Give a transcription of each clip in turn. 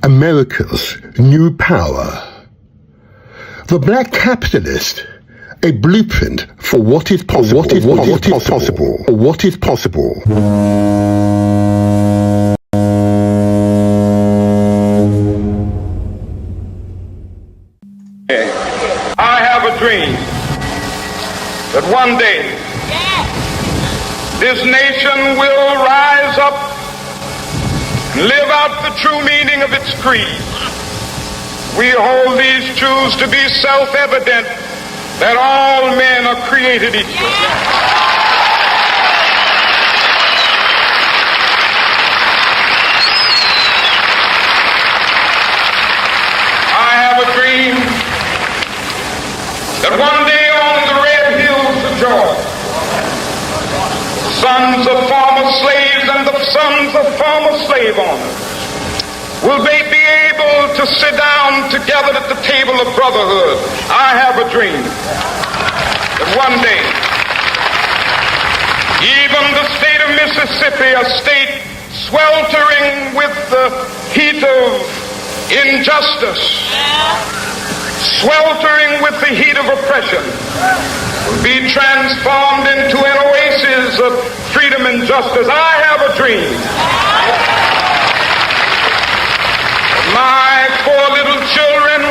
America's new power. The Black Capitalist, a blueprint for what is possible. I have a dream that one day this nation will rise up and live out the true meaning of its creed. We hold these truths to be self-evident, that all men are created equal. I have a dream that one day on the red hills of Georgia, sons of former slaves and the sons of former slave owners will they be able to sit down together at the table of brotherhood. I have a dream that one day, even the state of Mississippi, a state sweltering with the heat of injustice, sweltering with the heat of oppression, will be transformed into an oasis of freedom and justice. I have a dream. My four little children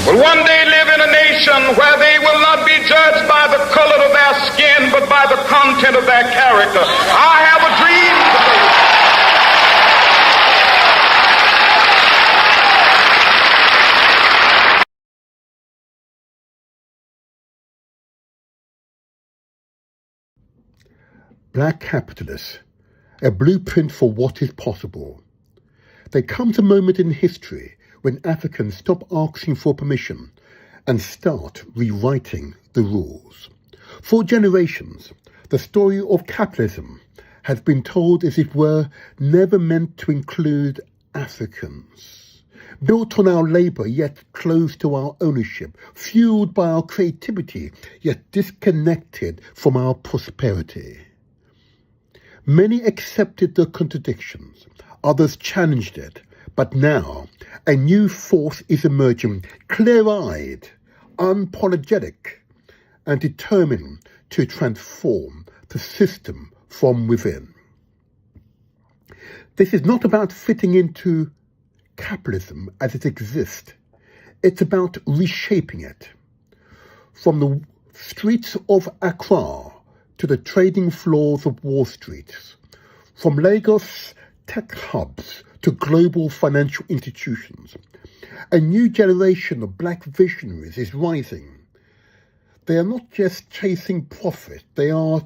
will one day live in a nation where they will not be judged by the color of their skin, but by the content of their character. I have a dream today. Black Capitalists, a blueprint for what is possible. There comes a moment in history when Africans stop asking for permission and start rewriting the rules. For generations, the story of capitalism has been told as it were never meant to include Africans. Built on our labour yet close to our ownership, fueled by our creativity yet disconnected from our prosperity. Many accepted the contradictions. Others challenged it, but now a new force is emerging, clear-eyed, unapologetic, and determined to transform the system from within. This is not about fitting into capitalism as it exists. It's about reshaping it. From the streets of Accra to the trading floors of Wall Street, from Lagos tech hubs to global financial institutions, a new generation of black visionaries is rising. They are not just chasing profit, they are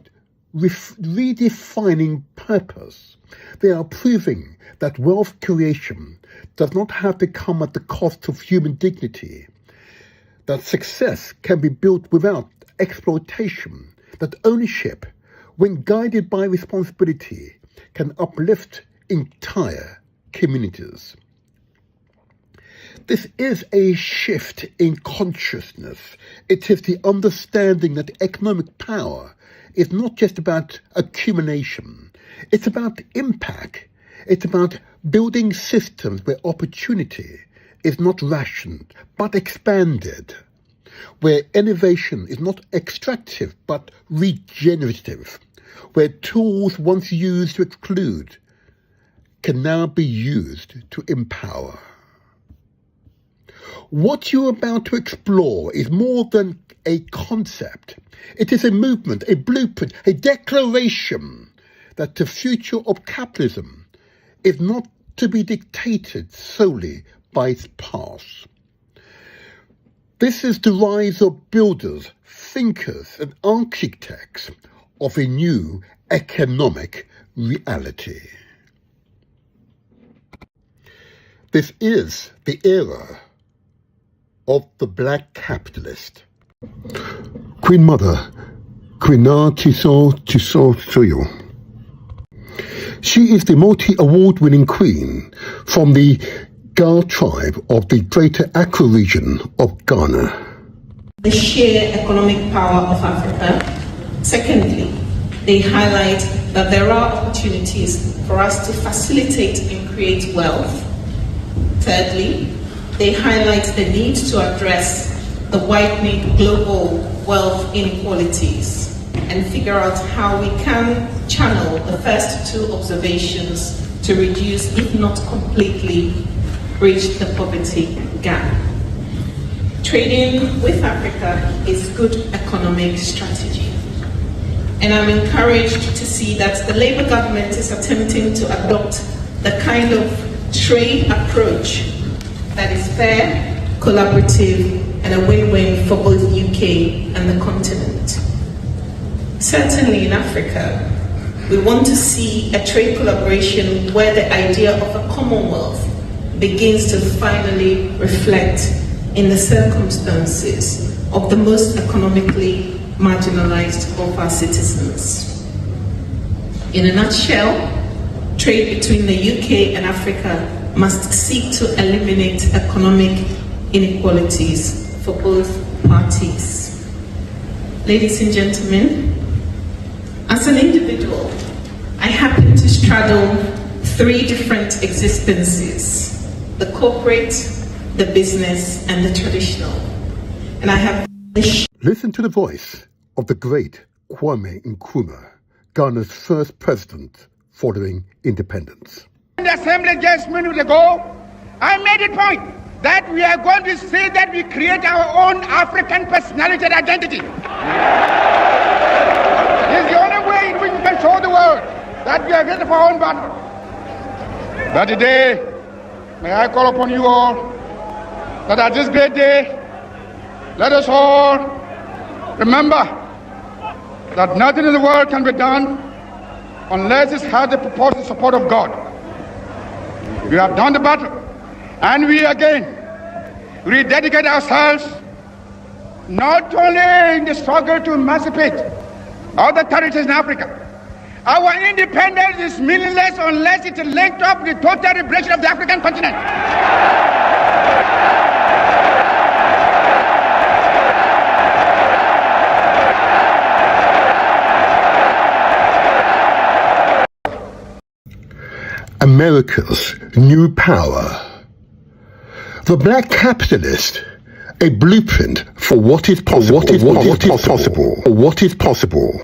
redefining purpose. They are proving that wealth creation does not have to come at the cost of human dignity, that success can be built without exploitation, that ownership, when guided by responsibility, can uplift entire communities. This is a shift in consciousness. It is the understanding that economic power is not just about accumulation. It's about impact. It's about building systems where opportunity is not rationed, but expanded, where innovation is not extractive, but regenerative, where tools once used to exclude can now be used to empower. What you're about to explore is more than a concept. It is a movement, a blueprint, a declaration that the future of capitalism is not to be dictated solely by its past. This is the rise of builders, thinkers, and architects of a new economic reality. This is the era of the black capitalist. Queen Mother, Kwina Tiso Soyo. She is the multi-award-winning queen from the Ga tribe of the Greater Accra region of Ghana. The sheer economic power of Africa. Secondly, they highlight that there are opportunities for us to facilitate and create wealth Thirdly, they highlight the need to address the widening global wealth inequalities and figure out how we can channel the first two observations to reduce, if not completely, bridge the poverty gap. Trading with Africa is good economic strategy. And I'm encouraged to see that the Labour government is attempting to adopt the kind of trade approach that is fair, collaborative, and a win-win for both UK and the continent. Certainly in Africa, we want to see a trade collaboration where the idea of a commonwealth begins to finally reflect in the circumstances of the most economically marginalized of our citizens. In a nutshell, trade between the UK and Africa must seek to eliminate economic inequalities for both parties. Ladies and gentlemen, as an individual, I happen to straddle three different existences: the corporate, the business, and the traditional. And I have... Listen to the voice of the great Kwame Nkrumah, Ghana's first president following independence. In the assembly just minutes ago, I made a point that we are going to say that we create our own African personality and identity. It's the only way in which we can show the world that we are ready for our own battle. But today, may I call upon you all that at this great day, let us all remember that nothing in the world can be done unless it has the purpose and support of God. We have done the battle, and we again rededicate ourselves not only in the struggle to emancipate other territories in Africa. Our independence is meaningless unless it is linked up with the total liberation of the African continent. America's new power. The Black Capitalist, a blueprint for what is possible. What is possible.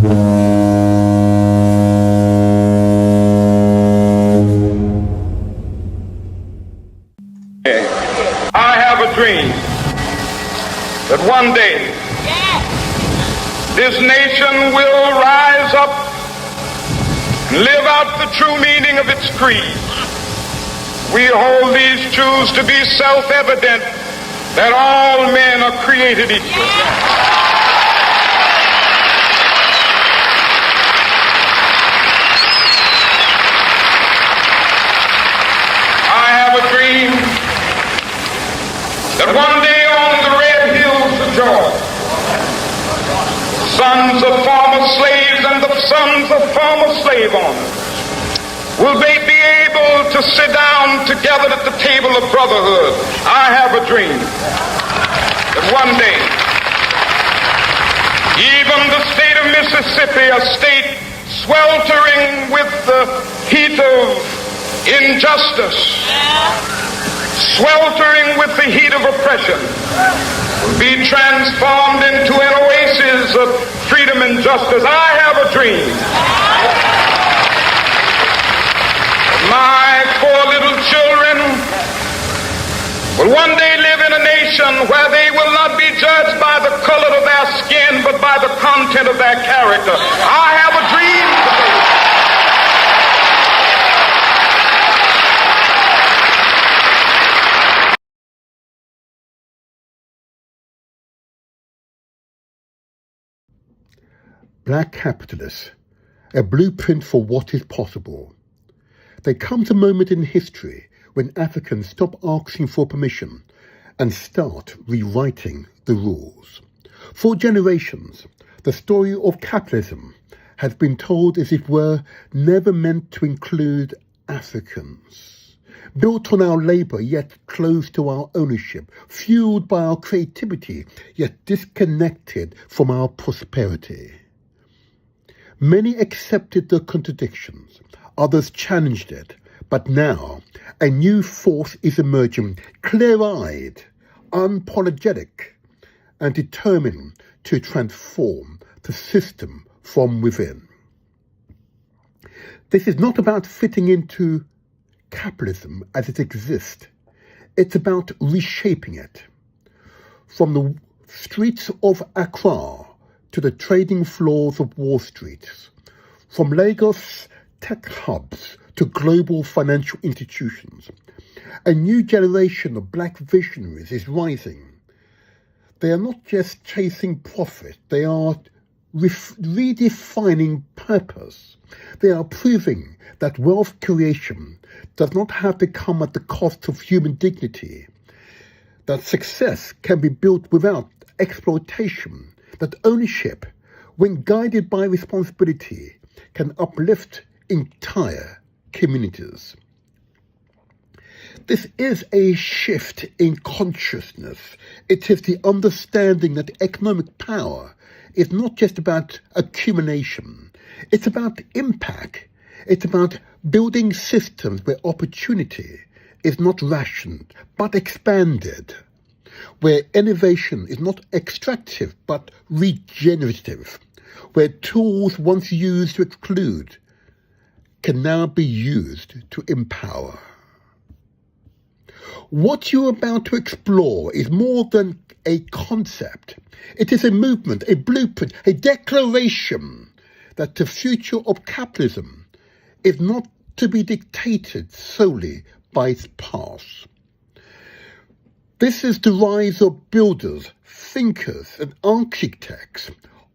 I have a dream that one day this nation will rise up and live out the true meaning of its creed. We hold these truths to be self-evident, that all men are created equal. I have a dream that one day on the red hills of Georgia, sons of former slaves and the sons of former slave owners will they be able to sit down together at the table of brotherhood. I have a dream that one day even the state of Mississippi, a state sweltering with the heat of injustice, sweltering with the heat of oppression, will be transformed into an oasis of freedom and justice. I have a dream. My four little children will one day live in a nation where they will not be judged by the color of their skin, but by the content of their character. I have a dream today. Black Capitalists, a blueprint for what is possible. There comes a moment in history when Africans stop asking for permission and start rewriting the rules. For generations, the story of capitalism has been told as if it were never meant to include Africans. Built on our labour, yet close to our ownership, fueled by our creativity, yet disconnected from our prosperity. Many accepted the contradictions, others challenged it, but now A new force is emerging, clear-eyed, unapologetic, and determined to transform the system from within. This is not about fitting into capitalism as it exists. It's about reshaping it. From the streets of Accra to the trading floors of Wall Street, from Lagos tech hubs to global financial institutions, a new generation of black visionaries is rising. They are not just chasing profit, they are redefining purpose. They are proving that wealth creation does not have to come at the cost of human dignity, that success can be built without exploitation, that ownership, when guided by responsibility, can uplift entire communities. This is a shift in consciousness. It is the understanding that economic power is not just about accumulation. It's about impact. It's about building systems where opportunity is not rationed, but expanded, where innovation is not extractive, but regenerative, where tools once used to exclude can now be used to empower. What you're about to explore is more than a concept. It is a movement, a blueprint, a declaration that the future of capitalism is not to be dictated solely by its past. This is the rise of builders, thinkers, and architects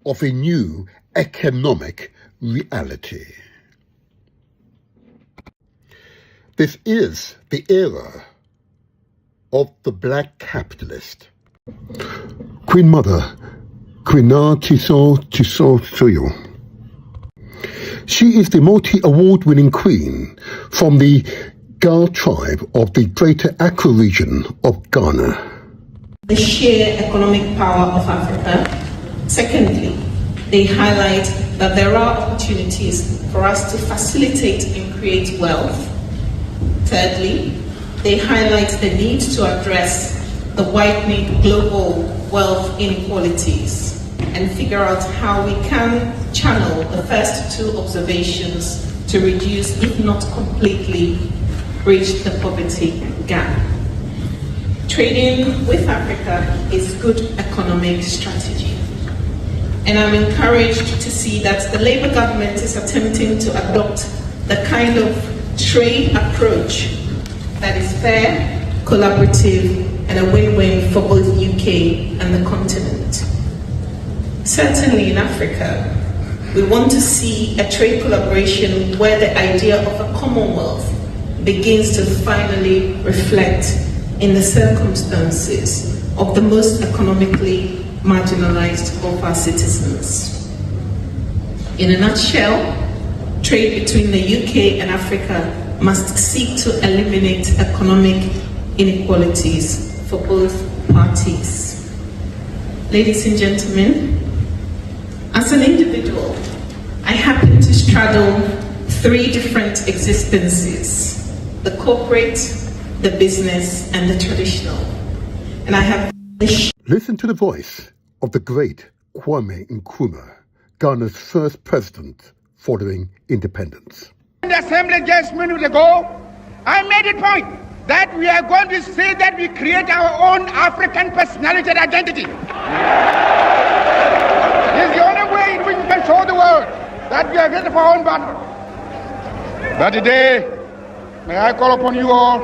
of a new economic reality. This is the era of the black capitalist. Queen Mother, Kwina Tiso Soyo. She is the multi-award-winning queen from the Ga tribe of the Greater Accra region of Ghana. The sheer economic power of Africa. Secondly, they highlight that there are opportunities for us to facilitate and create wealth. Thirdly, they highlight the need to address the widening global wealth inequalities and figure out how we can channel the first two observations to reduce, if not completely, bridge the poverty gap. Trading with Africa is good economic strategy. And I'm encouraged to see that the Labour government is attempting to adopt the kind of trade approach that is fair, collaborative, and a win-win for both UK and the continent. Certainly in Africa, we want to see a trade collaboration where the idea of a commonwealth begins to finally reflect in the circumstances of the most economically marginalized of our citizens. In a nutshell, trade between the UK and Africa must seek to eliminate economic inequalities for both parties. Ladies and gentlemen, as an individual, I happen to straddle three different existences: the corporate, the business, and the traditional. And I have Listen to the voice of the great Kwame Nkrumah, Ghana's first president following independence. In the assembly just minutes ago, I made a point that we are going to say that we create our own African personality and identity. It's the only way in which we can show the world that we are ready for our own battle. But today, may I call upon you all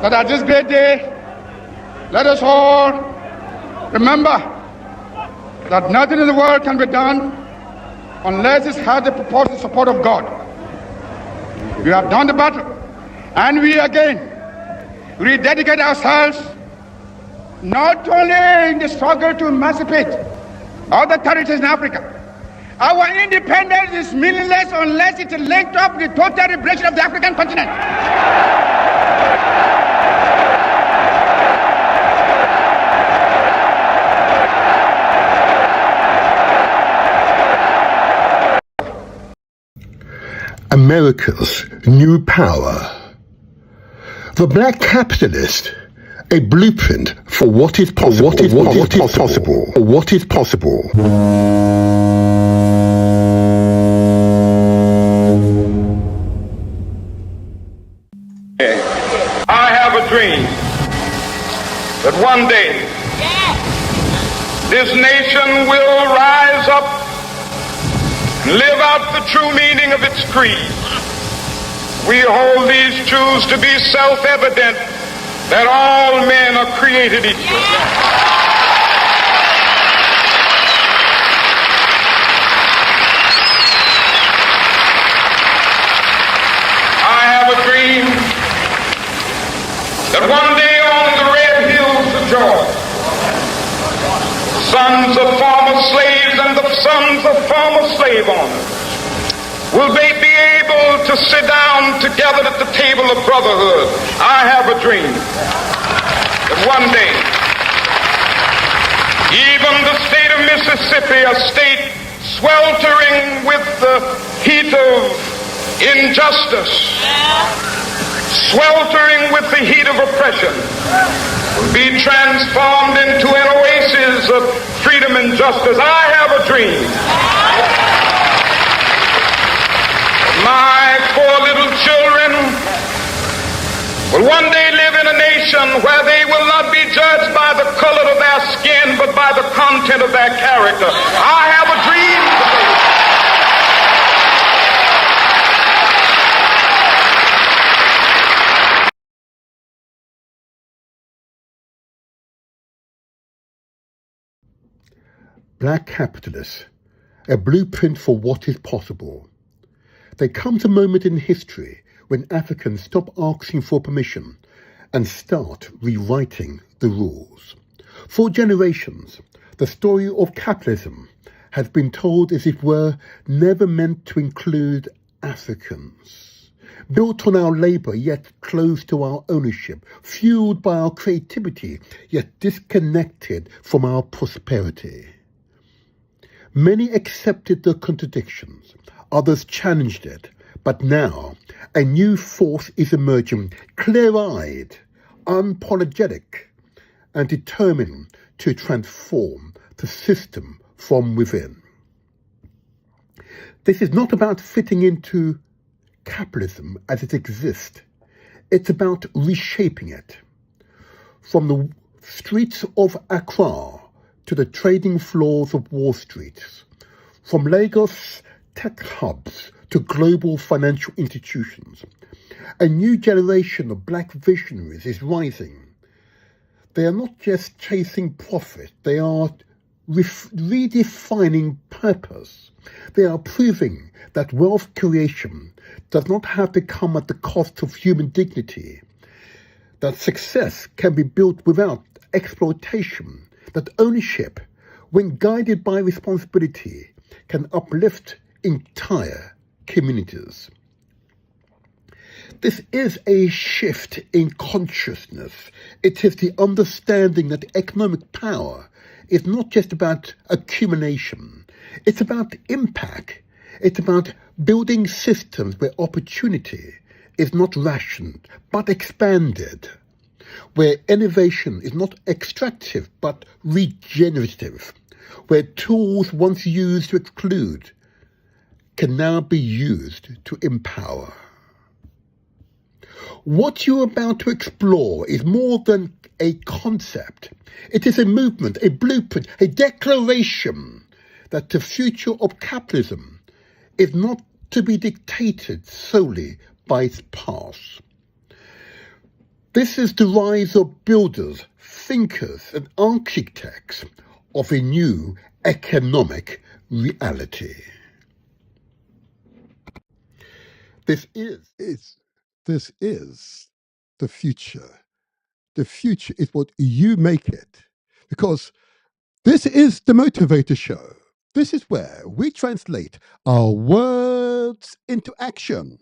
that at this great day, let us all remember that nothing in the world can be done unless it has the purported support of God. We have done the battle, and we again rededicate ourselves not only in the struggle to emancipate other territories in Africa. Our independence is meaningless unless it is linked up with the total liberation of the African continent. America's new power, The Black Capitalist, a blueprint for what is possible. What is possible. I have a dream that one day this nation will rise up and live out the true meaning of its creed. We hold these truths to be self-evident, that all men are created equal. I have a dream that one day on the red hills of Georgia, sons of former slaves and the sons of former slave owners will they be able to sit down together at the table of brotherhood. I have a dream that one day even the state of Mississippi, a state sweltering with the heat of injustice, sweltering with the heat of oppression, will be transformed into an oasis of freedom and justice. I have a dream. My four little children will one day live in a nation where they will not be judged by the color of their skin, but by the content of their character. I have a dream today. Black Capitalists, a blueprint for what is possible. There comes a moment in history when Africans stop asking for permission and start rewriting the rules. For generations, the story of capitalism has been told as if it were never meant to include Africans. Built on our labour, yet close to our ownership, fueled by our creativity, yet disconnected from our prosperity. Many accepted the contradictions, others challenged it, but now a new force is emerging, clear-eyed, unapologetic, and determined to transform the system from within. This is not about fitting into capitalism as it exists. It's about reshaping it. From the streets of Accra to the trading floors of Wall Street, from Lagos tech hubs to global financial institutions, a new generation of black visionaries is rising. They are not just chasing profit, they are redefining purpose. They are proving that wealth creation does not have to come at the cost of human dignity, that success can be built without exploitation, that ownership, when guided by responsibility, can uplift entire communities. This is a shift in consciousness. It is the understanding that economic power is not just about accumulation. It's about impact. It's about building systems where opportunity is not rationed, but expanded, where innovation is not extractive, but regenerative, where tools once used to exclude can now be used to empower. What you're about to explore is more than a concept. It is a movement, a blueprint, a declaration that the future of capitalism is not to be dictated solely by its past. This is the rise of builders, thinkers, and architects of a new economic reality. This is the future. The future is what you make it. Because this is the Motivator Show. This is where we translate our words into action.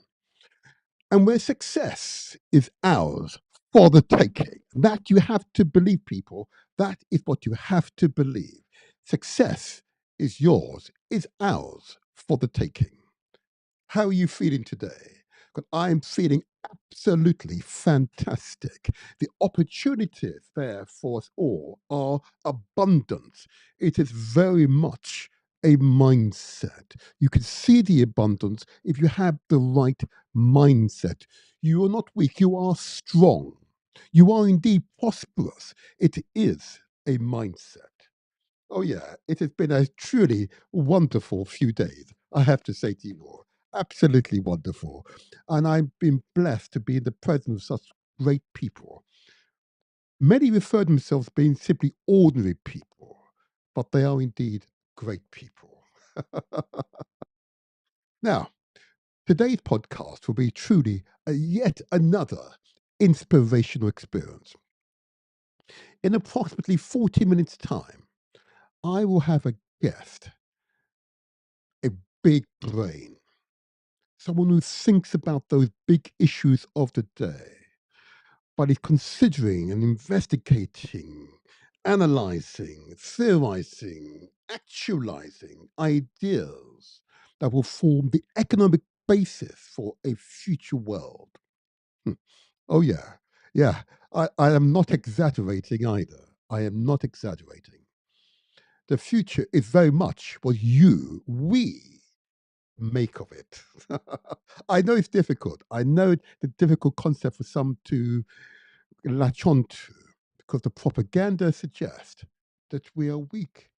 And where success is ours for the taking. That you have to believe, people. That is what you have to believe. Success is yours, is ours for the taking. How are you feeling today? Because I'm feeling absolutely fantastic. The opportunities there for us all are abundant. It is very much a mindset. You can see the abundance if you have the right mindset. You are not weak, you are strong. You are indeed prosperous. It is a mindset. Oh, yeah, it has been a truly wonderful few days, I have to say, Timur. Absolutely wonderful. And I've been blessed to be in the presence of such great people. Many refer themselves being simply ordinary people, but they are indeed great people. Now, today's podcast will be truly yet another inspirational experience. In approximately 40 minutes' time, I will have a guest, a big brain, someone who thinks about those big issues of the day, but is considering and investigating, analyzing, theorizing, actualizing ideas that will form the economic basis for a future world. Hmm. Oh, yeah. Yeah. I am not exaggerating either. I am not exaggerating. The future is very much what we make of it. I know it's difficult. I know it's a difficult concept for some to latch onto because the propaganda suggests that we are weak.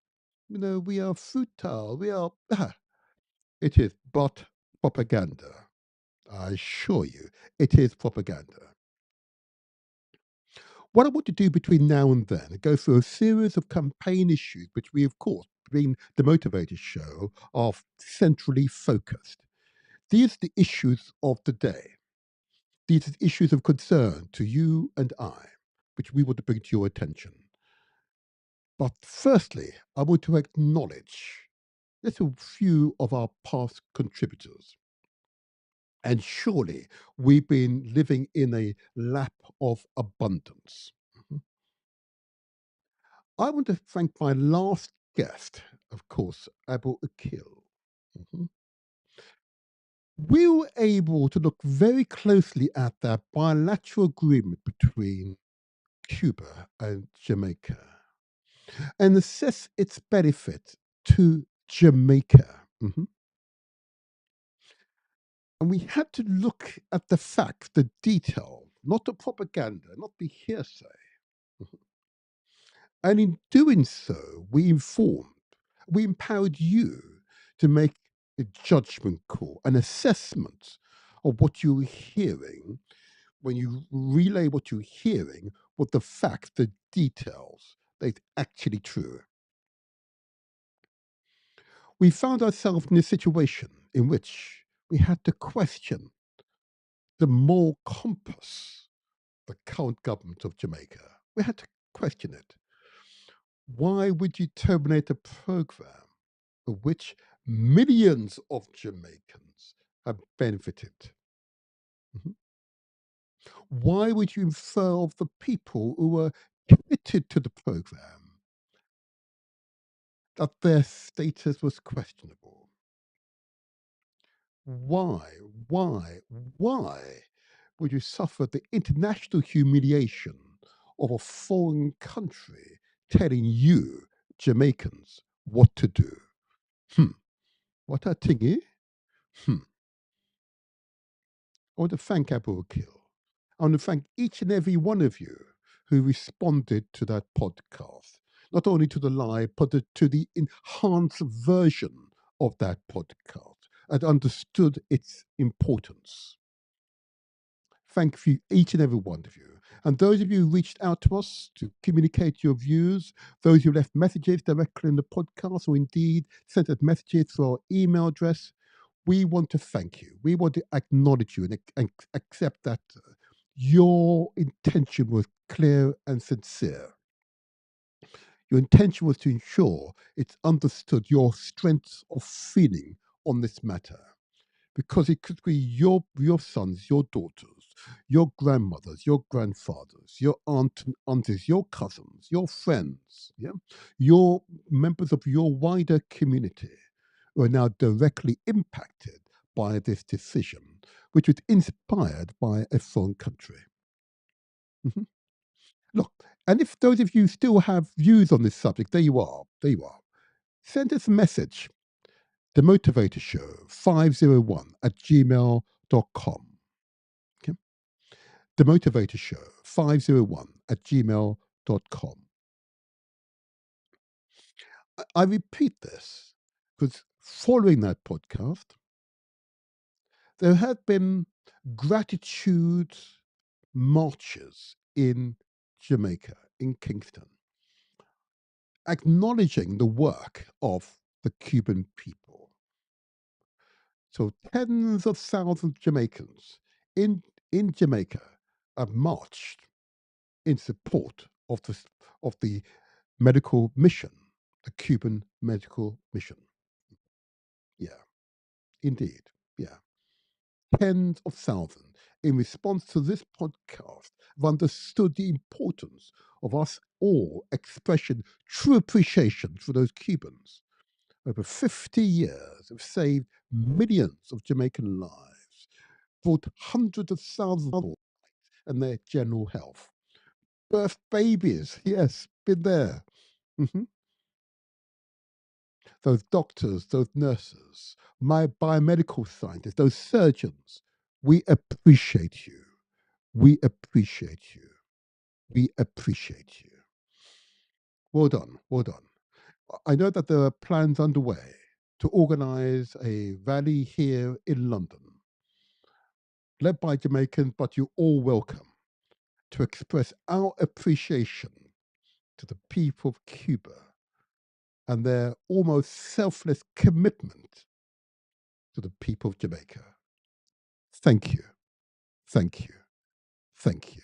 We are futile. We are. It is but propaganda. I assure you, it is propaganda. What I want to do between now and then is go through a series of campaign issues, which we, of course, being the Motivator show, are centrally focused. These are the issues of the day. These are issues of concern to you and I, which we want to bring to your attention. But firstly, I want to acknowledge just a few of our past contributors. And surely we've been living in a lap of abundance. Mhm. I want to thank my last guest, of course, Abu Akil. Mhm. We were able to look very closely at that bilateral agreement between Cuba and Jamaica and assess its benefit to Jamaica. Mhm. And we had to look at the facts, the detail, not the propaganda, not the hearsay. Mhm. And in doing so, we empowered you to make a judgment call, an assessment of what you were hearing when you relay what you're hearing with the facts, the details, that's actually true. We found ourselves in a situation in which we had to question the moral compass, the current government of Jamaica. We had to question it. Why would you terminate a program of which millions of Jamaicans have benefited? Mhm. Why would you infer of the people who were committed to the program that their status was questionable? Why, why would you suffer the international humiliation of a foreign country telling you, Jamaicans, what to do? Hmm. What a thingy? Hmm. I want to thank Abu Akil. I want to thank each and every one of you who responded to that podcast, not only to the live, but to the enhanced version of that podcast and understood its importance. Thank you, each and every one of you. And those of you who reached out to us to communicate your views, those who left messages directly in the podcast or indeed sent us messages through our email address, we want to thank you. We want to acknowledge you and accept that your intention was clear and sincere. Your intention was to ensure it's understood your strengths of feeling on this matter because it could be your sons, your daughters, your grandmothers, your grandfathers, your aunties, your cousins, your friends, yeah, your members of your wider community who are now directly impacted by this decision, which was inspired by a foreign country. Mhm. Look, and if those of you still have views on this subject, there you are. There you are. Send us a message. The Motivator Show 501 at gmail.com. Okay? The Motivator Show 501 at gmail.com. I repeat this because following that podcast, there have been gratitude marches in Jamaica, in Kingston, acknowledging the work of the Cuban people. So tens of thousands of Jamaicans in Jamaica have marched in support of the medical mission, the Cuban medical mission. Yeah, indeed. Yeah. Tens of thousands, in response to this podcast, have understood the importance of us all expressing true appreciation for those Cubans. Over 50 years have saved millions of Jamaican lives, brought hundreds of thousands of and their general health. Birth babies, yes, been there. Mhm. Those doctors, those nurses, my biomedical scientists, those surgeons, we appreciate you. We appreciate you. We appreciate you. Well done. Well done. I know that there are plans underway to organize a rally here in London, led by Jamaicans, but you're all welcome, to express our appreciation to the people of Cuba and their almost selfless commitment to the people of Jamaica. Thank you. Thank you. Thank you.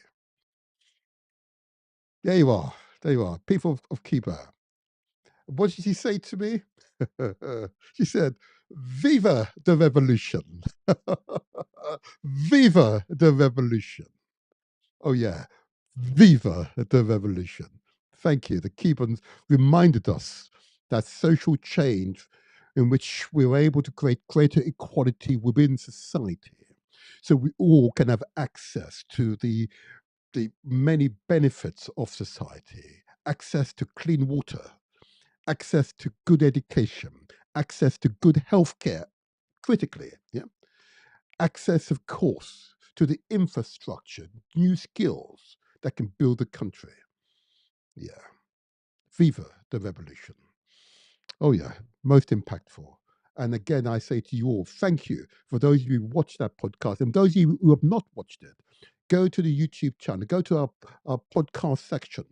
There you are. There you are. People of Cuba. What did she say to me? She said, Viva the revolution. Viva the revolution. Oh, yeah. Viva the revolution. Thank you. The Cubans reminded us that social change in which we were able to create greater equality within society so we all can have access to the many benefits of society, access to clean water, access to good education, access to good healthcare, critically, yeah, access, of course, to the infrastructure, new skills that can build the country. Yeah, viva the revolution. Oh yeah, most impactful. And again, I say to you all, thank you for those of you who watched that podcast. And those of you who have not watched it, go to the YouTube channel, go to our podcast section.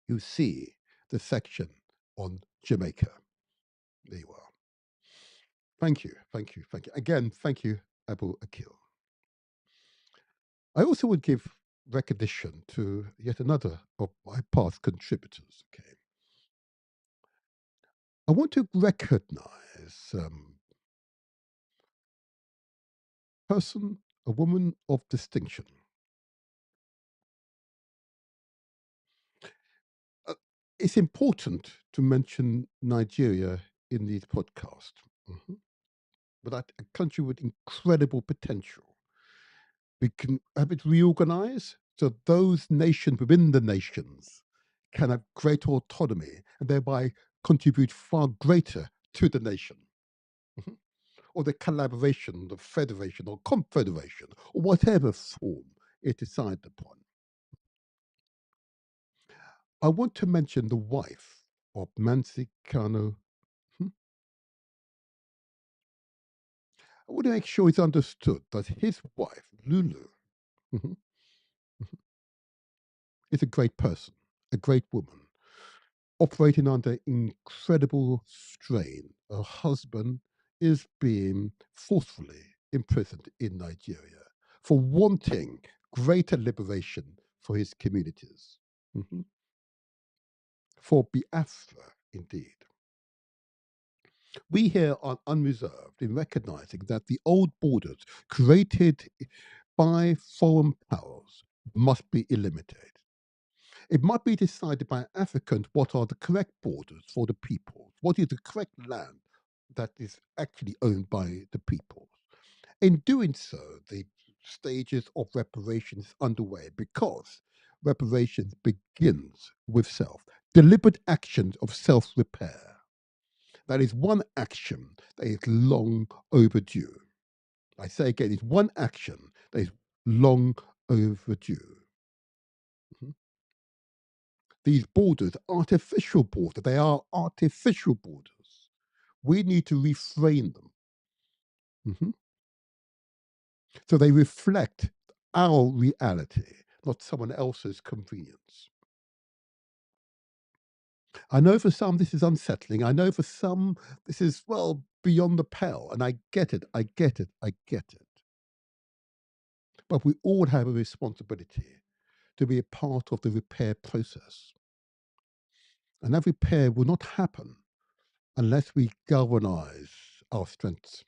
You see the section on Jamaica. There you are. Thank you, thank you, thank you. Again, thank you, Abu Akil. I also would give recognition to yet another of my past contributors. Okay, I want to recognize person, a woman of distinction. Uh, it's important to mention Nigeria in these podcasts, but that a country with incredible potential. We can have it reorganized so those nations within the nations can have greater autonomy and thereby contribute far greater to the nation. Mhm. Or the collaboration, the federation or confederation, or whatever form it is decided upon. I want to mention the wife of Mansi Kano. I want to make sure it's understood that his wife, Lulu, mhm, is a great person, a great woman, operating under incredible strain. Her husband is being forcefully imprisoned in Nigeria for wanting greater liberation for his communities. Mhm. For Biafra, indeed. We here are unreserved in recognizing that the old borders created by foreign powers must be eliminated. It might be decided by Africans what are the correct borders for the people, what is the correct land that is actually owned by the people. In doing so, the stages of reparations underway because reparations begins with self. Deliberate actions of self-repair. That is one action that is long overdue. I say again, it's one action that is long overdue. Mhm. These borders, artificial borders, they are artificial borders. We need to reframe them. Mhm. So they reflect our reality, not someone else's convenience. I know for some this is unsettling. I know for some this is, well, beyond the pale. And I get it. I get it. I get it. But we all have a responsibility to be a part of the repair process. And that repair will not happen unless we galvanize our strengths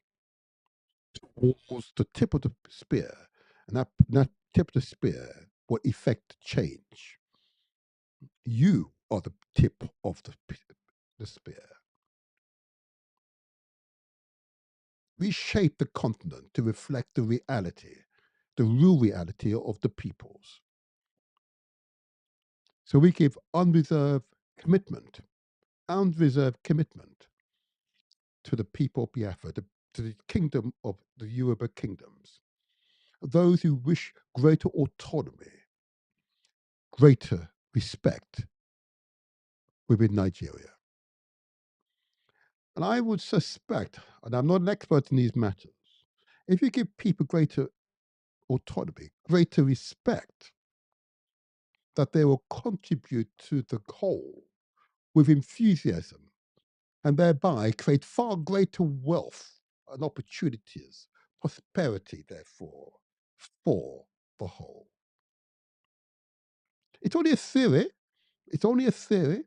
towards the tip of the spear. And that tip of the spear will effect change. You are the tip of the spear. Reshape the continent to reflect the reality, the real reality of the peoples. So we give unreserved commitment to the people of Biafra, to the kingdom of the Yoruba kingdoms, those who wish greater autonomy, greater respect within Nigeria. And I would suspect, and I'm not an expert in these matters, if you give people greater autonomy, greater respect, that they will contribute to the whole with enthusiasm and thereby create far greater wealth and opportunities, prosperity, therefore, for the whole. It's only a theory. It's only a theory.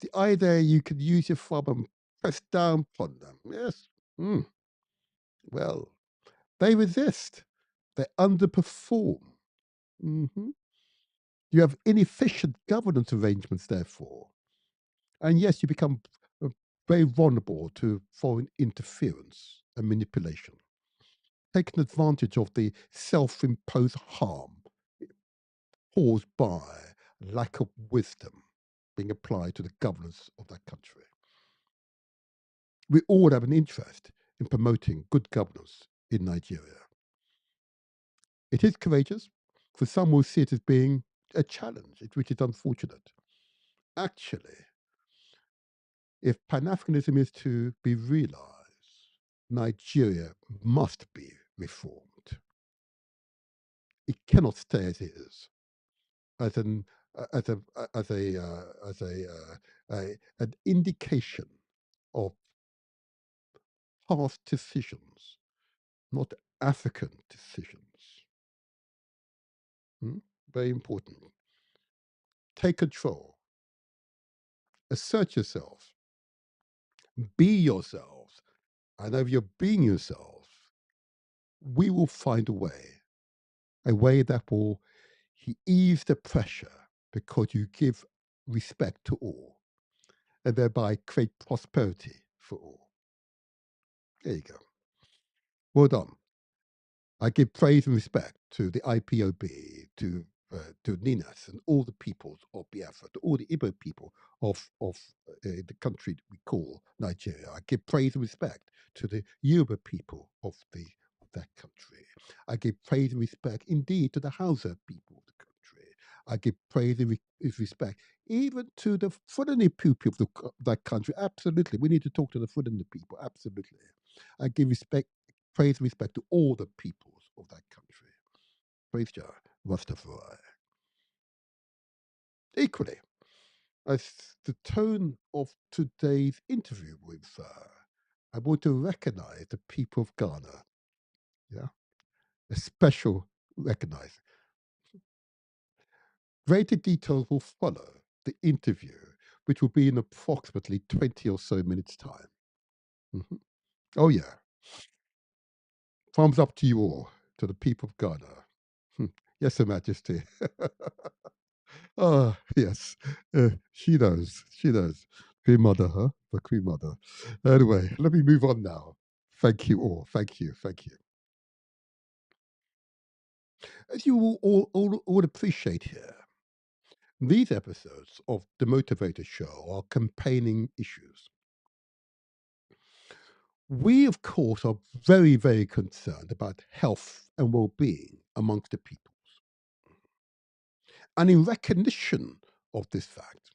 The idea you could use your thumb and press down upon them. Yes. Well, they resist. They underperform. Mhm. You have inefficient governance arrangements, therefore. And yes, you become very vulnerable to foreign interference and manipulation, taking advantage of the self imposed harm caused by lack of wisdom being applied to the governance of that country. We all have an interest in promoting good governance in Nigeria. It is courageous, for some will see it as being a challenge, which is unfortunate. Actually, if Pan Africanism is to be realized, Nigeria must be reformed. It cannot stay as it is, as an as a as a an indication of past decisions, not African decisions. Very important. Take control. Assert yourself. Be yourselves. And if you're being yourself, we will find a way that will ease the pressure because you give respect to all and thereby create prosperity for all. There you go. Well done. I give praise and respect to the IPOB, to Ninas and all the peoples of Biafra, to all the Igbo people of the country we call Nigeria. I give praise and respect to the Yoruba people of that country. I give praise and respect indeed to the Hausa people of the country. I give praise and respect even to the Fulani people of that country. Absolutely. We need to talk to the Fulani people. Absolutely. I give praise and respect to all the peoples of that country. Praise Jah, Rastafari. Equally, as the tone of today's interview with I want to recognize the people of Ghana. Yeah, a special recognize. Greater details will follow the interview, which will be in approximately 20 or so minutes' time. Oh, yeah. Thumbs up to you all, to the people of Ghana. Yes, Her Majesty. Ah, yes. She knows. She knows. Queen Mother, huh? The Queen Mother. Anyway, let me move on now. Thank you all. Thank you. Thank you. As you all appreciate here, these episodes of the Motivator Show are campaigning issues. We, of course, are very, very concerned about health and well being amongst the people. And in recognition of this fact,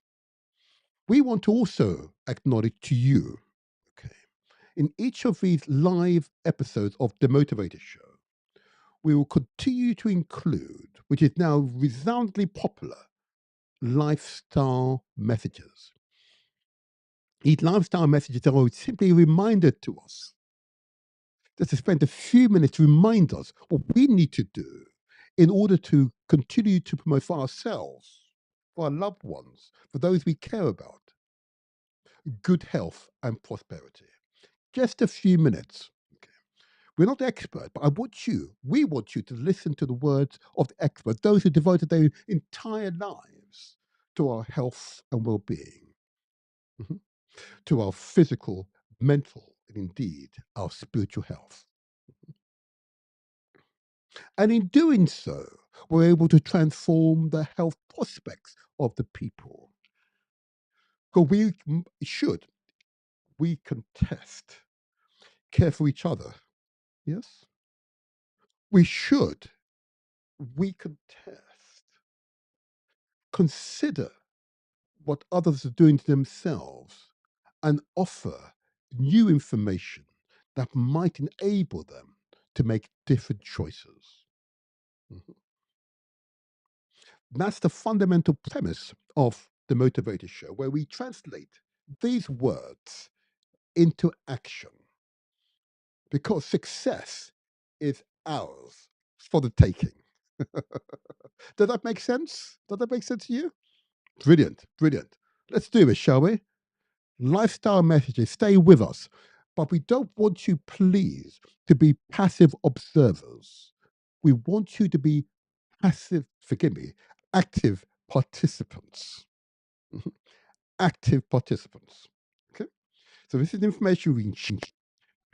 we want to also acknowledge to you, okay, in each of these live episodes of the Motivator Show, we will continue to include, which is now resoundingly popular, lifestyle messages. These lifestyle messages are simply a reminder to us, just to spend a few minutes to remind us what we need to do in order to continue to promote for ourselves, for our loved ones, for those we care about, good health and prosperity. Just a few minutes. Okay. We're not expert, but we want you to listen to the words of the expert, those who devoted their entire lives to our health and well-being, mhm, to our physical, mental, and indeed our spiritual health. And in doing so, we're able to transform the health prospects of the people. Because we contest, care for each other. Yes? We contest, consider what others are doing to themselves and offer new information that might enable them to make different choices. Mhm. That's the fundamental premise of the Motivator Show, where we translate these words into action because success is ours for the taking. Does that make sense? Does that make sense to you? Brilliant, brilliant. Let's do it, shall we? Lifestyle messages, stay with us. But we don't want you, please, to be passive observers. We want you to be active participants. Mhm. Active participants. Okay? So this is information we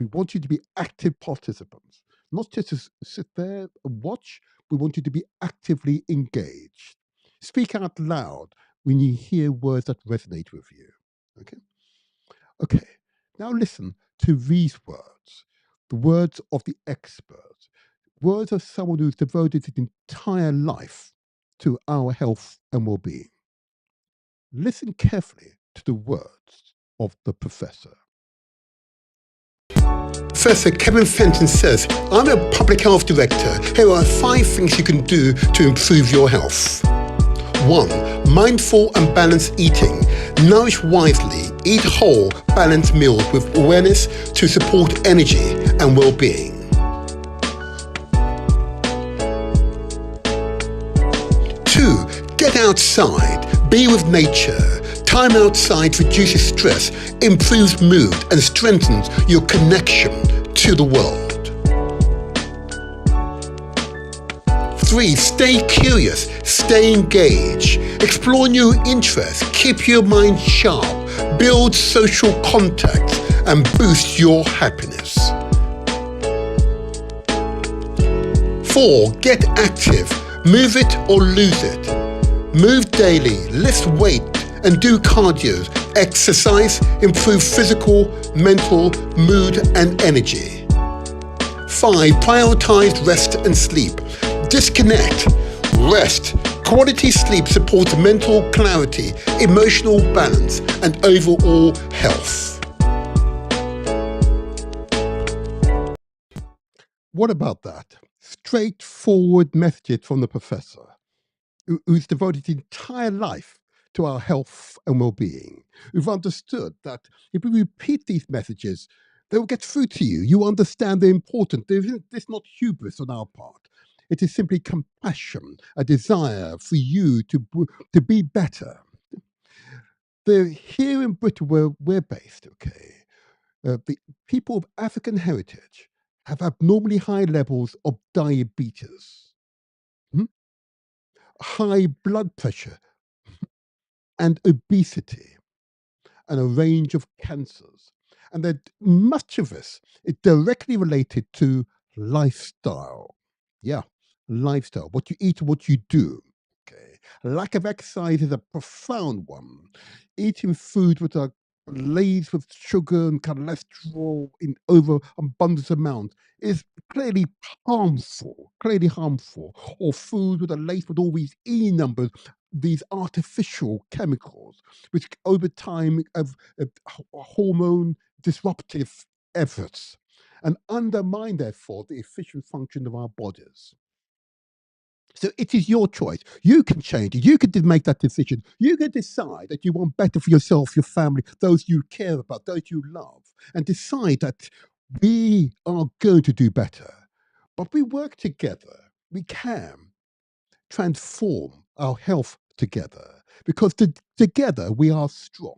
want you to be active participants, not just to sit there and watch. We want you to be actively engaged. Speak out loud when you hear words that resonate with you. Okay? Okay. Now listen to these words, the words of the expert, words of someone who's devoted his entire life to our health and well-being. Listen carefully to the words of the professor. Professor Kevin Fenton says, I'm a public health director. Here are 5 things you can do to improve your health. 1. Mindful and balanced eating. Nourish wisely. Eat whole, balanced meals with awareness to support energy and well-being. 2. Get outside. Be with nature. Time outside reduces stress, improves mood, and strengthens your connection to the world. 3. Stay curious, stay engaged, explore new interests, keep your mind sharp, build social contacts, and boost your happiness. 4. Get active, move it or lose it. Move daily, lift weight, and do cardio, exercise, improve physical, mental, mood, and energy. 5. Prioritize rest and sleep. Disconnect, rest. Quality sleep supports mental clarity, emotional balance, and overall health. What about that? Straightforward messages from the professor who's devoted his entire life to our health and well-being, who've understood that if we repeat these messages, they will get through to you. You understand they're important. There's not hubris on our part. It is simply compassion, a desire for you to be better. Here in Britain, where we're based, okay, the people of African heritage have abnormally high levels of diabetes, high blood pressure, and obesity, and a range of cancers. And that much of this is directly related to lifestyle. Yeah, lifestyle, what you eat, what you do. Okay. Lack of exercise is a profound one. Eating food with a laced with sugar and cholesterol in over abundance amount is clearly clearly harmful. Or food with a laced with all these E numbers, these artificial chemicals, which over time have hormone disruptive efforts and undermine, therefore, the efficient function of our bodies. So it is your choice. You can change it. You can make that decision. You can decide that you want better for yourself, your family, those you care about, those you love, and decide that we are going to do better. But we work together. We can transform our health together because together we are strong.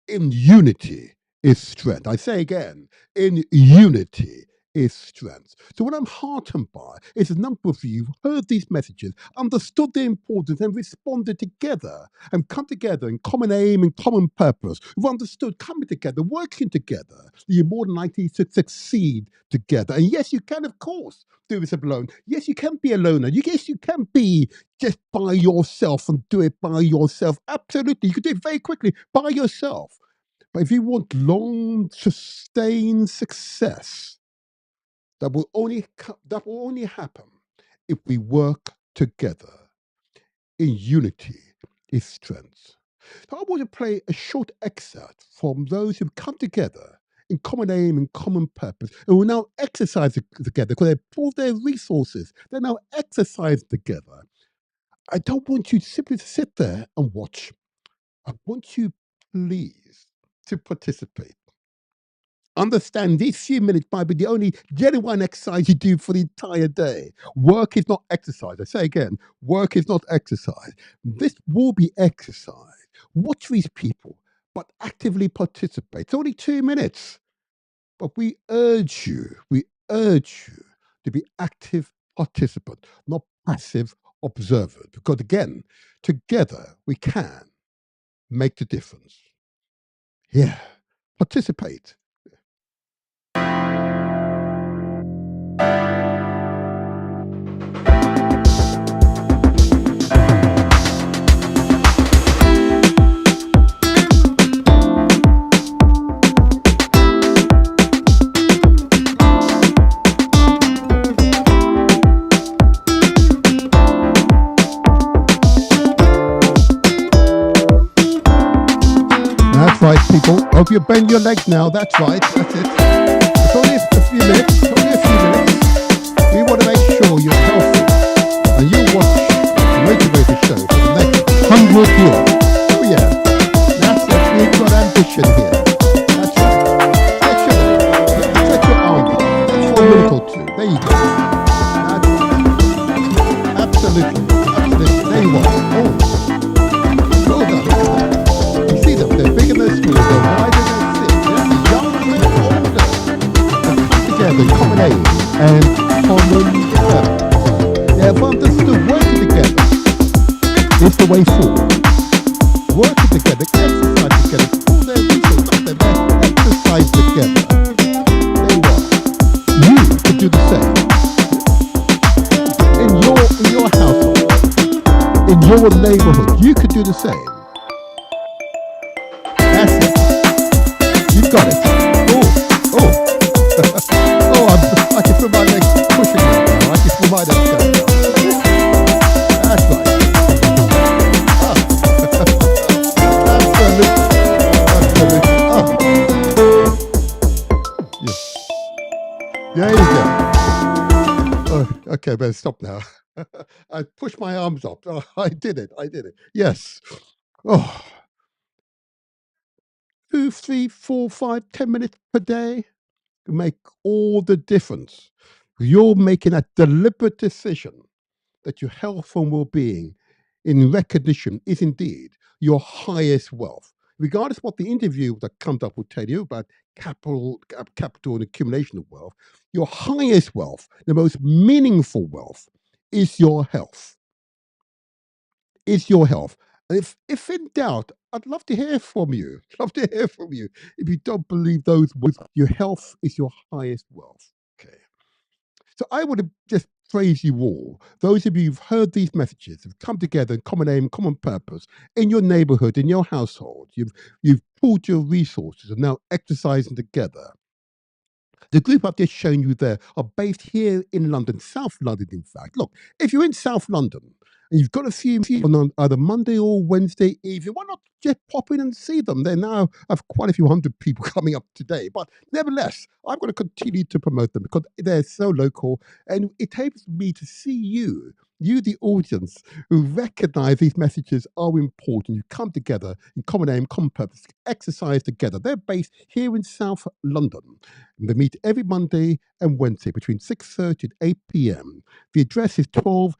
In unity is strength. I say again, in unity is strength. So what I'm heartened by is a number of you heard these messages, understood the importance and responded together and come together in common aim and common purpose. Who've understood coming together, working together, you're more than likely to succeed together. And yes, you can, of course, do this alone. Yes, you can be a loner. Yes, you can be just by yourself and do it by yourself. Absolutely. You can do it very quickly by yourself. But if you want long, sustained success, that will only happen if we work together. In unity is strength. So I want to play a short excerpt from those who've come together in common aim and common purpose, and will now exercise together because they pull their resources. They're now exercising together. I don't want you simply to sit there and watch. I want you, please, to participate. Understand these few minutes might be the only genuine exercise you do for the entire day. Work is not exercise. I say again, work is not exercise. This will be exercise. Watch these people, but actively participate. It's only 2 minutes. But we urge you to be active participant, not passive observers. Because again, together we can make the difference. Yeah, participate. That's right, people. Hope you bend your legs now. That's right. That's it. It's only a few minutes. Only a few minutes. We want to make sure you're healthy. And you watch the Motivator show for the next 100 years. Oh yeah. That's it. We've got ambition here. That's right. Stretch your arm up. Just for a minute or two. There you go. That's it. Absolutely. Absolutely. There you are. Oh. Well done. You see them, they're big and they're small, they're wide and they're thick, they're young and they're older. They come together in common aim and common purpose. They have understood working together is the way forward. Working together, exercise together, pull their resources up their best, exercise together. There you are. You can do the same. In your household, in your neighborhood, you could do the same. That's it. You've got it. Oh. I can feel my legs pushing right now. I can feel my legs going down. That's right. Absolutely. Yeah. There you go. Oh, okay, better stop now. I pushed my arms up. Oh, I did it. Yes. Oh. 2, 3, 4, 5, 10 minutes per day can make all the difference. You're making a deliberate decision that your health and well-being in recognition is indeed your highest wealth. Regardless of what the interview that comes up will tell you about capital and accumulation of wealth, your highest wealth, the most meaningful wealth, is your health. Is your health. If in doubt, I'd love to hear from you. If you don't believe those words, your health is your highest wealth. Okay. So I would just praise you all. Those of you who've heard these messages have come together in common aim, common purpose in your neighborhood, in your household. You've pooled your resources and now exercising together. The group I've just shown you there are based here in London, South London, in fact. Look, if you're in South London and you've got a few on either Monday or Wednesday evening, why not just pop in and see them? They now have quite a few hundred people coming up today. But nevertheless, I'm going to continue to promote them because they're so local and it enables me to see you, the audience, who recognize these messages are important. You come together in common aim, common purpose, exercise together. They're based here in South London. They meet every Monday and Wednesday between 6:30 and 8 p.m. The address is 12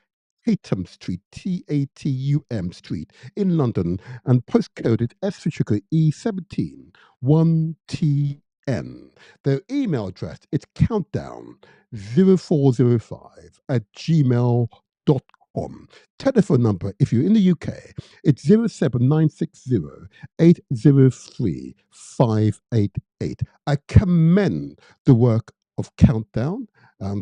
Tatum Street, Tatum Street in London, and postcode is S for sugar E17 1TN. Their email address is countdown0405 at gmail.com. Telephone number, if you're in the UK, it's 07960 803 588. I commend the work of Countdown,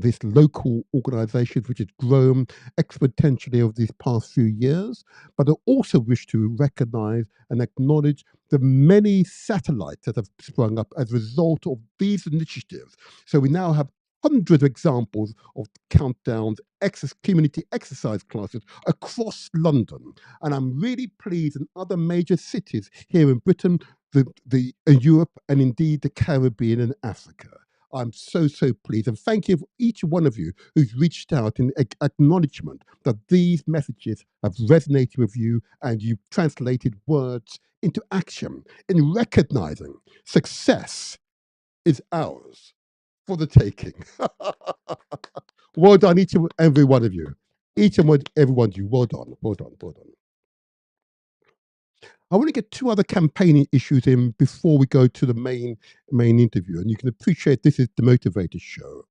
this local organization which has grown exponentially over these past few years. But I also wish to recognize and acknowledge the many satellites that have sprung up as a result of these initiatives. So we now have hundreds of examples of Countdown's community exercise classes across London. And I'm really pleased in other major cities here in Britain, Europe, and indeed the Caribbean and Africa. I'm so pleased. And thank you for each one of you who's reached out in acknowledgement that these messages have resonated with you and you've translated words into action in recognizing success is ours for the taking. Well done, each and every one of you. Each and every one of you. Well done. Well done. Well done. I want to get two other campaigning issues in before we go to the main interview, and you can appreciate this is the Motivator show.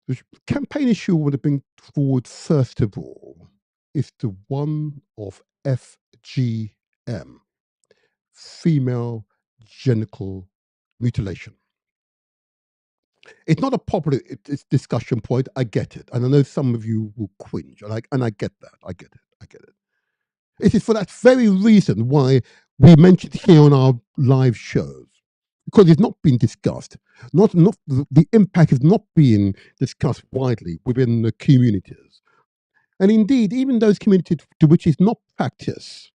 The campaign issue I want to bring forward first of all is the one of FGM, female genital mutilation. It's not a popular discussion point. I get it, and I know some of you will cringe, and I get that. I get it. I get it. It is for that very reason why we mentioned here on our live shows, because it's not been discussed. Not the impact is not being discussed widely within the communities, and indeed, even those communities to which it's not practiced,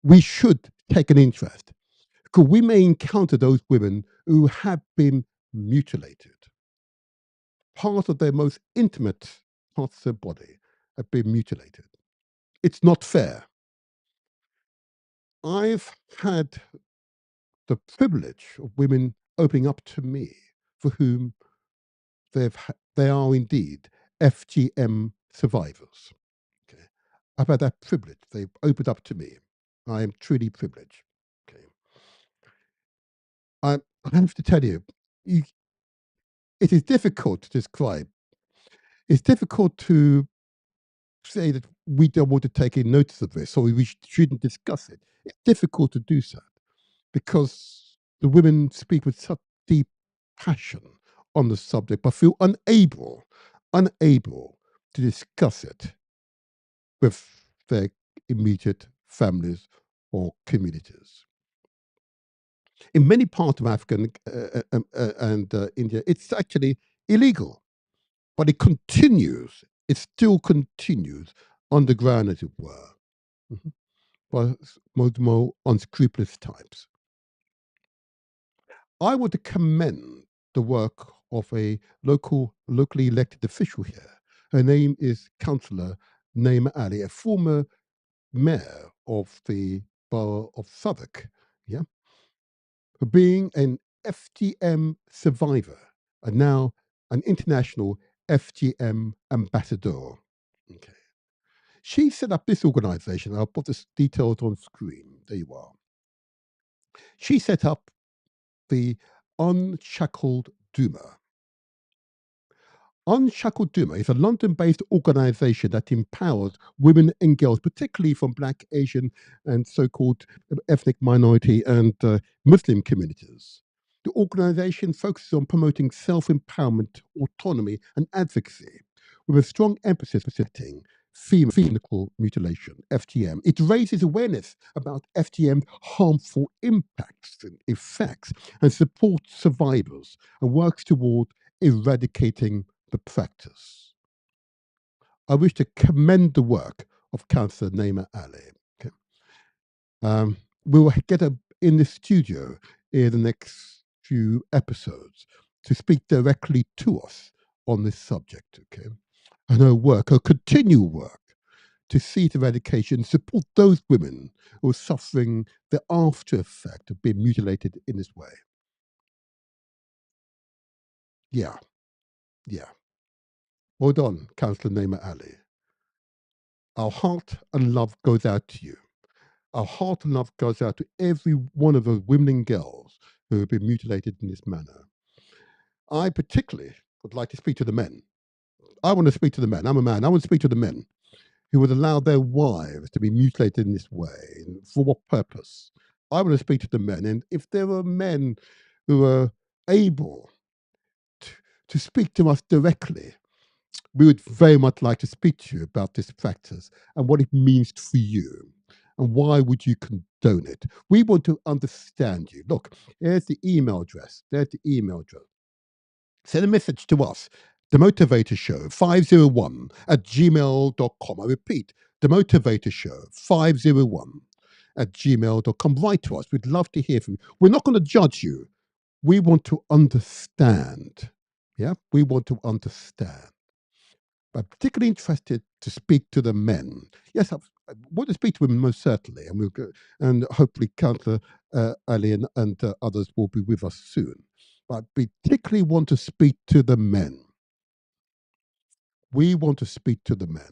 we should take an interest, because we may encounter those women who have been mutilated. Part of their most intimate parts of their body have been mutilated. It's not fair. I've had the privilege of women opening up to me for whom they are indeed FGM survivors. Okay. I've had that privilege. They've opened up to me. I am truly privileged. Okay. I have to tell you, it is difficult to describe. It's difficult to say that we don't want to take in notice of this or we shouldn't discuss it. It's difficult to do so because the women speak with such deep passion on the subject, but feel unable to discuss it with their immediate families or communities. In many parts of Africa and India, it's actually illegal, but it continues. It still continues underground, as it were, by more unscrupulous types. I want to commend the work of a locally elected official here. Her name is Councillor Naima Ali, a former mayor of the borough of Southwark, yeah, for being an FGM survivor and now an international FGM ambassador. Okay. She set up this organization. I'll put the details on screen. There you are. She set up the Unshackled Duma. Unshackled Duma is a London-based organization that empowers women and girls, particularly from Black, Asian, and so-called ethnic minority and Muslim communities. The organisation focuses on promoting self-empowerment, autonomy and advocacy, with a strong emphasis on setting female genital mutilation, FGM. It raises awareness about FGM's harmful impacts and effects and supports survivors and works toward eradicating the practice. I wish to commend the work of Councillor Naima Ali. Okay. We will get her in the studio in the next few episodes to speak directly to us on this subject. Okay, and her work, her continual work, to see to eradication, support those women who are suffering the after effect of being mutilated in this way. Yeah, yeah. Well done, Councillor Naima Ali. Our heart and love goes out to you. Our heart and love goes out to every one of those women and girls who have been mutilated in this manner. I particularly would like to speak to the men. I want to speak to the men. I'm a man. I want to speak to the men who would allow their wives to be mutilated in this way. For what purpose? I want to speak to the men. And if there are men who are able to speak to us directly, we would very much like to speak to you about this practice and what it means for you. And why would you condone it? We want to understand you. Look, here's the email address. There's the email address. Send a message to us, The Motivator Show 501 at gmail.com. I repeat, The Motivator Show 501 at gmail.com. Write to us. We'd love to hear from you. We're not going to judge you. We want to understand. Yeah, we want to understand. I'm particularly interested to speak to the men. Yes, I want to speak to women most certainly, and we'll go, and hopefully Councillor Ali and others will be with us soon. But I particularly want to speak to the men. We want to speak to the men.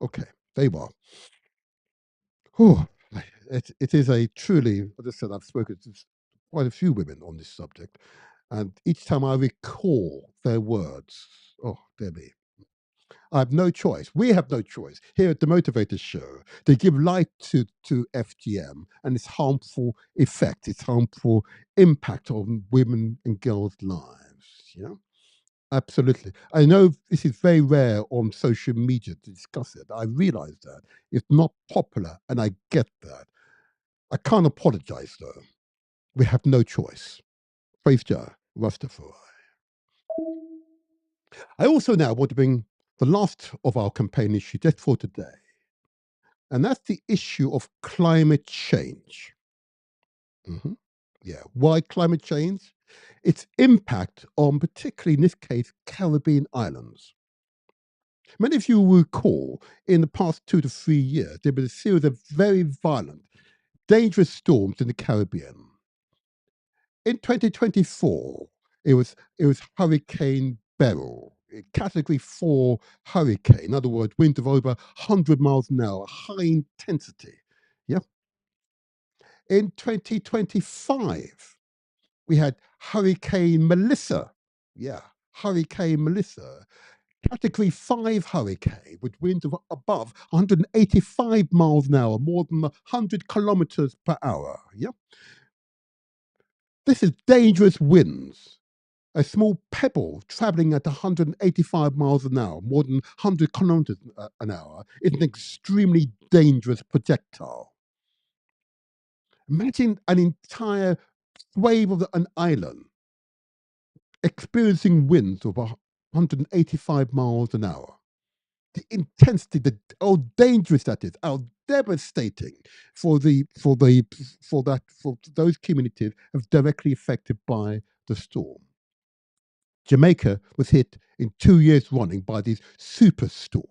Okay, there you are. Oh, it is a truly, as I said, I've spoken to quite a few women on this subject, and each time I recall their words, oh, dear me. I have no choice. We have no choice here at the Motivator Show to give light to FGM and its harmful effect, its harmful impact on women and girls' lives. You know, absolutely. I know this is very rare on social media to discuss it. I realize that it's not popular, and I get that. I can't apologize though. We have no choice. Praise Jah, Rastafari. I also now want to bring the last of our campaign issue just for today, and that's the issue of climate change. Mhm. Yeah, why climate change? Its impact on, particularly in this case, Caribbean islands. Many of you will recall in the past 2 to 3 years, there have been a series of very violent, dangerous storms in the Caribbean. In 2024, it was Hurricane Beryl, a Category 4 hurricane. In other words, winds of over 100 miles an hour, high intensity. Yeah. In 2025, we had Hurricane Melissa. Yeah, Hurricane Melissa, Category 5 hurricane with winds of above 185 miles an hour, more than 100 kilometers per hour. Yeah. This is dangerous winds. A small pebble traveling at 185 miles an hour, more than 100 kilometers an hour, is an extremely dangerous projectile. Imagine an entire swathe of an island experiencing winds of 185 miles an hour. The intensity, how dangerous that is, how devastating for those communities directly affected by the storm. Jamaica was hit in 2 years running by these superstorms.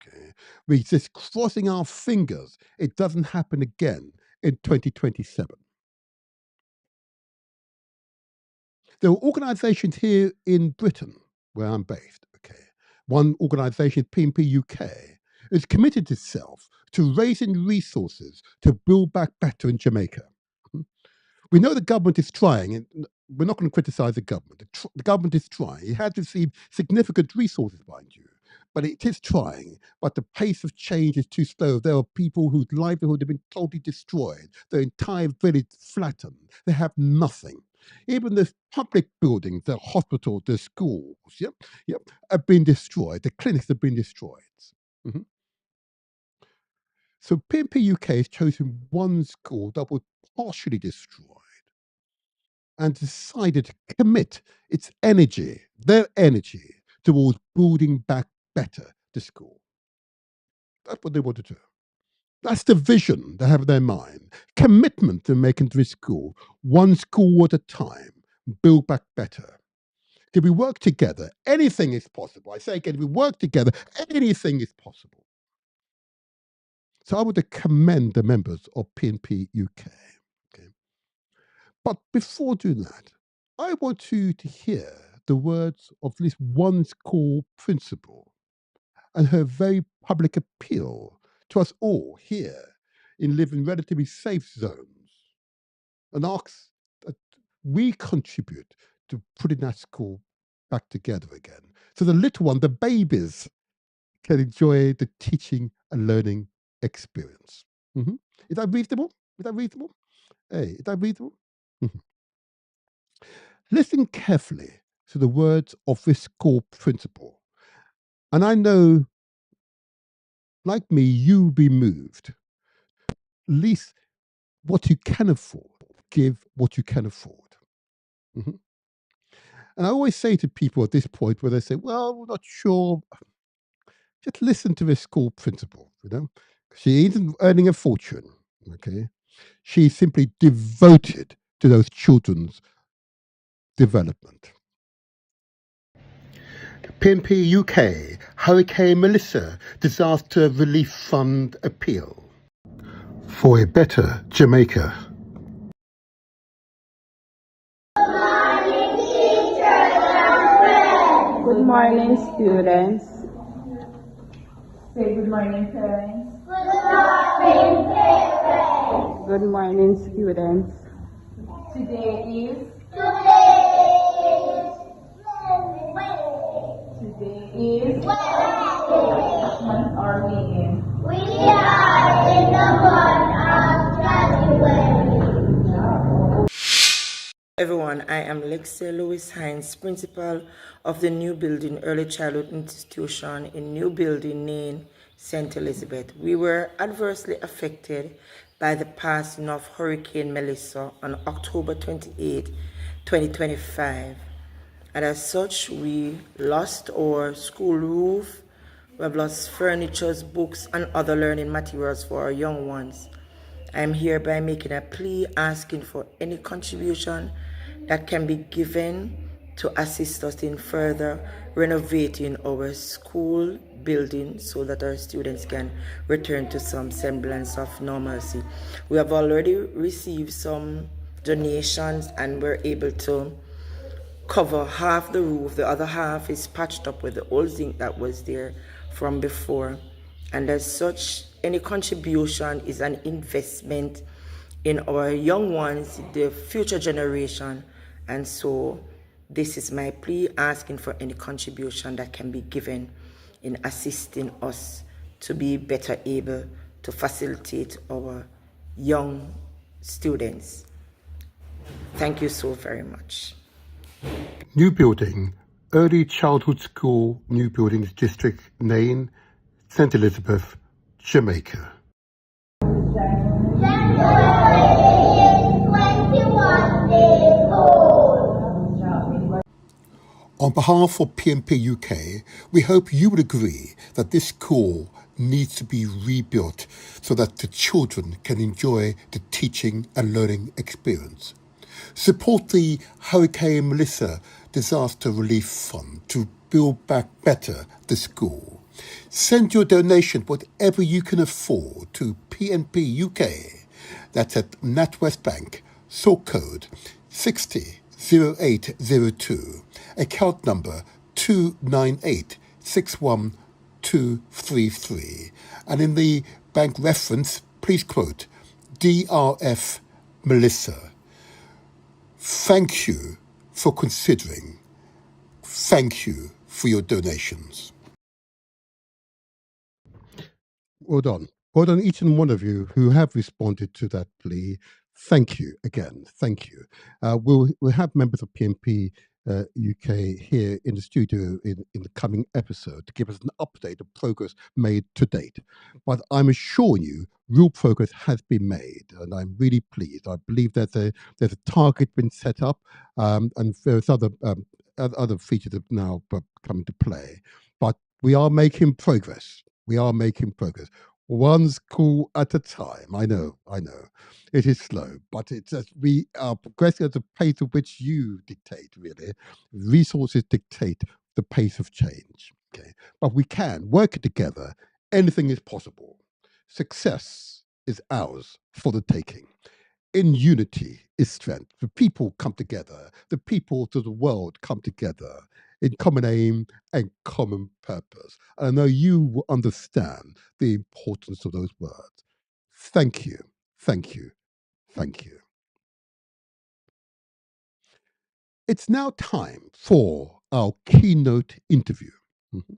Okay? We're just crossing our fingers it doesn't happen again in 2027. There are organisations here in Britain, where I'm based. Okay, one organisation, PNP UK, is committed itself to raising resources to build back better in Jamaica. We know the government is trying, and we're not going to criticise the government. The government is trying. It has received significant resources, mind you, but it is trying. But the pace of change is too slow. There are people whose livelihood have been totally destroyed. Their entire village flattened. They have nothing. Even the public buildings, the hospitals, the schools, have been destroyed. The clinics have been destroyed. Mhm. So PNP UK has chosen one school that was partially destroyed and decided to commit its energy, their energy, towards building back better the school. That's what they want to do. That's the vision they have in their mind. Commitment to making this school, one school at a time, build back better. If we work together, anything is possible. I say again, if we work together, anything is possible. So I want to commend the members of PNP UK. Okay. But before doing that, I want you to hear the words of this one school principal and her very public appeal to us all here in living relatively safe zones and asks that we contribute to putting that school back together again. So the little one, the babies, can enjoy the teaching and learning experience. Mhm. Is that reasonable? Is that reasonable? Hey, is that reasonable? Mhm. Listen carefully to the words of this school principal. And I know, like me, you'll be moved. At least what you can afford, give what you can afford. Mhm. And I always say to people at this point where they say, well, we're not sure, just listen to this school principal, She isn't earning a fortune, okay? She's simply devoted to those children's development. PNP UK, Hurricane Melissa Disaster Relief Fund appeal for a better Jamaica. Good morning, students. Say good morning, parents. Good morning, students. Today is what month are we in? We are in the month of January. Everyone, I am Lexia Lewis Hines, principal of the New Building Early Childhood Institution in New Building, Nain, St. Elizabeth. We were adversely affected by the passing of Hurricane Melissa on October 28, 2025. And as such, we lost our school roof, we have lost furniture, books, and other learning materials for our young ones. I am hereby making a plea asking for any contribution that can be given to assist us in further renovating our school building so that our students can return to some semblance of normalcy. We have already received some donations and we're able to cover half the roof. The other half is patched up with the old zinc that was there from before. And as such, any contribution is an investment in our young ones, the future generation. And so this is my plea, asking for any contribution that can be given in assisting us to be better able to facilitate our young students. Thank you so very much. New Building, Early Childhood School, New Buildings District, Nain, St. Elizabeth, Jamaica. On behalf of PNP UK, we hope you would agree that this school needs to be rebuilt so that the children can enjoy the teaching and learning experience. Support the Hurricane Melissa Disaster Relief Fund to build back better the school. Send your donation, whatever you can afford, to PNP UK. That's at NatWest Bank, sort code 600802, account number 298612333. And in the bank reference, please quote DRF Melissa. Thank you for considering. Thank you for your donations. Well done. Well done, each and one of you who have responded to that plea. Thank you again. Thank you. We'll have members of PMP UK here in the studio in the coming episode to give us an update of progress made to date. But I'm assuring you, real progress has been made, and I'm really pleased. I believe there's a target been set up, and there's other features that now come into play. But we are making progress. We are making progress. One school at a time. I know. It is slow, but it's as we are progressing at the pace at which you dictate, really. Resources dictate the pace of change. Okay. But we can work together. Anything is possible. Success is ours for the taking. In unity is strength. The people come together. The people of the world come together in common aim and common purpose. And I know you will understand the importance of those words. Thank you, thank you, thank you. It's now time for our keynote interview. Mhm.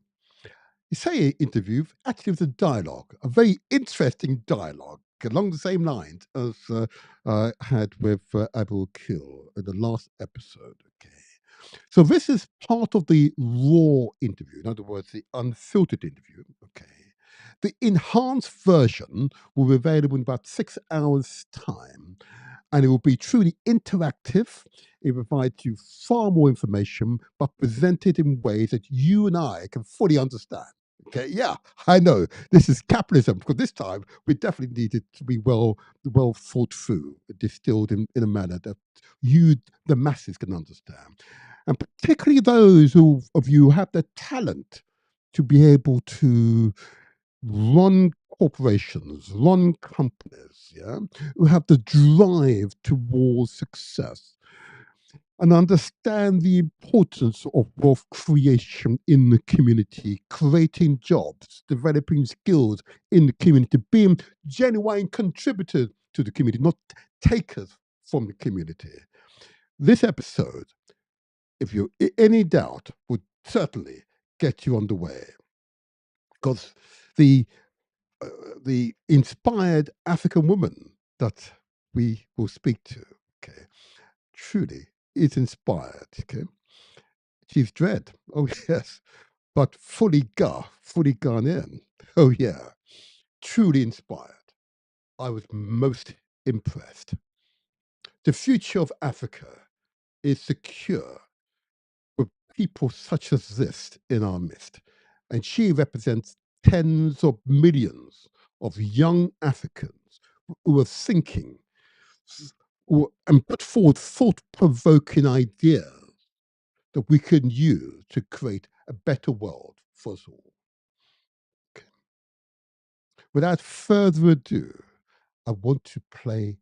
You say interview, actually it was a dialogue, a very interesting dialogue along the same lines as I had with Abel Kill in the last episode. Okay. So this is part of the raw interview, in other words, the unfiltered interview. Okay. The enhanced version will be available in about 6 hours' time, and it will be truly interactive. It provides you far more information, but presented in ways that you and I can fully understand. Okay, yeah, I know this is capitalism, because this time we definitely need it to be well thought through, distilled in a manner that you, the masses, can understand. And particularly those of you who have the talent to be able to run corporations, run companies, yeah, who have the drive towards success and understand the importance of wealth creation in the community, creating jobs, developing skills in the community, being genuine contributors to the community, not takers from the community. This episode, if you're in any doubt, would certainly get you underway, because the inspired African woman that we will speak to, okay, truly is inspired. Okay, she's dread. Oh yes, but fully gone in. Oh yeah, truly inspired. I was most impressed. The future of Africa is secure with people such as this in our midst. And she represents tens of millions of young Africans who are thinking and put forward thought-provoking ideas that we can use to create a better world for us all. Okay. Without further ado, I want to play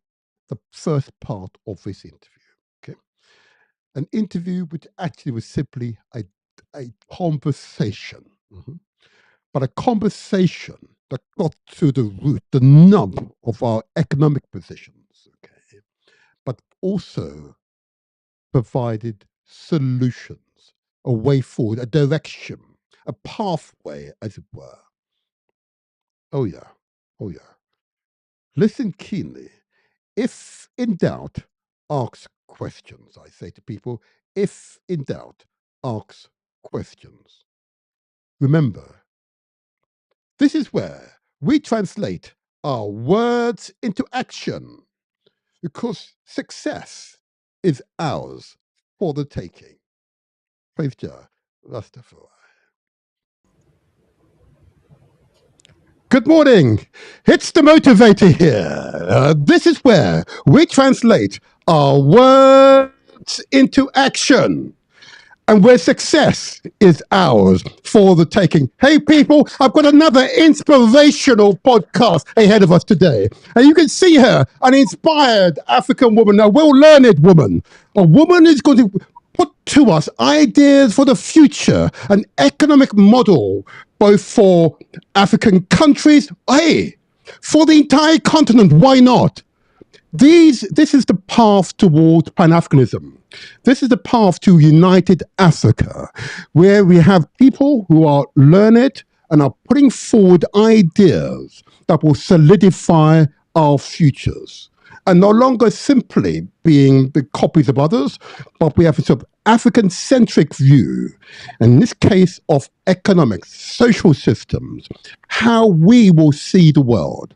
the first part of this interview. Okay. An interview which actually was simply a conversation, but a conversation that got to the root, the nub of our economic positions, okay, but also provided solutions, a way forward, a direction, a pathway, as it were. Oh yeah, oh yeah. Listen keenly. If in doubt, ask questions. I say to people, if in doubt, ask questions. Remember, this is where we translate our words into action, because success is ours for the taking. Praise Jah, Rastafari. Good morning. It's the Motivator here. This is where we translate our words into action, and where success is ours for the taking. Hey, people, I've got another inspirational podcast ahead of us today. And you can see her, an inspired African woman, a well-learned woman, a woman who's going to put to us ideas for the future, an economic model, both for African countries, hey, for the entire continent, why not? This is the path towards Pan-Africanism. This is the path to united Africa, where we have people who are learned, and are putting forward ideas that will solidify our futures. And no longer simply being the copies of others, but we have a sort of African-centric view, in this case of economics, social systems, how we will see the world.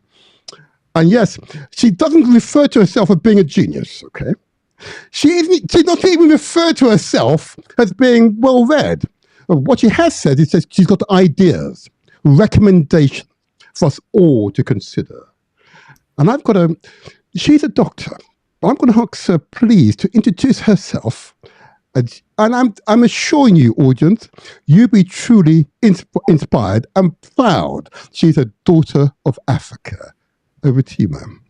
And yes, she doesn't refer to herself as being a genius, okay? She not even refer to herself as being well-read. What she has said is that she's got ideas, recommendations for us all to consider. And she's a doctor. I'm going to ask her, please, to introduce herself. And I'm assuring you, audience, you'll be truly inspired and proud. She's a daughter of Africa. Over to you, ma'am.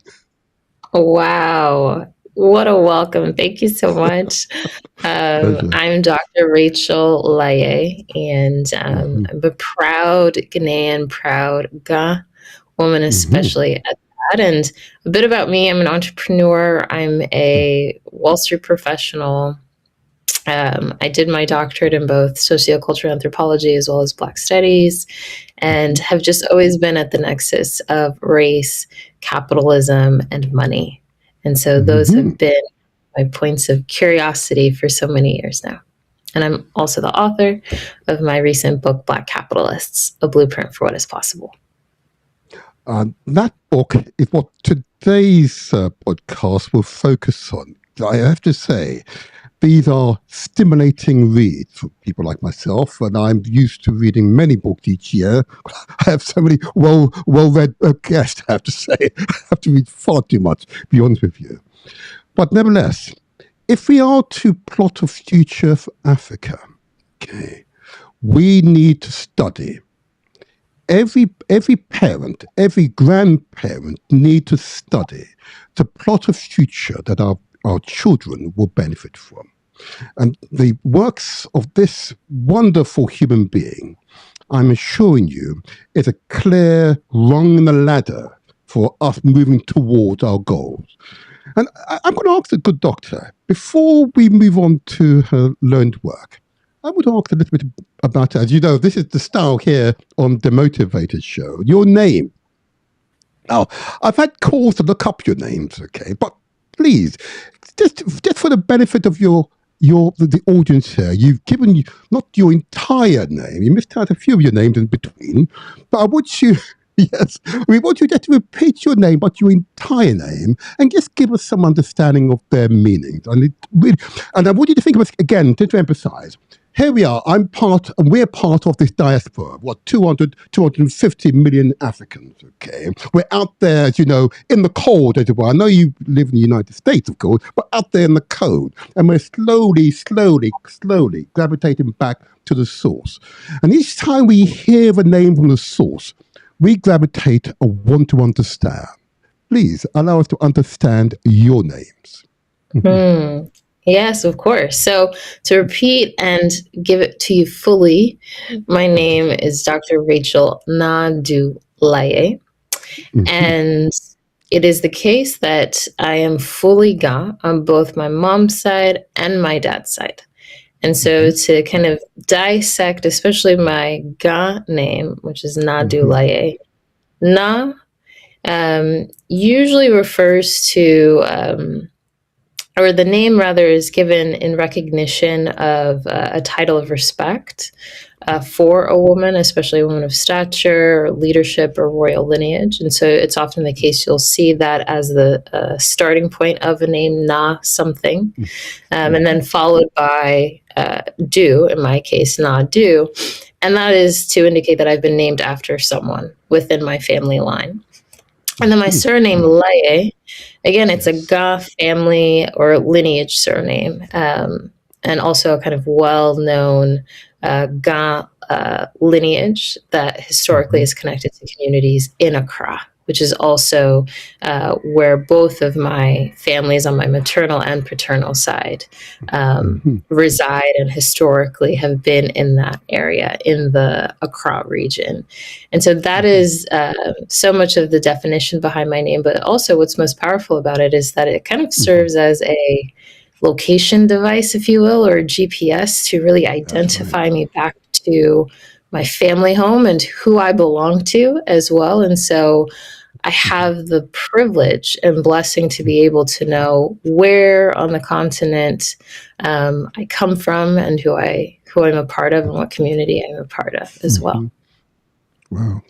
Wow. What a welcome. Thank you so much. I'm Dr. Rachel Laye, and I'm a proud Ghanaian, proud Ga woman, especially at that. And a bit about me, I'm an entrepreneur. I'm a Wall Street professional. I did my doctorate in both sociocultural anthropology as well as Black studies, and have just always been at the nexus of race, capitalism, and money. And so those have been my points of curiosity for so many years now. And I'm also the author of my recent book, Black Capitalists, A Blueprint for What is Possible. That book is what today's podcast will focus on. I have to say, these are stimulating reads for people like myself, and I'm used to reading many books each year. I have so many well-read guests, I have to say. I have to read far too much, to be honest with you. But nevertheless, if we are to plot a future for Africa, okay, we need to study. Every parent, every grandparent need to study to plot a future that our children will benefit from. And the works of this wonderful human being, I'm assuring you, is a clear rung in the ladder for us moving towards our goals. And I'm going to ask the good doctor, before we move on to her learned work, I would ask a little bit about, as you know, this is the style here on the Motivator show, your name. Now, I've had calls to look up your names, okay, but please, just for the benefit of the audience here, you've given not your entire name, you missed out a few of your names in between, but I want you, yes, we want you just to repeat your name, but your entire name, and just give us some understanding of their meanings. And I want you to think of us again, to emphasize. Here we are, we're part of this diaspora, 250 million Africans, okay? We're out there, as you know, in the cold, as it were. I know you live in the United States, of course, but out there in the cold. And we're slowly gravitating back to the source. And each time we hear the name from the source, we gravitate and want to understand. Please allow us to understand your names. Yes, of course. So to repeat and give it to you fully, my name is Dr. Rachel Nadu Laye. And it is the case that I am fully Ga on both my mom's side and my dad's side. And so to kind of dissect, especially my Ga name, which is Nadu Laye, Na usually refers to... or the name rather is given in recognition of a title of respect for a woman, especially a woman of stature, or leadership, or royal lineage. And so it's often the case you'll see that as the starting point of a name, Na something, and then followed by Du, in my case, Na Du. And that is to indicate that I've been named after someone within my family line. And then my surname, Laye, again, it's a Ga family or lineage surname, and also a kind of well-known Ga lineage that historically is connected to communities in Accra, which is also where both of my families on my maternal and paternal side reside and historically have been in that area, in the Accra region. And so that is so much of the definition behind my name, but also what's most powerful about it is that it kind of serves as a location device, if you will, or a GPS to really identify me back to my family home and who I belong to as well. And so I have the privilege and blessing to be able to know where on the continent I come from and who I'm a part of and what community I'm a part of as well. Wow.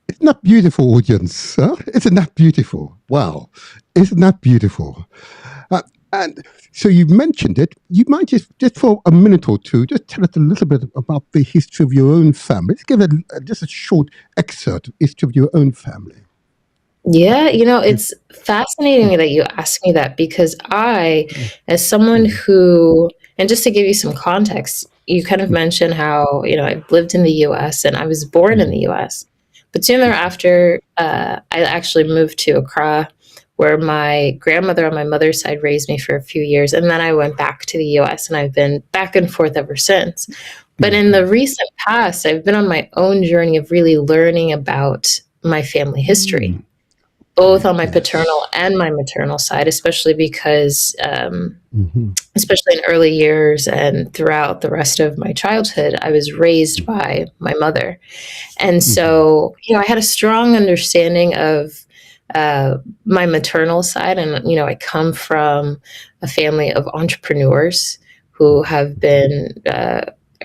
Isn't that beautiful, audience? Huh? Isn't that beautiful? Wow. Isn't that beautiful? And so you mentioned it. You might just for a minute or two, just tell us a little bit about the history of your own family. Let's give it just a short excerpt of the history of your own family. Yeah, it's fascinating that you asked me that, because I, as someone who, and just to give you some context, you kind of mentioned how, I've lived in the US and I was born in the US. But soon thereafter, I actually moved to Accra, where my grandmother on my mother's side raised me for a few years. And then I went back to the US and I've been back and forth ever since. But in the recent past, I've been on my own journey of really learning about my family history, both on my paternal and my maternal side, especially because, especially in early years and throughout the rest of my childhood, I was raised by my mother. And so, I had a strong understanding of my maternal side. And, I come from a family of entrepreneurs who have been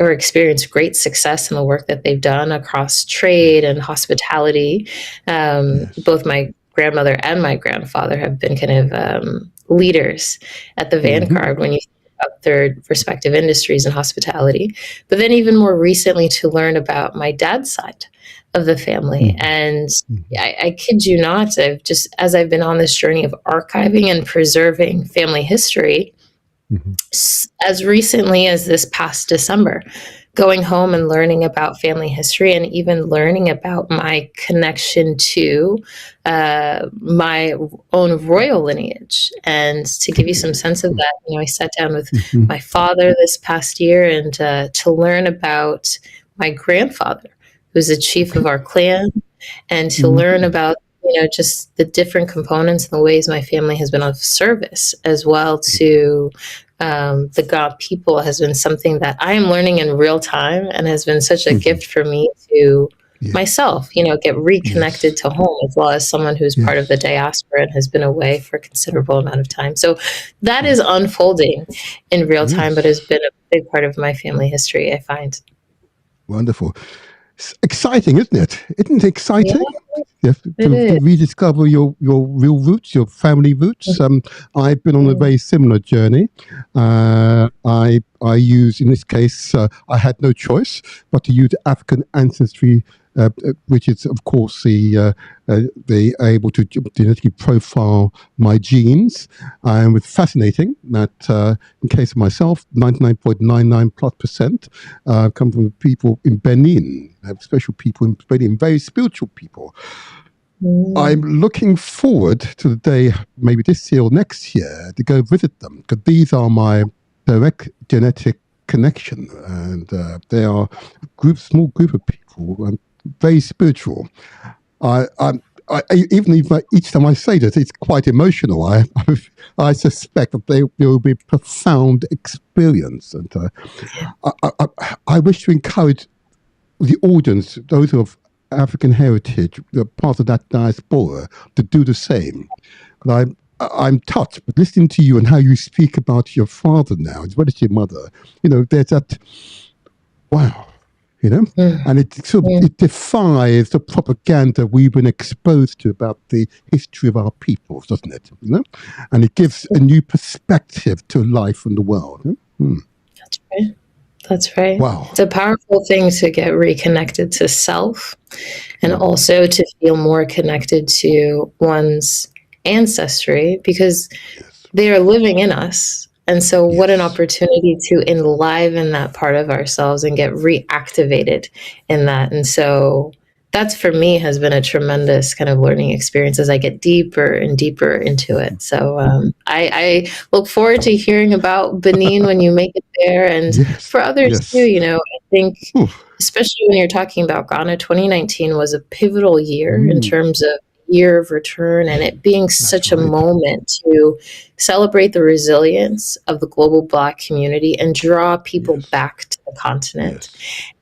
or experienced great success in the work that they've done across trade and hospitality. Both my grandmother and my grandfather have been kind of leaders at the vanguard when you think about their respective industries and hospitality. But then even more recently, to learn about my dad's side of the family. And I kid you not, as I've been on this journey of archiving and preserving family history, as recently as this past December, going home and learning about family history and even learning about my connection to my own royal lineage. And to give you some sense of that, I sat down with my father this past year and to learn about my grandfather, who's the chief of our clan, and to learn about just the different components and the ways my family has been of service as well to the God people has been something that I am learning in real time, and has been such a gift for me to myself, get reconnected to home, as well as someone who's part of the diaspora and has been away for a considerable amount of time. So that is unfolding in real time, but has been a big part of my family history, I find. Wonderful. It's exciting, isn't it? Isn't it exciting? Yeah, to rediscover your real roots, your family roots. I've been on a very similar journey. I use, in this case, I had no choice but to use African ancestry, which is, of course, they are able to genetically profile my genes. And it was fascinating that, in case of myself, 99.99+% come from people in Benin. Special people in Benin, very spiritual people. I'm looking forward to the day, maybe this year or next year, to go visit them, because these are my direct genetic connection, and they are a small group of people, and very spiritual. Even if each time I say this, it's quite emotional. I suspect that there will be a profound experience, and I wish to encourage the audience, those who have African heritage, part of that diaspora, to do the same. But I'm touched, but listening to you and how you speak about your father now, as well as your mother, there's that, wow, and it defies the propaganda we've been exposed to about the history of our peoples, doesn't it? And it gives a new perspective to life and the world. That's right. That's right. Wow. It's a powerful thing to get reconnected to self, and also to feel more connected to one's ancestry, because they are living in us. And so what an opportunity to enliven that part of ourselves and get reactivated in that. And so that's, for me, has been a tremendous kind of learning experience as I get deeper and deeper into it. So I look forward to hearing about Benin when you make it there, and for others too. I think, especially when you're talking about Ghana, 2019 was a pivotal year in terms of year of return, and it being such a moment to celebrate the resilience of the global Black community and draw people back to the continent.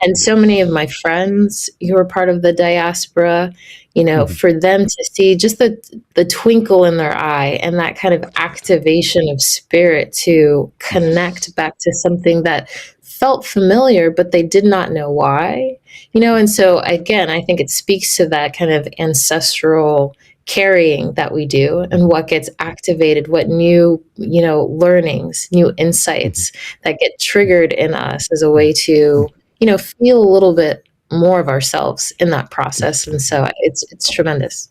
And so many of my friends who are part of the diaspora, you know, for them to see just the twinkle in their eye and that kind of activation of spirit to connect back to something that felt familiar, but they did not know why, you know. And so again, I think it speaks to that kind of ancestral carrying that we do, and what gets activated, what new, you know, learnings, new insights that get triggered in us as a way to, you know, feel a little bit more of ourselves in that process. And so it's tremendous.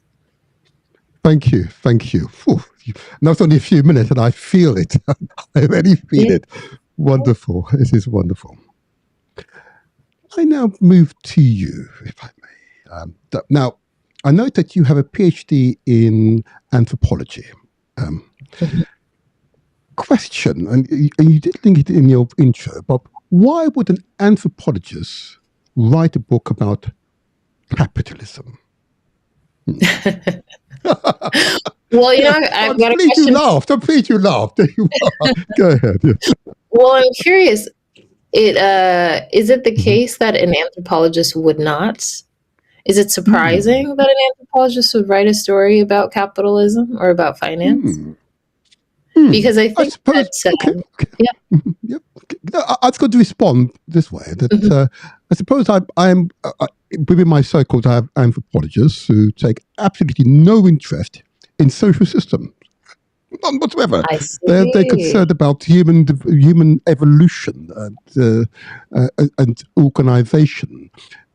Thank you. Whew. Now it's only a few minutes and I feel it. I really feel it. Wonderful. This is wonderful. I now move to you, if I may. Now, I note that you have a PhD in anthropology. Question, and you did link it in your intro, but why would an anthropologist write a book about capitalism? Well, you know, I've got a question. I'm pleased you laughed. Go ahead. Well, I'm curious. Is it the case that an anthropologist would not? Is it surprising that an anthropologist would write a story about capitalism or about finance? Because I think that's I was going to respond this way. That I suppose I'm within my circles, I have anthropologists who take absolutely no interest in social systems, none whatsoever. They're concerned about human evolution and organization,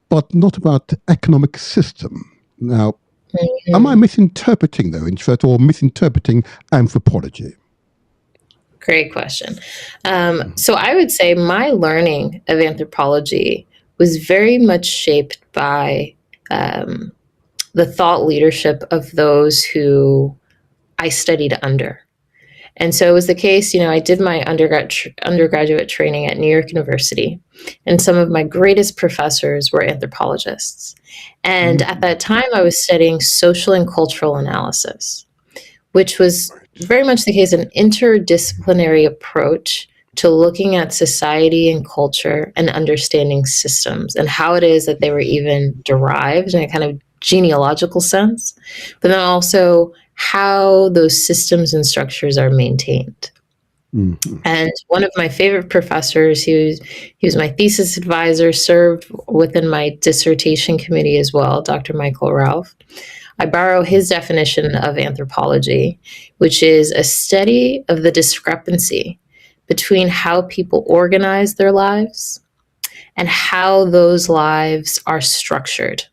but not about the economic system. Now, am I misinterpreting their interest or misinterpreting anthropology? Great question. So I would say my learning of anthropology was very much shaped by the thought leadership of those who I studied under. And so it was the case, you know, I did my undergraduate training at New York University, and some of my greatest professors were anthropologists. And at that time, I was studying social and cultural analysis, which was very much the case, an interdisciplinary approach to looking at society and culture and understanding systems and how it is that they were even derived in a kind of genealogical sense, but then also how those systems and structures are maintained. And one of my favorite professors, he was my thesis advisor, served within my dissertation committee as well, Dr. Michael Ralph. I borrow his definition of anthropology, which is a study of the discrepancy between how people organize their lives and how those lives are structured.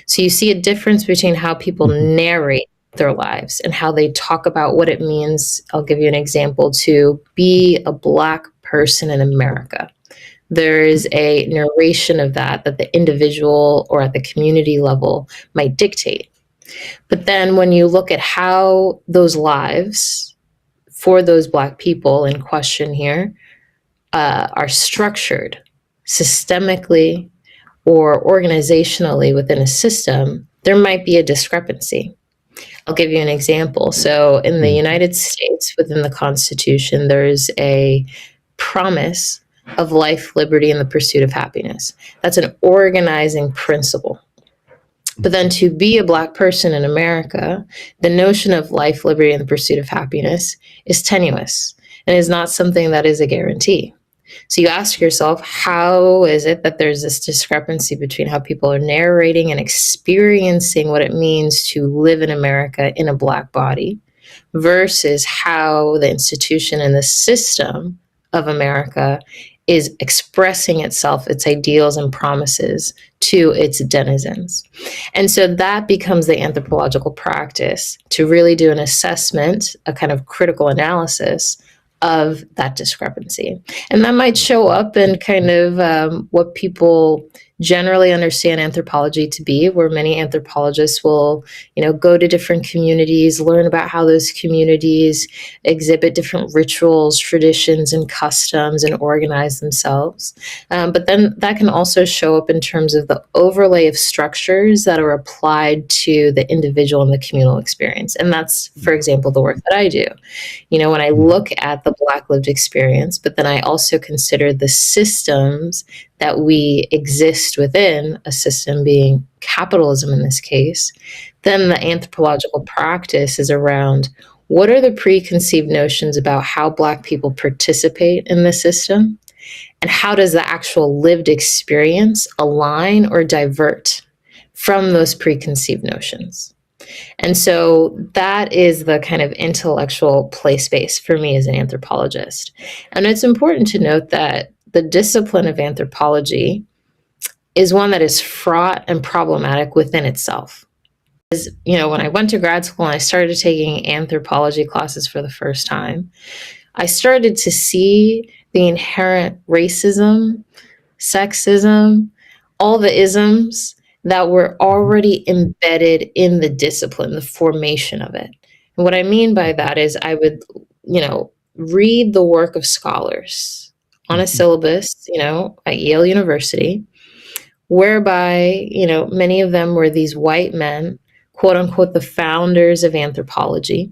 So you see a difference between how people narrate their lives and how they talk about what it means. I'll give you an example: to be a Black person in America. There is a narration of that the individual or at the community level might dictate. But then when you look at how those lives for those Black people in question here are structured systemically or organizationally within a system, there might be a discrepancy. I'll give you an example. So in the United States, within the Constitution, there's a promise of life, liberty, and the pursuit of happiness. That's an organizing principle. But then to be a Black person in America, the notion of life, liberty, and the pursuit of happiness is tenuous and is not something that is a guarantee. So you ask yourself, how is it that there's this discrepancy between how people are narrating and experiencing what it means to live in America in a Black body versus how the institution and the system of America is expressing itself, its ideals and promises to its denizens? And so that becomes the anthropological practice, to really do an assessment, a kind of critical analysis of that discrepancy. And that might show up in kind of what people generally understand anthropology to be, where many anthropologists will, go to different communities, learn about how those communities exhibit different rituals, traditions, and customs and organize themselves. But then that can also show up in terms of the overlay of structures that are applied to the individual and the communal experience. And that's, for example, the work that I do. When I look at the Black lived experience, but then I also consider the systems that we exist within, a system being capitalism in this case, then the anthropological practice is around what are the preconceived notions about how Black people participate in the system, and how does the actual lived experience align or divert from those preconceived notions. And so that is the kind of intellectual play space for me as an anthropologist. And it's important to note that the discipline of anthropology is one that is fraught and problematic within itself. When I went to grad school and I started taking anthropology classes for the first time, I started to see the inherent racism, sexism, all the isms that were already embedded in the discipline, the formation of it. And what I mean by that is I would, read the work of scholars on a syllabus, at Yale University, whereby, many of them were these white men, quote unquote, the founders of anthropology.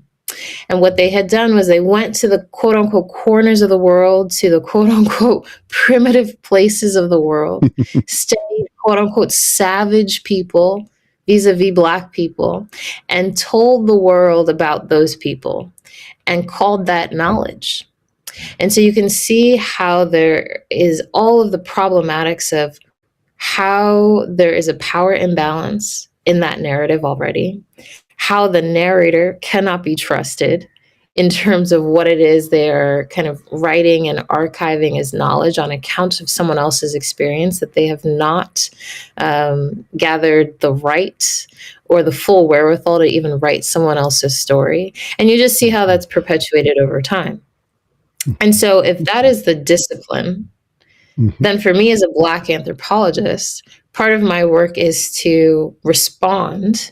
And what they had done was they went to the quote unquote corners of the world, to the quote unquote primitive places of the world, studied quote unquote savage people vis-a-vis Black people, and told the world about those people and called that knowledge. And so you can see how there is all of the problematics of how there is a power imbalance in that narrative already, how the narrator cannot be trusted in terms of what it is they're kind of writing and archiving as knowledge on account of someone else's experience that they have not gathered the right or the full wherewithal to even write someone else's story. And you just see how that's perpetuated over time. And so if that is the discipline, then for me as a Black anthropologist, part of my work is to respond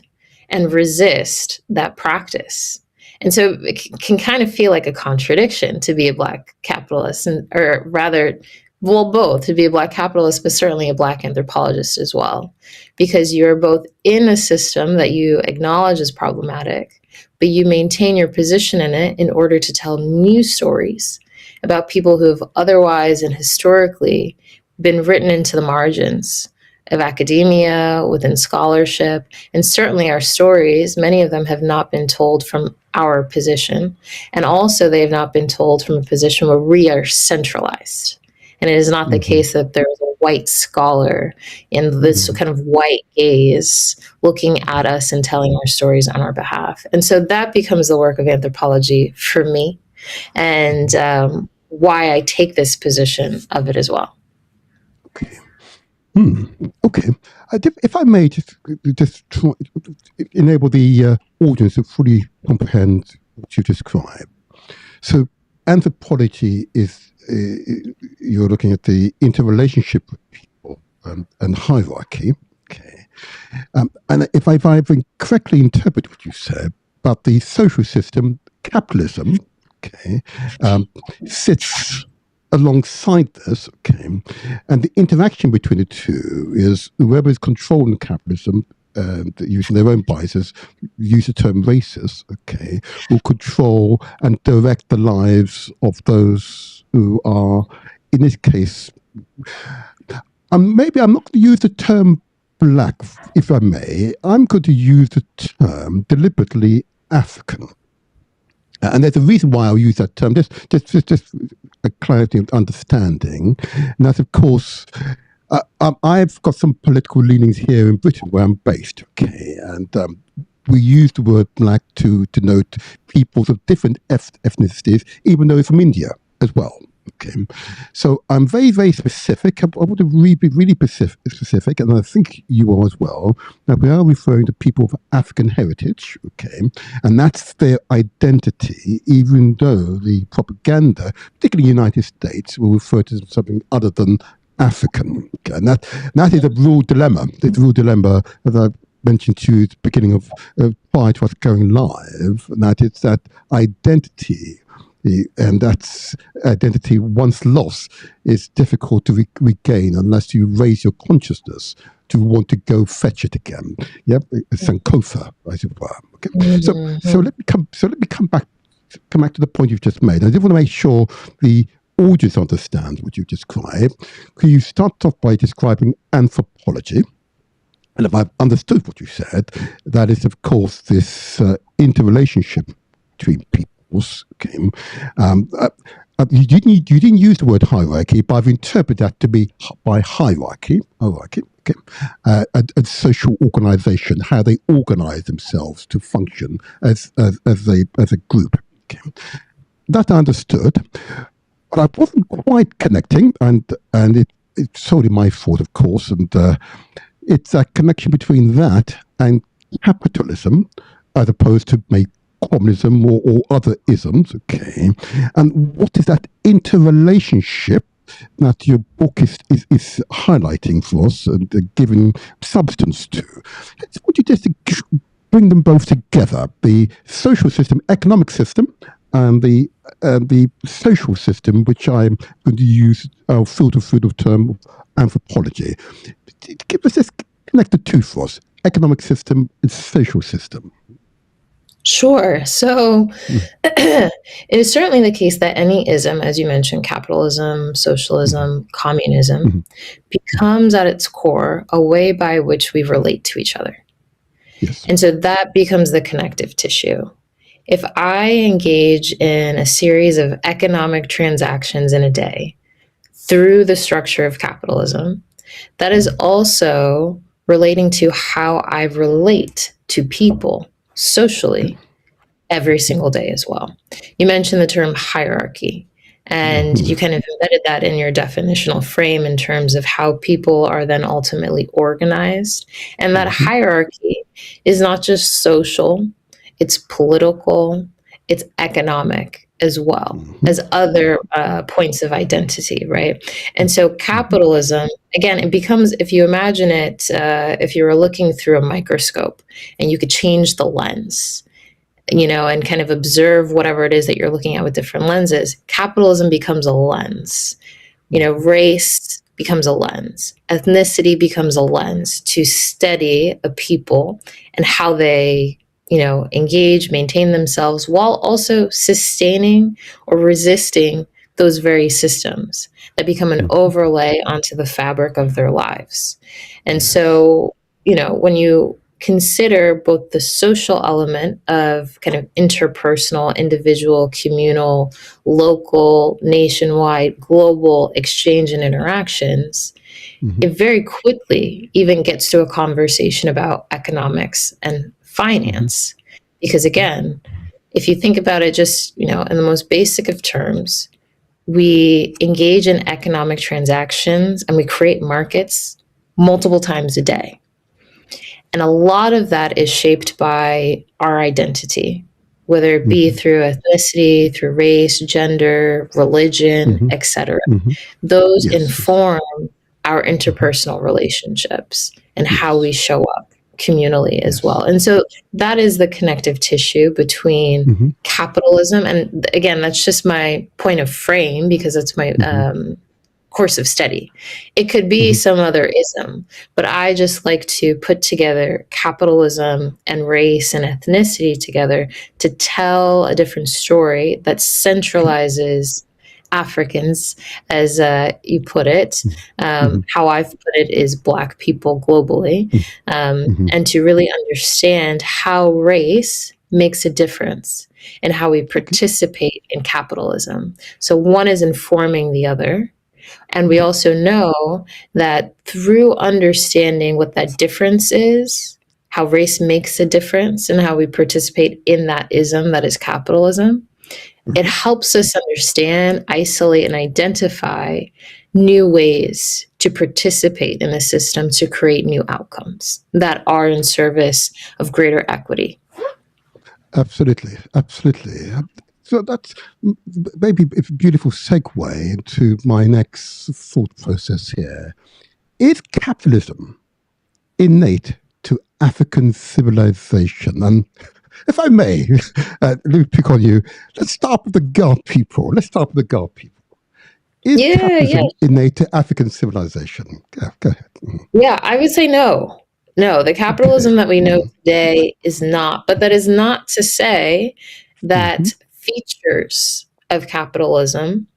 and resist that practice. And so it can kind of feel like a contradiction to be a Black capitalist, or rather, both, to be a Black capitalist, but certainly a Black anthropologist as well, because you're both in a system that you acknowledge as problematic, but you maintain your position in it in order to tell new stories about people who have otherwise and historically been written into the margins of academia, within scholarship, and certainly our stories, many of them have not been told from our position. And also they have not been told from a position where we are centralized. And it is not the case that there is a white scholar in this kind of white gaze looking at us and telling our stories on our behalf. And so that becomes the work of anthropology for me, and why I take this position of it as well. Okay. Okay. If I may just try, enable the audience to fully comprehend what you described. So anthropology is, you're looking at the interrelationship with people and hierarchy. Okay. And if I've correctly interpreted what you said about the social system, capitalism, okay, sits alongside this, okay, and the interaction between the two is whoever is controlling capitalism, using their own biases, use the term racist, okay, will control and direct the lives of those who are, in this case, maybe I'm not going to use the term Black, if I may. I'm going to use the term deliberately African. And there's a reason why I'll use that term, just a clarity of understanding. And that's, of course, I've got some political leanings here in Britain where I'm based, okay? And we use the word Black to denote peoples of different ethnicities, even though it's from India as well. Okay, so I'm very, very specific. I want to be really specific, and I think you are as well. Now, we are referring to people of African heritage, okay, and that's their identity, even though the propaganda, particularly in the United States, will refer to something other than African. Okay? And that is a real dilemma. It's a real dilemma, as I mentioned to you at the beginning of prior to us going live, and that is that identity. And that's identity once lost is difficult to regain unless you raise your consciousness to want to go fetch it again. Yep, Sankofa, as it were. Okay. So let me come back to the point you've just made. I did want to make sure the audience understands what you've described. Could you start off by describing anthropology? And if I've understood what you said, that is, of course, this interrelationship between people. Okay. You didn't use the word hierarchy, but I've interpreted that to be by hierarchy. Okay. A social organization, how they organize themselves to function as a group. Okay. That I understood, but I wasn't quite connecting, and it's solely my fault, of course, and it's that connection between that and capitalism, as opposed to communism or other isms, okay? And what is that interrelationship that your book is highlighting for us and giving substance to? Would you just bring them both together, the social system, economic system, and the social system, which I'm going to use our filter term of anthropology. Give us this, connect the two for us, economic system and social system. Sure. So it is certainly the case that any ism, as you mentioned, capitalism, socialism, communism, becomes at its core a way by which we relate to each other. Yes. And so that becomes the connective tissue. If I engage in a series of economic transactions in a day through the structure of capitalism, that is also relating to how I relate to people socially every single day as well. You mentioned the term hierarchy, and you kind of embedded that in your definitional frame in terms of how people are then ultimately organized. And that hierarchy is not just social, it's political, it's economic as well as other points of identity, right? And so capitalism, again, it becomes, if you imagine it, if you were looking through a microscope and you could change the lens, and kind of observe whatever it is that you're looking at with different lenses, capitalism becomes a lens. Race becomes a lens. Ethnicity becomes a lens to study a people and how they engage, maintain themselves while also sustaining or resisting those very systems that become an overlay onto the fabric of their lives. And so, when you consider both the social element of kind of interpersonal, individual, communal, local, nationwide, global exchange and interactions, it very quickly even gets to a conversation about economics and finance. Because again, if you think about it just, in the most basic of terms, we engage in economic transactions and we create markets multiple times a day. And a lot of that is shaped by our identity, whether it be through ethnicity, through race, gender, religion, etc. Those inform our interpersonal relationships and how we show up communally as well. And so that is the connective tissue between capitalism. And again, that's just my point of frame because it's my course of study. It could be some other ism, but I just like to put together capitalism and race and ethnicity together to tell a different story that centralizes Africans, as you put it. How I've put it is Black people globally, and to really understand how race makes a difference in how we participate in capitalism. So one is informing the other. And we also know that through understanding what that difference is, how race makes a difference and how we participate in that ism that is capitalism, it helps us understand, isolate, and identify new ways to participate in the system to create new outcomes that are in service of greater equity. Absolutely. So that's maybe a beautiful segue into my next thought process here. Is capitalism innate to African civilization? And if I may, let me pick on you. Let's start with the Ga people. Is capitalism innate to African civilization? Go ahead. Yeah, I would say no. No, the capitalism that we know today is not. But that is not to say that features of capitalism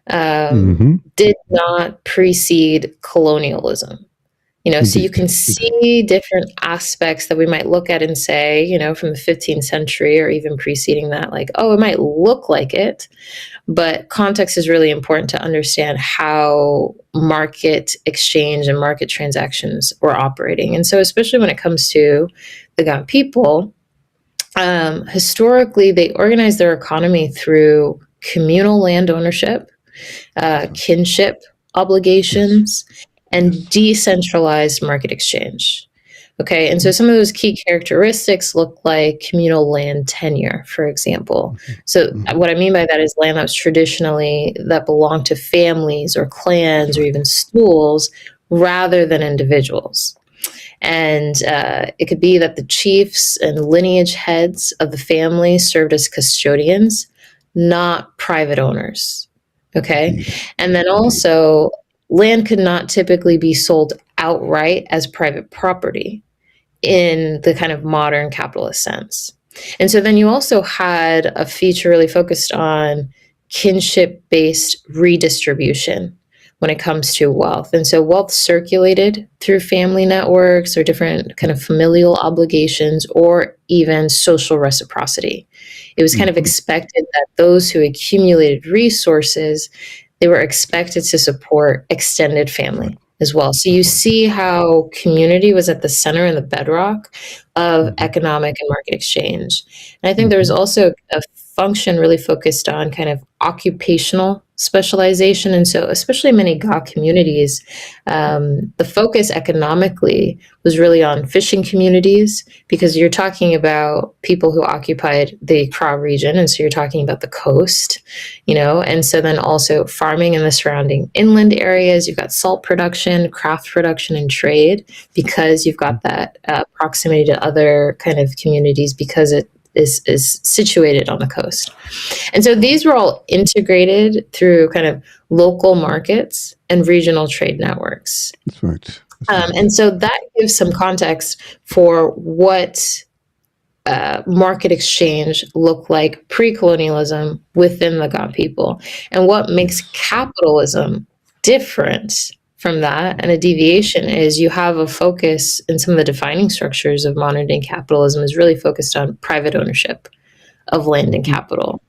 did not precede colonialism. So you can see different aspects that we might look at and say, from the 15th century or even preceding that, like, oh, it might look like it. But context is really important to understand how market exchange and market transactions were operating. And so especially when it comes to the Ga people, historically, they organized their economy through communal land ownership, kinship obligations, and decentralized market exchange. Okay, and so some of those key characteristics look like communal land tenure, for example. So what I mean by that is land that was traditionally that belonged to families or clans or even schools rather than individuals. And it could be that the chiefs and lineage heads of the family served as custodians, not private owners. Okay, and then also land could not typically be sold outright as private property in the kind of modern capitalist sense. And so then you also had a feature really focused on kinship-based redistribution when it comes to wealth. And so wealth circulated through family networks or different kind of familial obligations or even social reciprocity. It was kind of expected that those who accumulated resources, they were expected to support extended family as well. So you see how community was at the center and the bedrock of economic and market exchange. And I think there was also a function really focused on kind of occupational specialization. And so especially many Ga communities, the focus economically was really on fishing communities because you're talking about people who occupied the Accra region. And so you're talking about the coast, and so then also farming in the surrounding inland areas. You've got salt production, craft production, and trade because you've got that proximity to other kind of communities because it is situated on the coast. And so these were all integrated through kind of local markets and regional trade networks. That's right. And so that gives some context for what market exchange looked like pre-colonialism within the Ga people. And what makes capitalism different from that and a deviation is you have a focus in some of the defining structures of modern day capitalism is really focused on private ownership of land and capital.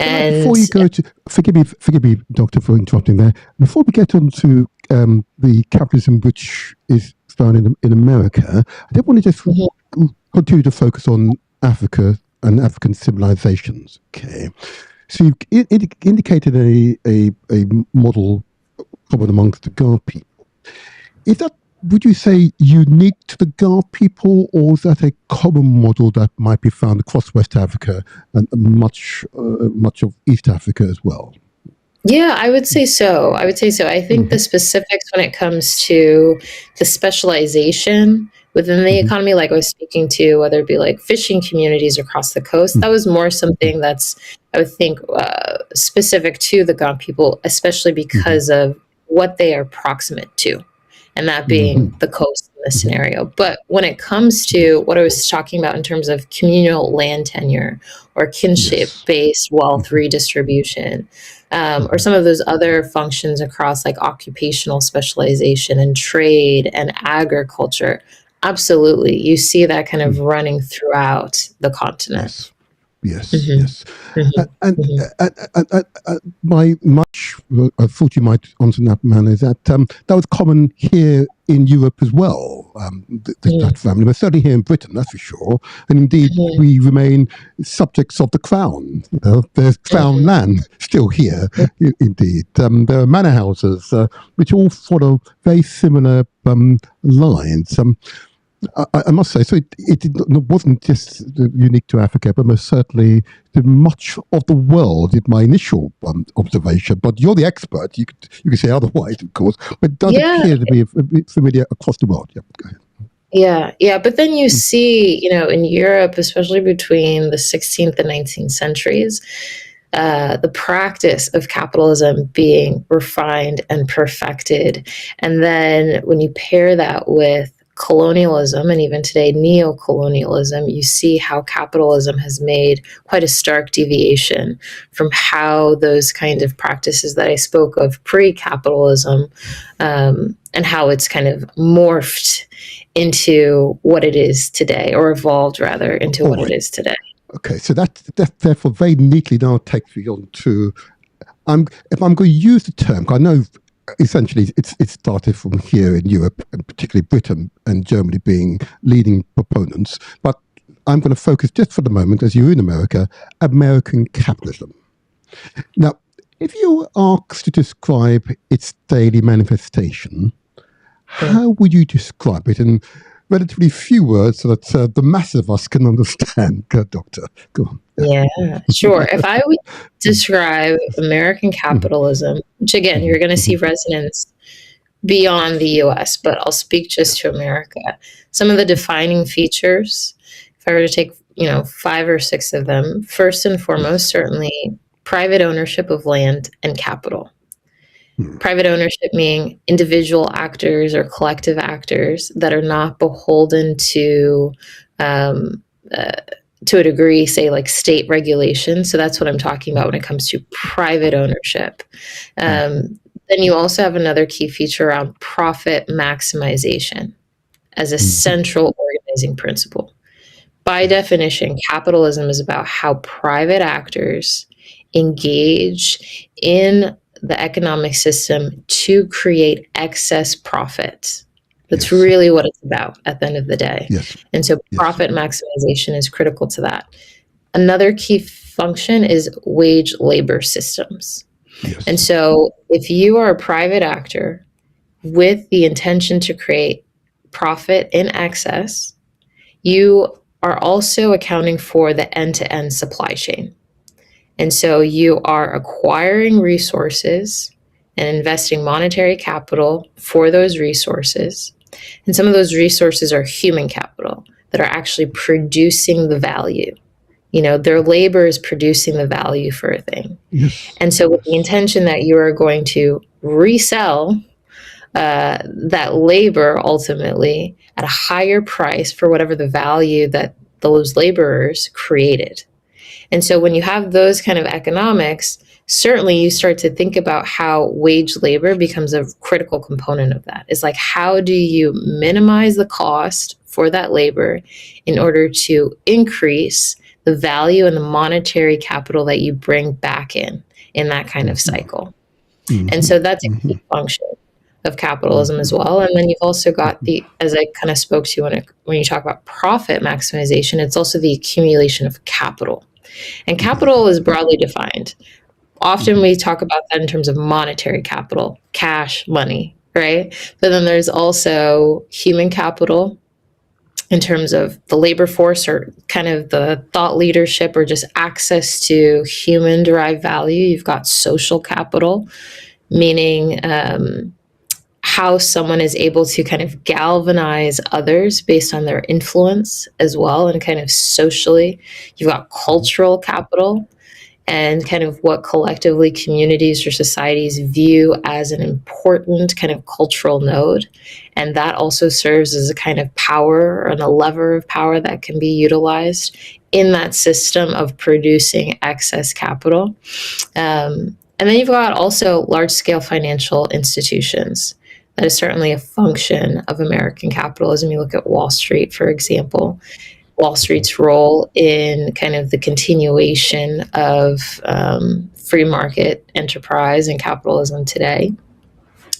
And before you go to, forgive me, Doctor, for interrupting there. Before we get on to the capitalism which is found in America, I did want to just continue to focus on Africa and African civilizations. Okay, so you've indicated a model common amongst the Ga people. Is that, would you say, unique to the Ga people, or is that a common model that might be found across West Africa and much of East Africa as well? Yeah, I would say so. I think the specifics when it comes to the specialization within the economy, like I was speaking to, whether it be like fishing communities across the coast, that was more something that's, I would think, specific to the Ga people, especially because of what they are proximate to, and that being the coast in this scenario. But when it comes to what I was talking about in terms of communal land tenure or kinship-based wealth redistribution, or some of those other functions across like occupational specialization and trade and agriculture, absolutely, you see that kind of running throughout the continent. Yes. And my much, I thought you might answer that, man, is that that was common here in Europe as well, that family, but certainly here in Britain, that's for sure. And indeed, we remain subjects of the crown. There's crown land still here, indeed. There are manor houses, which all follow very similar lines. I must say, so wasn't just unique to Africa, but most certainly to much of the world, in my initial observation. But you're the expert. You could say otherwise, of course, but it does appear to be a bit familiar across the world. Yeah, go ahead. Yeah. But then you see, in Europe, especially between the 16th and 19th centuries, the practice of capitalism being refined and perfected. And then when you pair that with colonialism and even today neo-colonialism, you see how capitalism has made quite a stark deviation from how those kind of practices that I spoke of pre-capitalism, and how it's kind of morphed into what it is today, or evolved rather into what it is today. Okay, so that therefore very neatly now takes me on to, if I'm going to use the term, I know essentially it started from here in Europe, and particularly Britain and Germany being leading proponents, but I'm going to focus just for the moment, as you're in America, American capitalism. Now, if you were asked to describe its daily manifestation, how would you describe it in relatively few words so that the mass of us can understand? Doctor, go on. Yeah, sure. If I would describe American capitalism, which again, you're going to see resonance beyond the US, but I'll speak just to America. Some of the defining features, if I were to take, 5 or 6 of them, first and foremost, certainly private ownership of land and capital. Private ownership meaning individual actors or collective actors that are not beholden to a degree, say like state regulation. So that's what I'm talking about when it comes to private ownership. Then you also have another key feature around profit maximization as a central organizing principle. By definition, capitalism is about how private actors engage in the economic system to create excess profit. That's really what it's about at the end of the day. And so profit maximization is critical to that. Another key function is wage labor systems. And so if you are a private actor with the intention to create profit in excess, you are also accounting for the end-to-end supply chain. And so you are acquiring resources and investing monetary capital for those resources. And some of those resources are human capital that are actually producing the value. Their labor is producing the value for a thing. And so with the intention that you are going to resell that labor ultimately at a higher price for whatever the value that those laborers created. And so when you have those kind of economics, certainly you start to think about how wage labor becomes a critical component of that. It's like, how do you minimize the cost for that labor in order to increase the value and the monetary capital that you bring back in that kind of cycle? And so that's a key function of capitalism as well. And then you've also got as I kind of spoke to when you talk about profit maximization, it's also the accumulation of capital. And capital is broadly defined. Often we talk about that in terms of monetary capital, cash, money, right? But then there's also human capital in terms of the labor force or kind of the thought leadership or just access to human derived value. You've got social capital, meaning how someone is able to kind of galvanize others based on their influence as well, and kind of socially. You've got cultural capital and kind of what collectively communities or societies view as an important kind of cultural node. And that also serves as a kind of power and a lever of power that can be utilized in that system of producing excess capital. And then you've got also large-scale financial institutions. That is certainly a function of American capitalism. You look at Wall Street, for example. Wall Street's role in kind of the continuation of free market enterprise and capitalism today.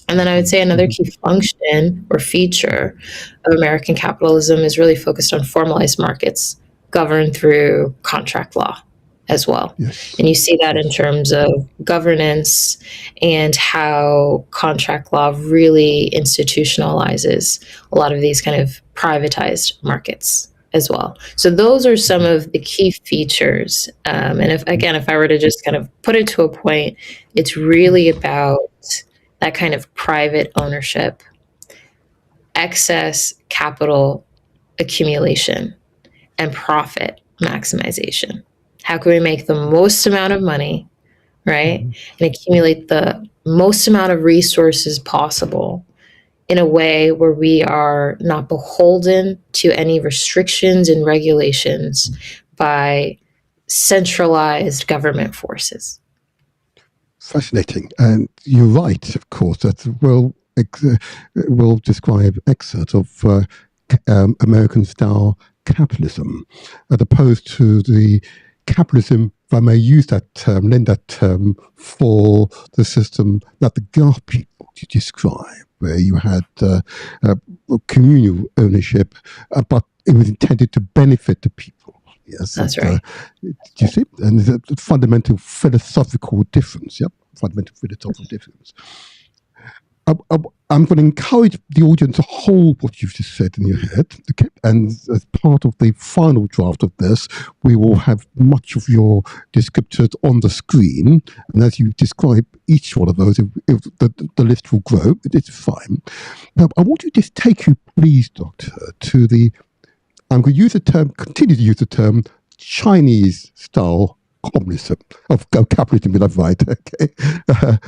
And then I would say another key function or feature of American capitalism is really focused on formalized markets governed through contract law as well. Yes. And you see that in terms of governance and how contract law really institutionalizes a lot of these kind of privatized markets as well. So those are some of the key features. And if I were to just kind of put it to a point, it's really about that kind of private ownership, excess capital accumulation, and profit maximization. How can we make the most amount of money, right? And accumulate the most amount of resources possible in a way where we are not beholden to any restrictions and regulations by centralized government forces. Fascinating. And you're right, of course, that we'll describe excerpts of American-style capitalism, as opposed to the capitalism, if I may use that term, lend that term, for the system that the Gulf people describe, where you had communal ownership, but it was intended to benefit the people. Yes, that's right. Do you see? And there's a fundamental philosophical difference. Yep, fundamental philosophical difference. I'm going to encourage the audience to hold what you've just said in your head, okay? And as part of the final draft of this, we will have much of your descriptors on the screen. And as you describe each one of those, if the list will grow. It's fine. Now, I want to just take you, please, Doctor, to I'm going to use the term, continue to use the term, Chinese-style communism, of capitalism, if I'm right, okay?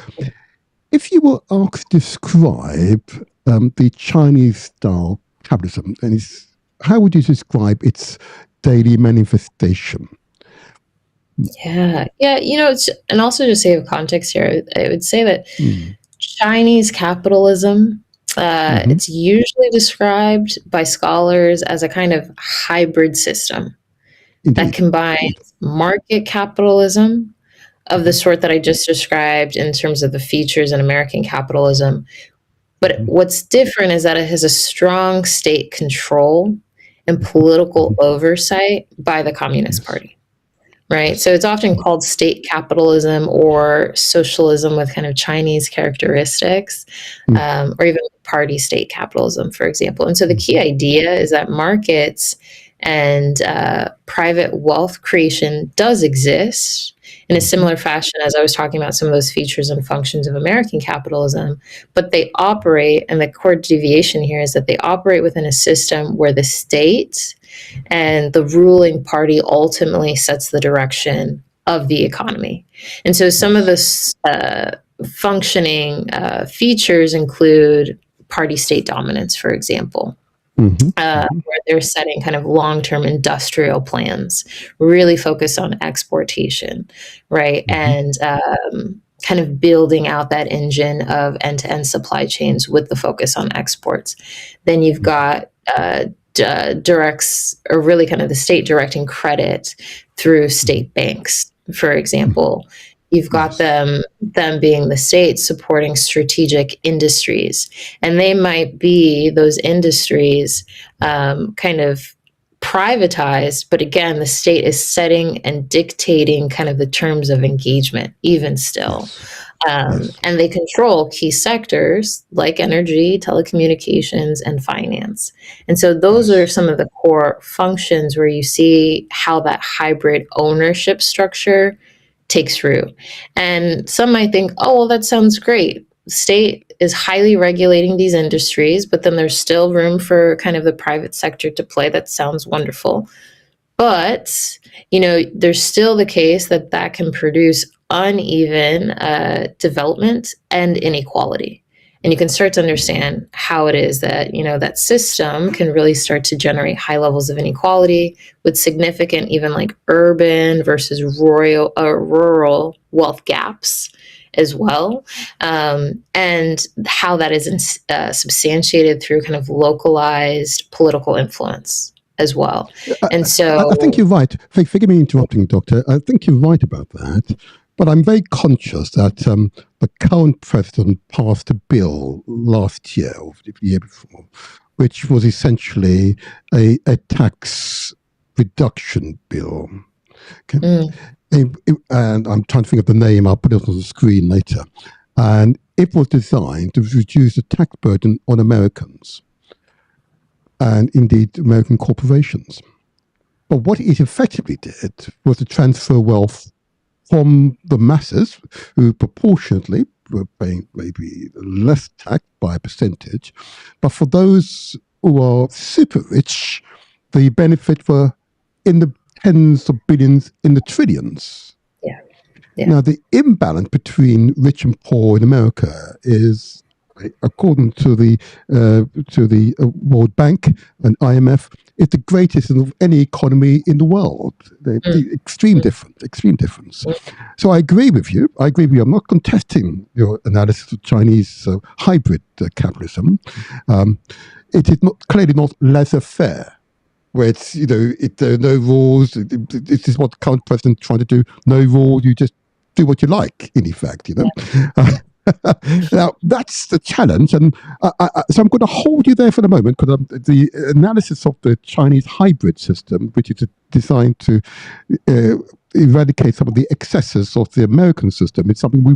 If you were asked to describe the Chinese-style capitalism, how would you describe its daily manifestation? Yeah. And also just save context here, I would say that Chinese capitalism, it's usually described by scholars as a kind of hybrid system that combines market capitalism of the sort that I just described in terms of the features in American capitalism. But what's different is that it has a strong state control and political oversight by the Communist Party, right? So it's often called state capitalism or socialism with kind of Chinese characteristics, or even party state capitalism, for example. And so the key idea is that markets and private wealth creation does exist in a similar fashion as I was talking about some of those features and functions of American capitalism, but they operate, and the core deviation here is that they operate within a system where the state and the ruling party ultimately sets the direction of the economy. And so some of the functioning features include party state dominance, for example. Where they're setting kind of long-term industrial plans, really focus on exportation, right? And kind of building out that engine of end-to-end supply chains with the focus on exports. Then you've got directs, or really kind of the state directing credit through state banks, for example. You've got them being the state supporting strategic industries. And they might be, those industries, kind of privatized, but again, the state is setting and dictating kind of the terms of engagement, even still. And they control key sectors like energy, telecommunications, and finance. And so those are some of the core functions where you see how that hybrid ownership structure takes root. And some might think, oh, well, that sounds great. The state is highly regulating these industries, but then there's still room for kind of the private sector to play. That sounds wonderful. But, there's still the case that can produce uneven development and inequality. And you can start to understand how it is that, that system can really start to generate high levels of inequality with significant, even like urban versus rural wealth gaps as well. And how that is substantiated through kind of localized political influence as well. And so I think you're right. Forgive me interrupting, Doctor. I think you're right about that. But I'm very conscious that the current president passed a bill last year, or the year before, which was essentially a tax reduction bill. Okay? and I'm trying to think of the name, I'll put it on the screen later. And it was designed to reduce the tax burden on Americans and indeed American corporations. But what it effectively did was to transfer wealth from the masses, who proportionately were paying maybe less tax by a percentage, but for those who are super rich, the benefit were in the tens of billions, in the trillions. Yeah. Now, the imbalance between rich and poor in America is, according to the World Bank and IMF, is the greatest of any economy in the world. Extreme difference. So I agree with you. I'm not contesting your analysis of Chinese hybrid capitalism. It is clearly not laissez-faire, where it's, there are no rules. This is what the current president is trying to do. No rule. You just do what you like, in effect, Now, that's the challenge. And so I'm going to hold you there for the moment, because the analysis of the Chinese hybrid system, which is designed to eradicate some of the excesses of the American system, is something I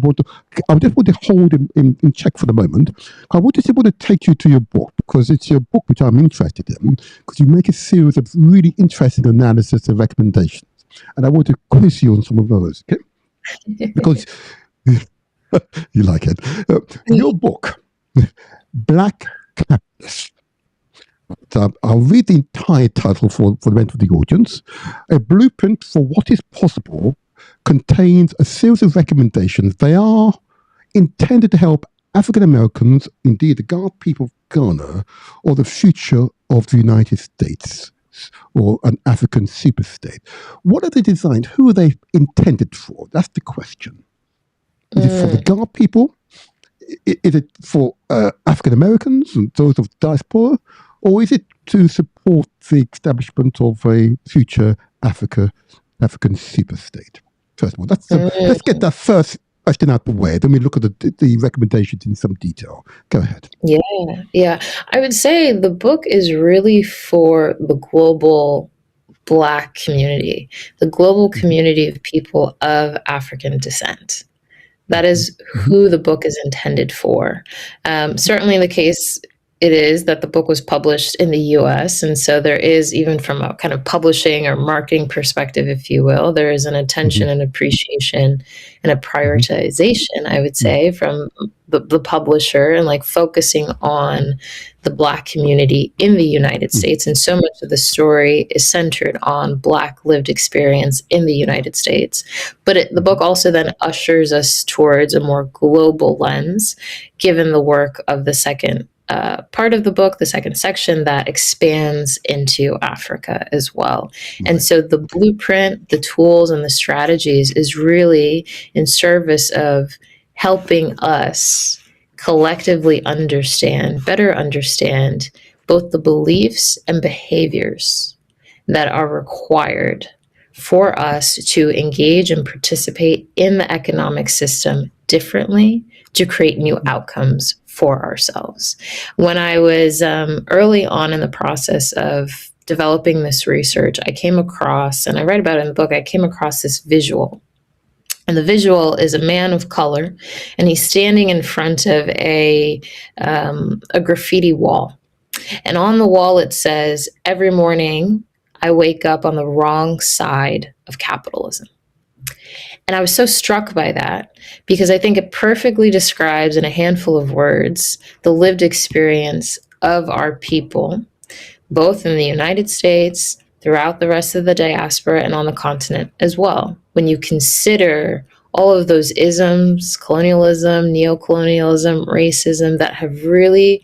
just want to hold in check for the moment. I just want to take you to your book, because it's your book which I'm interested in, because you make a series of really interesting analysis and recommendations. And I want to quiz you on some of those, okay? Because you like it. Your book, Black Capitalist. I'll read the entire title for the benefit of the audience. A blueprint for what is possible contains a series of recommendations. They are intended to help African Americans, indeed the Ghana people of Ghana, or the future of the United States, or an African super state. What are they designed? Who are they intended for? That's the question. Is it for the Ghana people? Is it for African Americans and those of diaspora? Or is it to support the establishment of a future African super state? First of all, let's get that first question out the way. Then we look at the recommendations in some detail. Go ahead. Yeah. I would say the book is really for the global Black community, the global community of people of African descent. That is who the book is intended for. Certainly the case it is that the book was published in the US. And so there is, even from a kind of publishing or marketing perspective, if you will, there is an attention and appreciation and a prioritization, I would say, from the publisher, and like focusing on the Black community in the United States. And so much of the story is centered on Black lived experience in the United States. But the book also then ushers us towards a more global lens, given the work of the second part of the book, the second section, that expands into Africa as well. Right. And so the blueprint, the tools, and the strategies is really in service of helping us collectively better understand both the beliefs and behaviors that are required for us to engage and participate in the economic system differently to create new outcomes for ourselves. When I was early on in the process of developing this research, I came across, and I write about it in the book, I came across this visual. And the visual is a man of color, and he's standing in front of a graffiti wall. And on the wall it says, "Every morning I wake up on the wrong side of capitalism." And I was so struck by that, because I think it perfectly describes in a handful of words the lived experience of our people, both in the United States, throughout the rest of the diaspora, and on the continent as well. When you consider all of those isms, colonialism, neocolonialism, racism, that have really,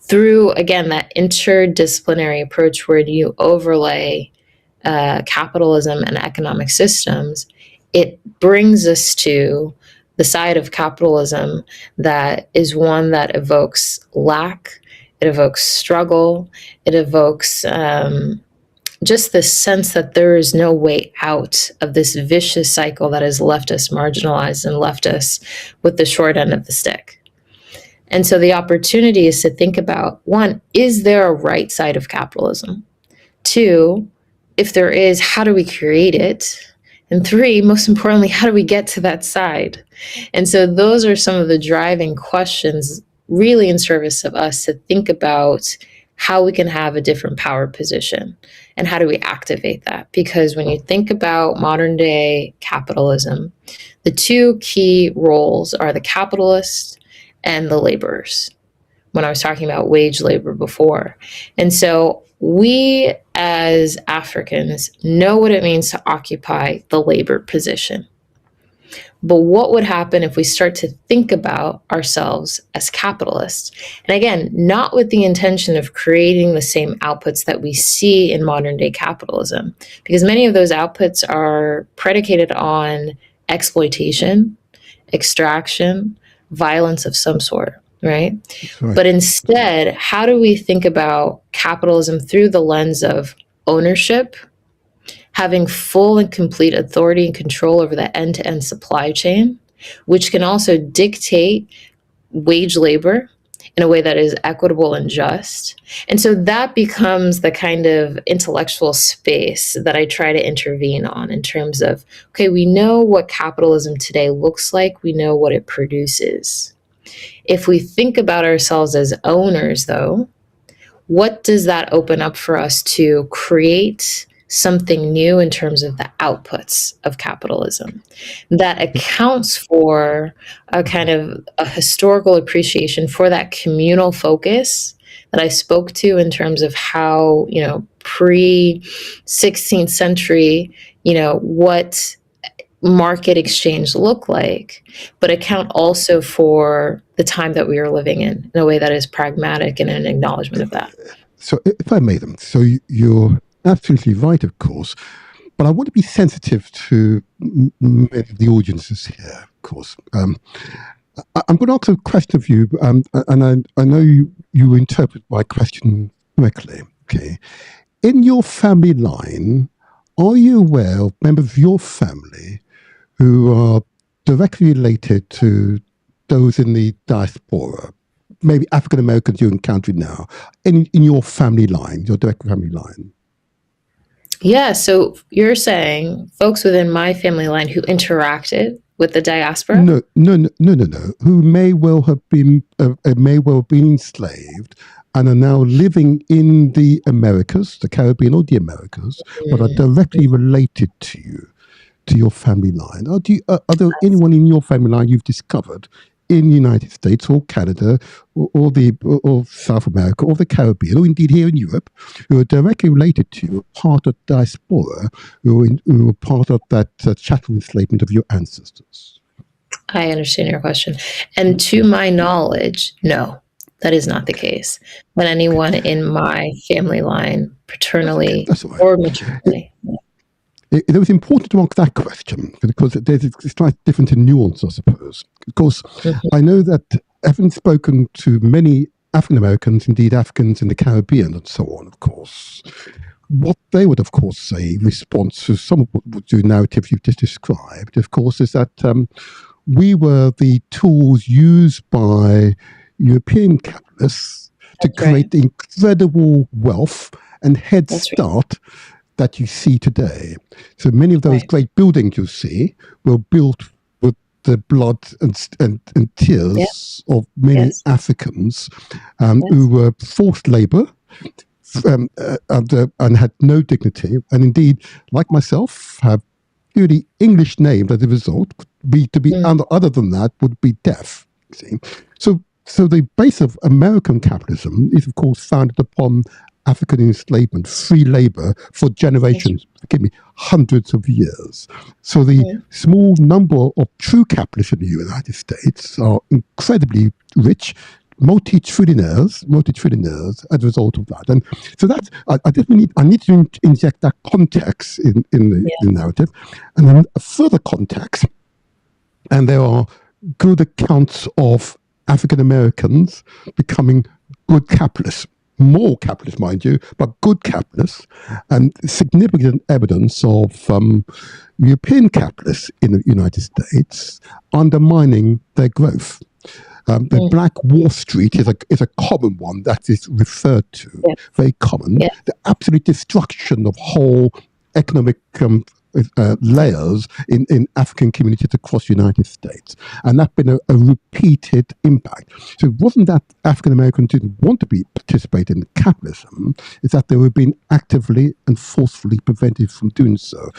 through, again, that interdisciplinary approach where you overlay capitalism and economic systems, it brings us to the side of capitalism that is one that evokes lack, it evokes struggle, it evokes just this sense that there is no way out of this vicious cycle that has left us marginalized and left us with the short end of the stick. And so the opportunity is to think about, one, is there a right side of capitalism? Two, if there is, how do we create it? And 3, most importantly, how do we get to that side? And so those are some of the driving questions really in service of us to think about how we can have a different power position and how do we activate that. Because when you think about modern day capitalism, the 2 key roles are the capitalist and the laborers, when I was talking about wage labor before. And so we as Africans know what it means to occupy the labor position. But what would happen if we start to think about ourselves as capitalists? And again, not with the intention of creating the same outputs that we see in modern day capitalism, because many of those outputs are predicated on exploitation, extraction, violence of some sort, right? Right. But instead, how do we think about capitalism through the lens of ownership, having full and complete authority and control over the end-to-end supply chain, which can also dictate wage labor in a way that is equitable and just. And so that becomes the kind of intellectual space that I try to intervene on in terms of, okay, we know what capitalism today looks like. We know what it produces. If we think about ourselves as owners, though, what does that open up for us to create something new in terms of the outputs of capitalism that accounts for a kind of a historical appreciation for that communal focus that I spoke to in terms of how, pre-16th century, what market exchange look like, but account also for the time that we are living in a way that is pragmatic and an acknowledgement of that. So if I may them, so you're absolutely right, of course, but I want to be sensitive to many of the audiences here, of course. I'm going to ask a question of you, and I know you interpret my question correctly. Okay, in your family line, are you aware of members of your family who are directly related to those in the diaspora, maybe African Americans you're encountering now, in your family line, your direct family line? Yeah, so you're saying folks within my family line who interacted with the diaspora? No. Who may well have been enslaved and are now living in the Americas, the Caribbean or the Americas, but are directly related to you, to your family line. Are there anyone in your family line you've discovered in the United States or Canada or South America or the Caribbean or indeed here in Europe who are directly related to you, part of diaspora, who are part of that chattel enslavement of your ancestors? I understand your question. And to my knowledge, no, that is not the case. But anyone in my family line, paternally or maternally. It was important to ask that question because there's a slight difference in nuance, I suppose. Of course, I know that having spoken to many African Americans, indeed Africans in the Caribbean and so on, of course, what they would, of course, say in response to some of the narratives you've just described, of course, is that we were the tools used by European capitalists to create the incredible wealth and head start that you see today. So many of those great buildings you see were built with the blood and tears of many Africans who were forced labor and had no dignity, and indeed, like myself, have purely English names as a result. Other than that, would be deaf. See? So the base of American capitalism is, of course, founded upon African enslavement, free labor for generations, hundreds of years. So the small number of true capitalists in the United States are incredibly rich, multi-trillionaires as a result of that. And so that's, I need to inject that context in the narrative. And then a further context, and there are good accounts of African Americans becoming good capitalists. More capitalists, mind you, but good capitalists, and significant evidence of European capitalists in the United States undermining their growth. The Black Wall Street is a common one that is referred to, very common. The absolute destruction of whole economic layers in African communities across the United States. And that's been a repeated impact. So it wasn't that African Americans didn't want to participate in capitalism, it's that they were being actively and forcefully prevented from doing so.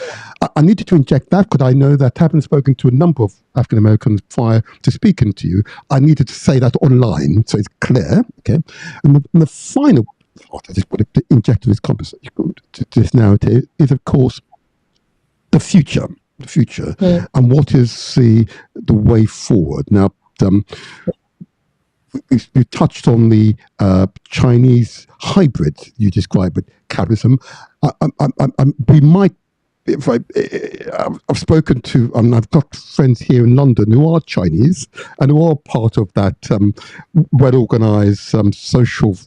I needed to inject that because I know that having spoken to a number of African Americans prior to speaking to you, I needed to say that online so it's clear. Okay, and the final part I just wanted to inject to this conversation, to this narrative, is of course the future, and what is the way forward. Now, you touched on the Chinese hybrid you described with capitalism. We might. I've spoken to, I've got friends here in London who are Chinese and who are part of that well-organized social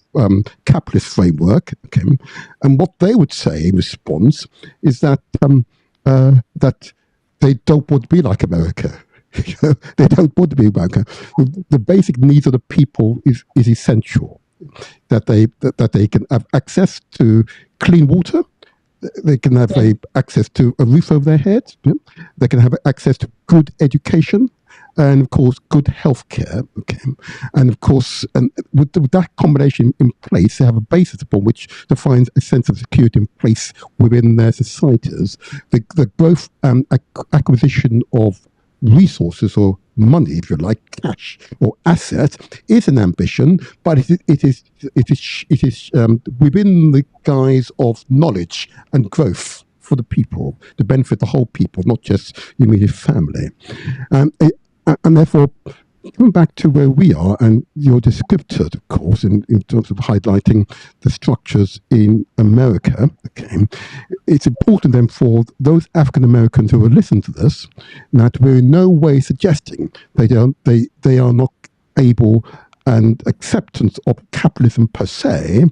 capitalist framework. Okay, and what they would say in response is that that they don't want to be like America. They don't want to be America. The basic needs of the people is essential. That they can have access to clean water. They can have access to a roof over their heads. Yeah? They can have access to good education, and of course, good healthcare. Okay, and of course, and with that combination in place, they have a basis upon which to find a sense of security in place within their societies. The growth and acquisition of resources or money, if you like, cash or assets, is an ambition, but it is within the guise of knowledge and growth for the people, to benefit the whole people, not just your immediate family. And therefore, coming back to where we are, and your descriptor, of course, in terms of highlighting the structures in America, okay, it's important then for those African Americans who will listen to this, that we're in no way suggesting they are not able and acceptance of capitalism per se.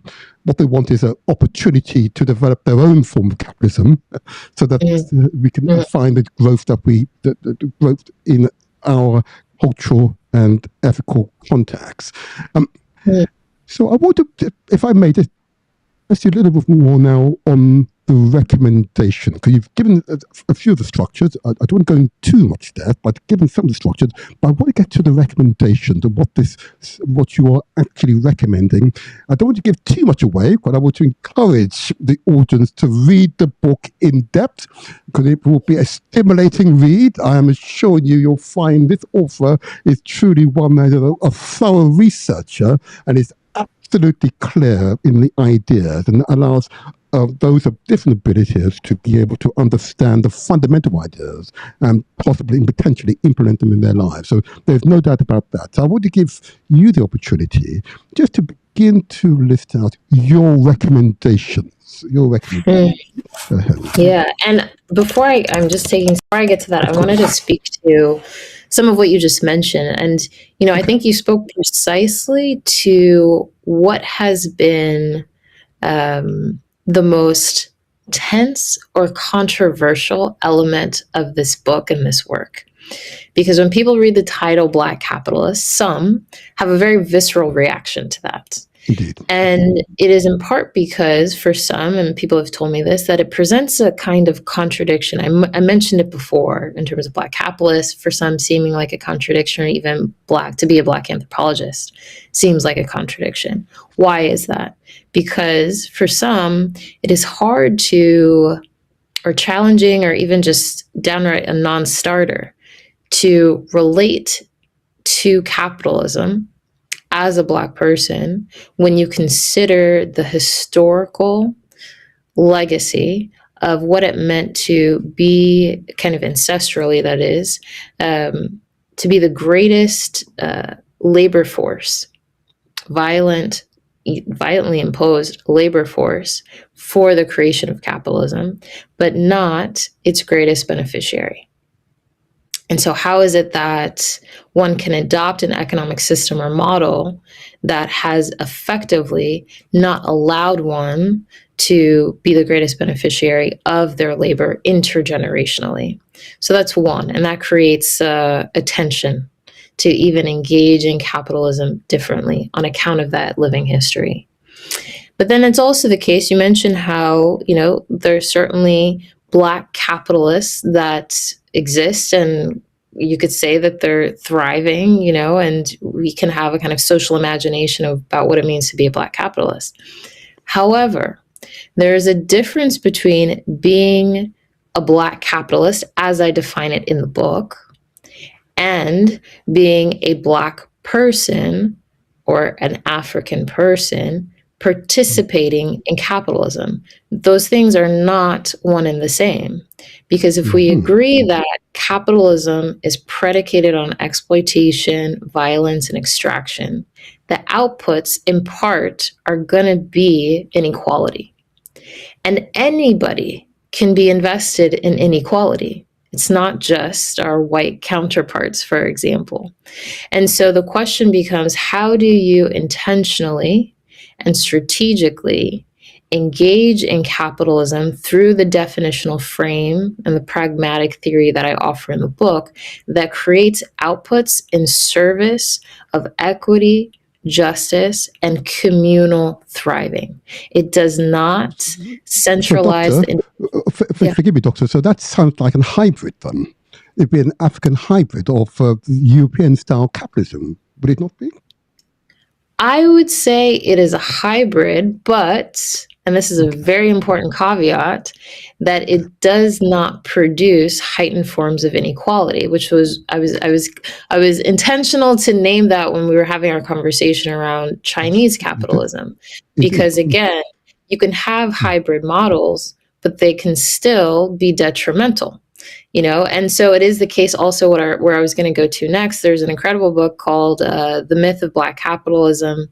What they want is an opportunity to develop their own form of capitalism, so that we can find the growth the growth in our cultural and ethical contacts. So I want to, if I may, just ask you a little bit more now on the recommendation, because you've given a few of the structures. I don't want to go into too much depth, but given some of the structures, but I want to get to the recommendations and what you are actually recommending. I don't want to give too much away, but I want to encourage the audience to read the book in depth, because it will be a stimulating read. I am assuring you'll find this author is truly one that is a thorough researcher and is absolutely clear in the ideas, and allows those of different abilities to be able to understand the fundamental ideas and possibly and potentially implement them in their lives. So there's no doubt about that. So I want to give you the opportunity just to begin to list out your recommendations. Yeah, and before I get to that, I wanted to speak to some of what you just mentioned. And, I think you spoke precisely to what has been the most tense or controversial element of this book and this work. Because when people read the title Black Capitalists, some have a very visceral reaction to that. Indeed. And it is in part because for some, and people have told me this, that it presents a kind of contradiction. I mentioned it before in terms of Black capitalists, for some seeming like a contradiction, or even to be a Black anthropologist seems like a contradiction. Why is that? Because for some, it is hard or challenging, or even just downright a non-starter to relate to capitalism as a Black person when you consider the historical legacy of what it meant to be kind of ancestrally, that is, to be the greatest labor force, violently imposed labor force for the creation of capitalism, but not its greatest beneficiary. And so how is it that one can adopt an economic system or model that has effectively not allowed one to be the greatest beneficiary of their labor intergenerationally? So that's one, and that creates a tension to even engage in capitalism differently on account of that living history. But then it's also the case, you mentioned how, there certainly Black capitalists that exist, and you could say that they're thriving, and we can have a kind of social imagination about what it means to be a Black capitalist. However, there is a difference between being a Black capitalist, as I define it in the book, and being a Black person or an African person participating in capitalism. Those things are not one and the same. Because if we agree that capitalism is predicated on exploitation, violence, and extraction, the outputs in part are going to be inequality. And anybody can be invested in inequality. It's not just our white counterparts, for example. And so the question becomes, how do you intentionally and strategically engage in capitalism through the definitional frame and the pragmatic theory that I offer in the book that creates outputs in service of equity, justice, and communal thriving? It does not centralize. So, Doctor, forgive me, Doctor. So that sounds like a hybrid then. It'd be an African hybrid of European-style capitalism, would it not be? I would say it is a hybrid, but, and this is a very important caveat, that it does not produce heightened forms of inequality, which was I was intentional to name that when we were having our conversation around Chinese capitalism, because again, you can have hybrid models, but they can still be detrimental. And so it is the case also where I was going to go to next. There's an incredible book called The Myth of Black Capitalism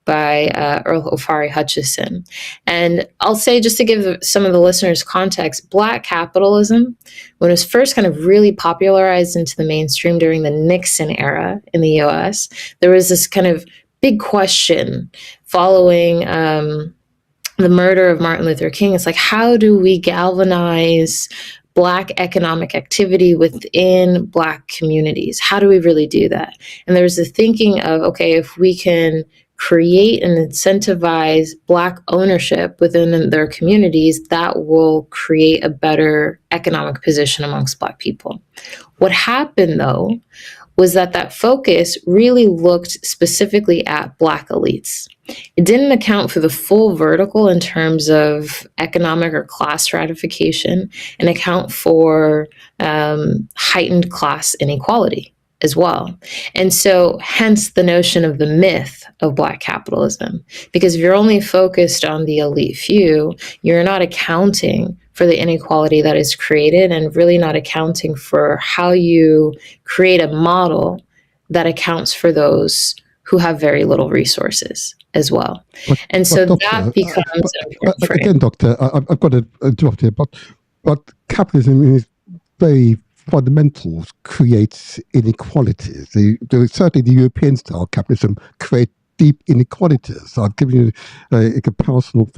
by Earl Ofari Hutchison. And I'll say, just to give some of the listeners context, Black capitalism, when it was first kind of really popularized into the mainstream during the Nixon era in the US, there was this kind of big question following the murder of Martin Luther King. It's like, how do we galvanize Black economic activity within Black communities? How do we really do that? And there's the thinking of, okay, if we can create and incentivize Black ownership within their communities, that will create a better economic position amongst Black people. What happened, though, was that focus really looked specifically at Black elites. It didn't account for the full vertical in terms of economic or class stratification, and account for heightened class inequality as well. And so hence the notion of the myth of Black capitalism, because if you're only focused on the elite few, you're not accounting for the inequality that is created, and really not accounting for how you create a model that accounts for those who have very little resources as well. And so Doctor, that becomes an important frame. Again, Doctor, I've got to interrupt here, but capitalism is very fundamentals creates inequalities. Certainly the European style capitalism creates deep inequalities. I've given you a comparison of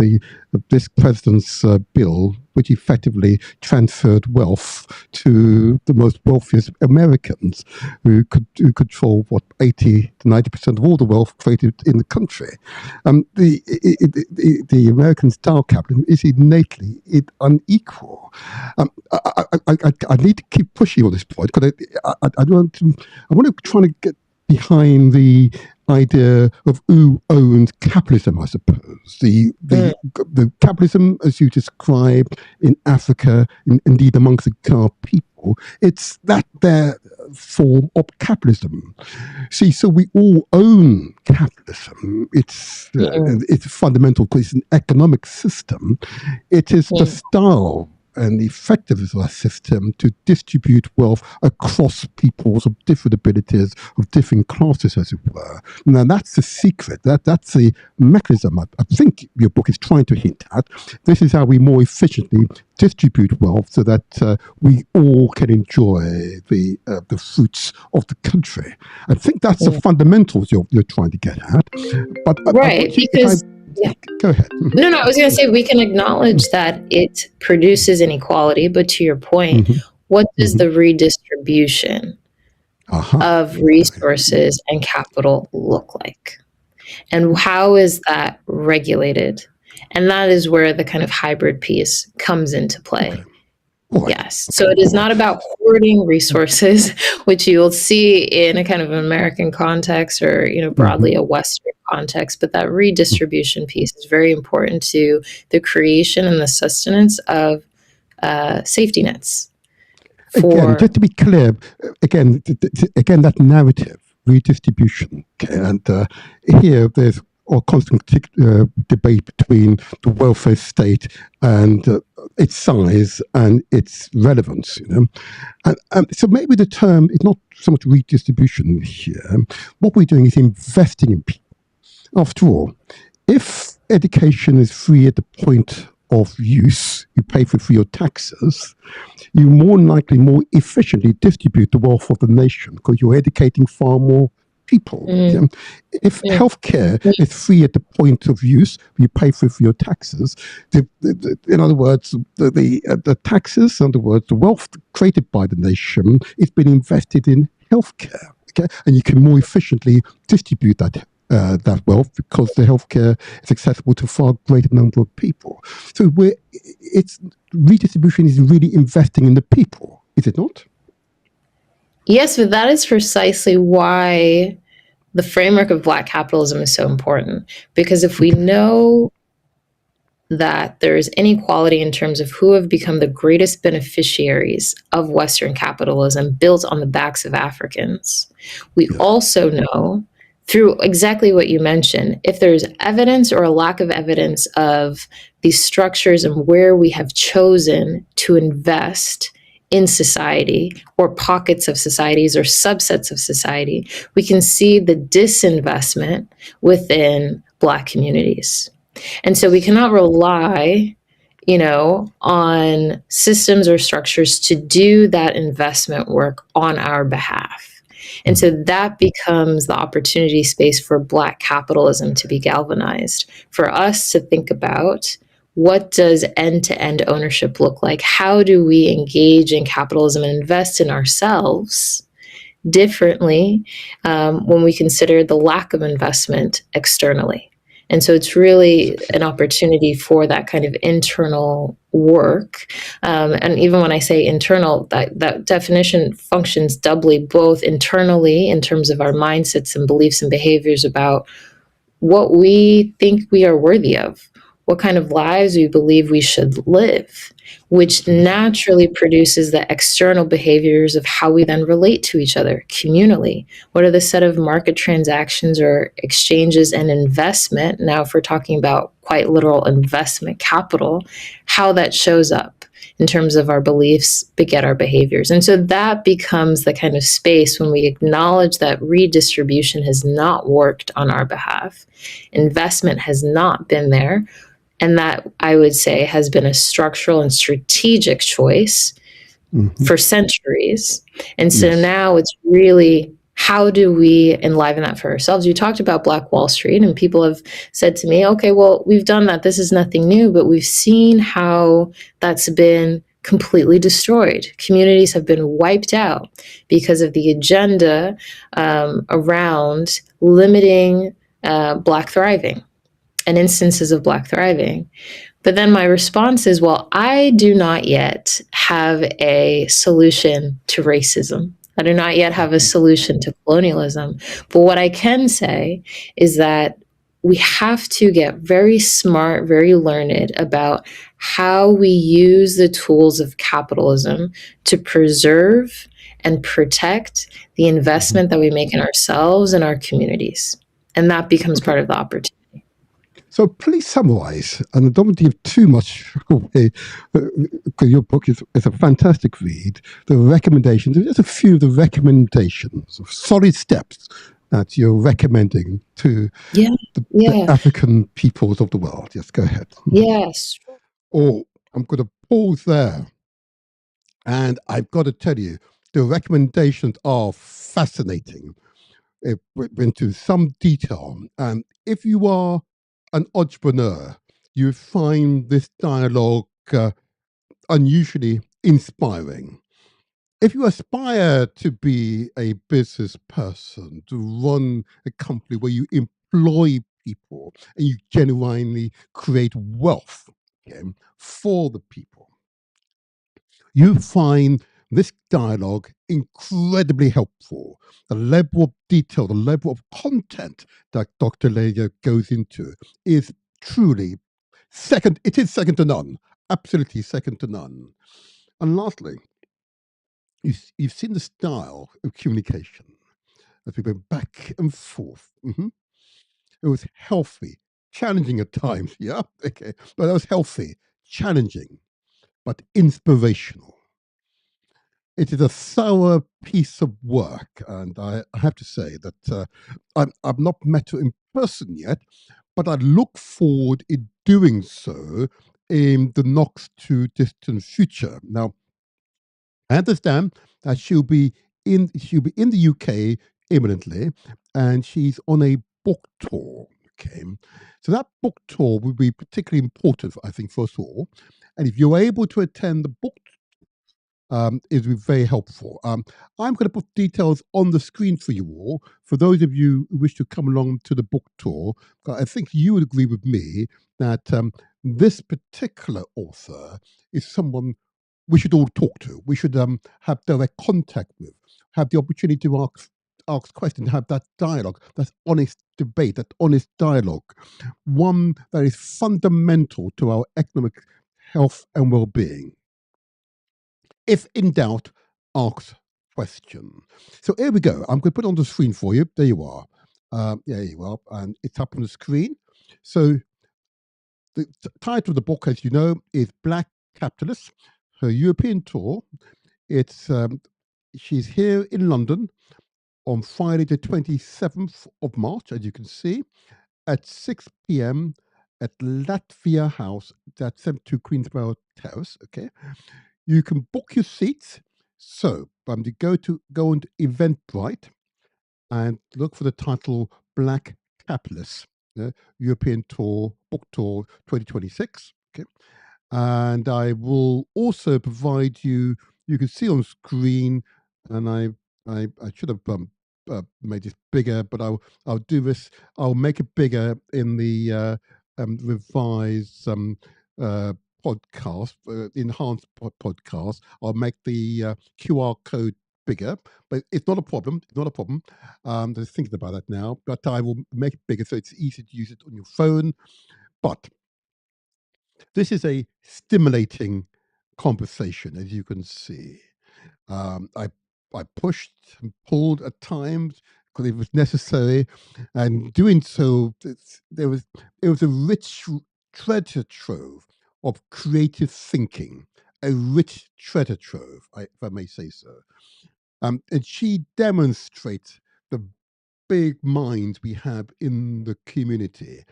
this president's bill, which effectively transferred wealth to the most wealthiest Americans, who control 80 to 90% of all the wealth created in the country. The American style capitalism is innately unequal. I need to keep pushing on this point, because I want to try to get behind the idea of who owns capitalism, I suppose. The capitalism, as you described in Africa, indeed amongst the Ghana people, it's that their form of capitalism. See, so we all own capitalism. It's fundamental because it's an economic system. It is the style and the effectiveness of our system to distribute wealth across peoples of different abilities, of different classes, as it were. Now, that's the secret. That's the mechanism I think your book is trying to hint at. This is how we more efficiently distribute wealth so that we all can enjoy the fruits of the country. I think that's the fundamentals you're trying to get at. But right, because... Yeah. Go ahead. No, I was going to say we can acknowledge that it produces inequality, but to your point, what does the redistribution of resources and capital look like? And how is that regulated? And that is where the kind of hybrid piece comes into play. All right. Yes. So it is not about hoarding resources, which you will see in a kind of American context or, broadly a Western context, but that redistribution piece is very important to the creation and the sustenance of safety nets. Again, just to be clear, again, that narrative, redistribution, okay, and here there's a constant debate between the welfare state and its size and its relevance, and so maybe the term is not so much redistribution here. What we're doing is investing in people. After all, if education is free at the point of use, you pay for your taxes, you more efficiently distribute the wealth of the nation because you're educating far more people. If healthcare is free at the point of use, you pay for your taxes. In other words, the taxes, in other words, the wealth created by the nation is being invested in healthcare. Okay, and you can more efficiently distribute that wealth because the healthcare is accessible to a far greater number of people. So redistribution is really investing in the people, is it not? Yes, but that is precisely why the framework of Black capitalism is so important. Because if we know that there is inequality in terms of who have become the greatest beneficiaries of Western capitalism built on the backs of Africans, we also know through exactly what you mentioned, if there's evidence or a lack of evidence of these structures and where we have chosen to invest in society or pockets of societies or subsets of society, we can see the disinvestment within Black communities. And so we cannot rely, on systems or structures to do that investment work on our behalf. And so that becomes the opportunity space for Black capitalism to be galvanized, for us to think about what does end-to-end ownership look like? How do we engage in capitalism and invest in ourselves differently when we consider the lack of investment externally? And so it's really an opportunity for that kind of internal work. And even when I say internal, that definition functions doubly, both internally in terms of our mindsets and beliefs and behaviors about what we think we are worthy of, what kind of lives we believe we should live, which naturally produces the external behaviors of how we then relate to each other communally. What are the set of market transactions or exchanges and investment? Now, if we're talking about quite literal investment capital, how that shows up in terms of our beliefs beget our behaviors. And so that becomes the kind of space when we acknowledge that redistribution has not worked on our behalf, investment has not been there, and that, I would say, has been a structural and strategic choice for centuries. And so now it's really, how do we enliven that for ourselves? You talked about Black Wall Street, and people have said to me, okay, well, we've done that. This is nothing new, but we've seen how that's been completely destroyed. Communities have been wiped out because of the agenda around limiting Black thriving and instances of Black thriving. But then my response is, well, I do not yet have a solution to racism. I do not yet have a solution to colonialism. But what I can say is that we have to get very smart, very learned about how we use the tools of capitalism to preserve and protect the investment that we make in ourselves and our communities. And that becomes part of the opportunity. So please summarize, and I don't want to give too much away, because your book is a fantastic read. The recommendations, there's a few of the recommendations of solid steps that you're recommending to the African peoples of the world. Yes, go ahead. Yes. Oh, I'm going to pause there. And I've got to tell you, the recommendations are fascinating. It went into some detail. And if you are an entrepreneur, you find this dialogue unusually inspiring. If you aspire to be a business person, to run a company where you employ people and you genuinely create wealth for the people, You find this dialogue incredibly helpful. The level of detail, the level of content that Dr. Leia goes into is truly second. It is second to none. Absolutely second to none. And lastly, you've seen the style of communication as we went back and forth. It was healthy, challenging at times. Yeah, okay, but it was healthy, challenging, but inspirational. It is a thorough piece of work, and I have to say that I've not met her in person yet, but I look forward in doing so in the not too distant future. Now, I understand that she'll be in the UK imminently, and she's on a book tour. Okay, so that book tour will be particularly important, I think, first of all. And if you're able to attend the book it would be very helpful. I'm going to put details on the screen for you all. For those of you who wish to come along to the book tour, I think you would agree with me that this particular author is someone we should all talk to. We should have direct contact with, have the opportunity to ask questions, have that dialogue, that honest debate, that honest dialogue, one that is fundamental to our economic health and well-being. If in doubt, ask question. So here we go. I'm going to put it on the screen for you. There you are. There you are. And it's up on the screen. So the title of the book, as you know, is Black Capitalists, her European tour. It's she's here in London on Friday, the 27th of March, as you can see, at 6 p.m. at Latvia House, that's 72 Queensborough Terrace. Okay. You can book your seats. So you go on to Eventbrite and look for the title Black Capitalists, European Tour, Book Tour 2026. Okay. And I will also provide you can see on screen, and I should have made this bigger, but I'll do this. I'll make it bigger in the revised uh, podcast, enhanced podcast. I'll make the QR code bigger, but it's not a problem. It's not a problem. Just thinking about that now, but I will make it bigger so it's easy to use it on your phone. But this is a stimulating conversation, as you can see. I pushed and pulled at times because it was necessary, and doing so, it was a rich treasure trove of creative thinking, a rich treasure trove, if I may say so. And she demonstrates the big minds we have in the community.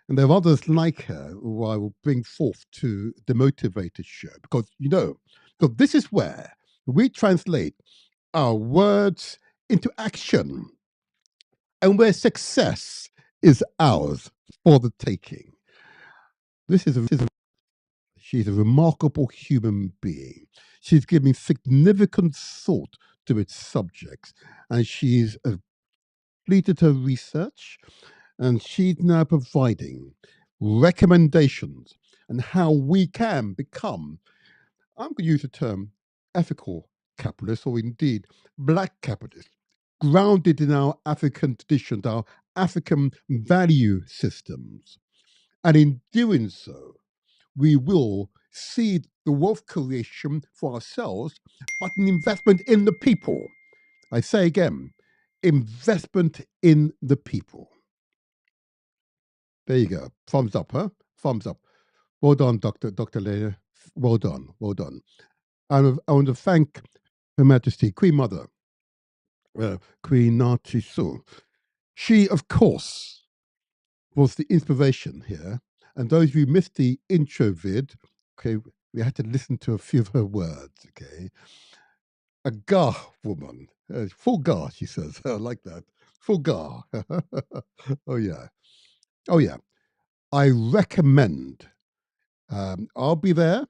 And there are others like her who I will bring forth to the Motivator show because, because this is where we translate our words into action and where success is ours for the taking. She's a remarkable human being. She's giving significant thought to its subjects, and she's completed her research, and she's now providing recommendations on how we can become, I'm going to use the term ethical capitalists, or indeed black capitalists, grounded in our African traditions, our African value systems. And in doing so, we will see the wealth creation for ourselves, but an investment in the people. I say again, investment in the people. There you go. Thumbs up, huh? Thumbs up. Well done, Dr. Leia. Well done. Well done. And I want to thank Her Majesty, Queen Mother, Queen Nachisu. She, of course, was the inspiration here. And those of you who missed the intro vid, okay, we had to listen to a few of her words, okay? A Ga woman. Full Ga, she says. I like that. Full Ga. Oh, yeah. Oh, yeah. I recommend, I'll be there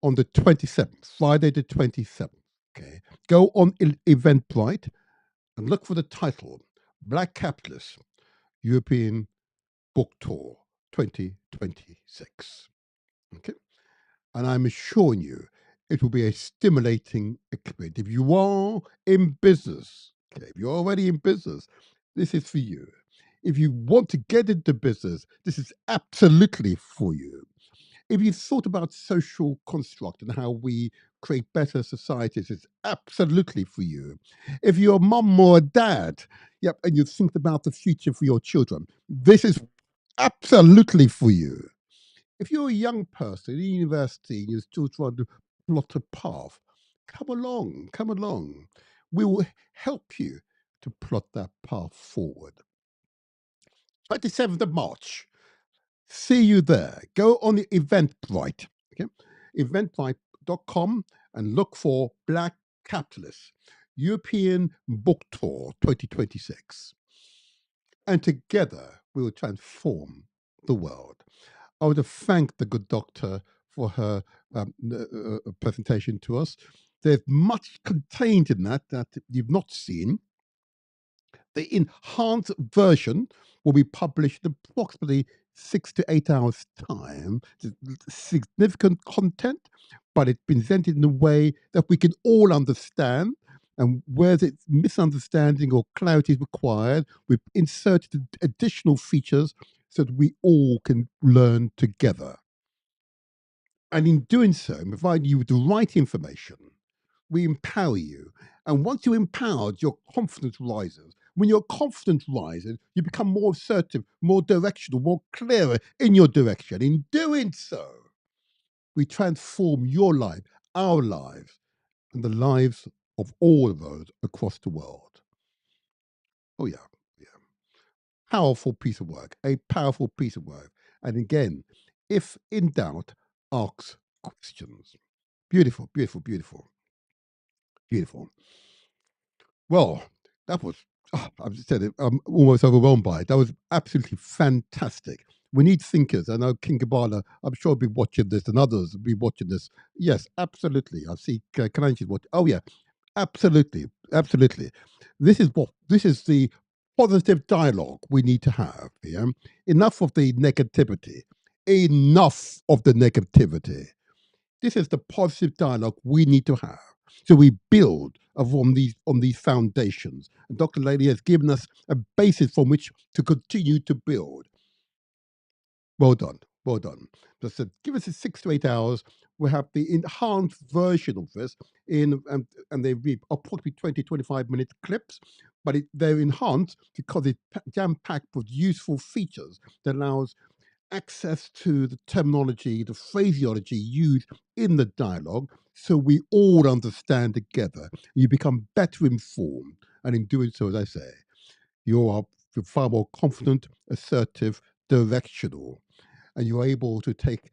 on the 27th, Friday the 27th. Okay. Go on Eventbrite and look for the title Black Capitalists European Book Tour 2026. Okay. And I'm assuring you, It will be a stimulating experience. If you are in business, okay, if you're already in business, this is for you. If you want to get into business, this is absolutely for you. If you've thought about social construct and how we create better societies, it's absolutely for you. If you're a mum or a dad, yep, and you think about the future for your children, this is absolutely for you. If you're a young person in university and you're still trying to plot a path, come along, come along. We will help you to plot that path forward. 27th of March. See you there. Go on the Eventbrite, okay? Eventbrite.com and look for Black Capitalists, European Book Tour 2026. And together we will transform the world. I want to thank the good doctor for her presentation to us. There's much contained in that you've not seen. The enhanced version will be published in approximately 6 to 8 hours' time. Significant content, but it's presented in a way that we can all understand. And where there's misunderstanding or clarity is required, we've inserted additional features so that we all can learn together. And in doing so, providing you with the right information, we empower you. And once you're empowered, your confidence rises. When your confidence rises, you become more assertive, more directional, more clearer in your direction. In doing so, we transform your life, our lives, and the lives of all of those across the world. Oh, yeah. Powerful piece of work, a powerful piece of work. And again, if in doubt, ask questions. Beautiful, beautiful, beautiful, beautiful. Well, that was, I've just said it, I'm almost overwhelmed by it. That was absolutely fantastic. We need thinkers. I know King Kabbalah, I'm sure, will be watching this and others will be watching this. Yes, absolutely. I see Kananji's watching. Oh, yeah, absolutely. Absolutely. This is the positive dialogue we need to have. Yeah? Enough of the negativity. Enough of the negativity. This is the positive dialogue we need to have. So we build on these foundations. And Dr. Lady has given us a basis from which to continue to build. Well done. Well done. Just give us 6 to 8 hours. We'll have the enhanced version of this and they be approximately 20, 25-minute clips, but they're enhanced because it's jam-packed with useful features that allows access to the terminology, the phraseology used in the dialogue, so we all understand together. You become better informed, and in doing so, as I say, you are far more confident, assertive, directional, and you're able to take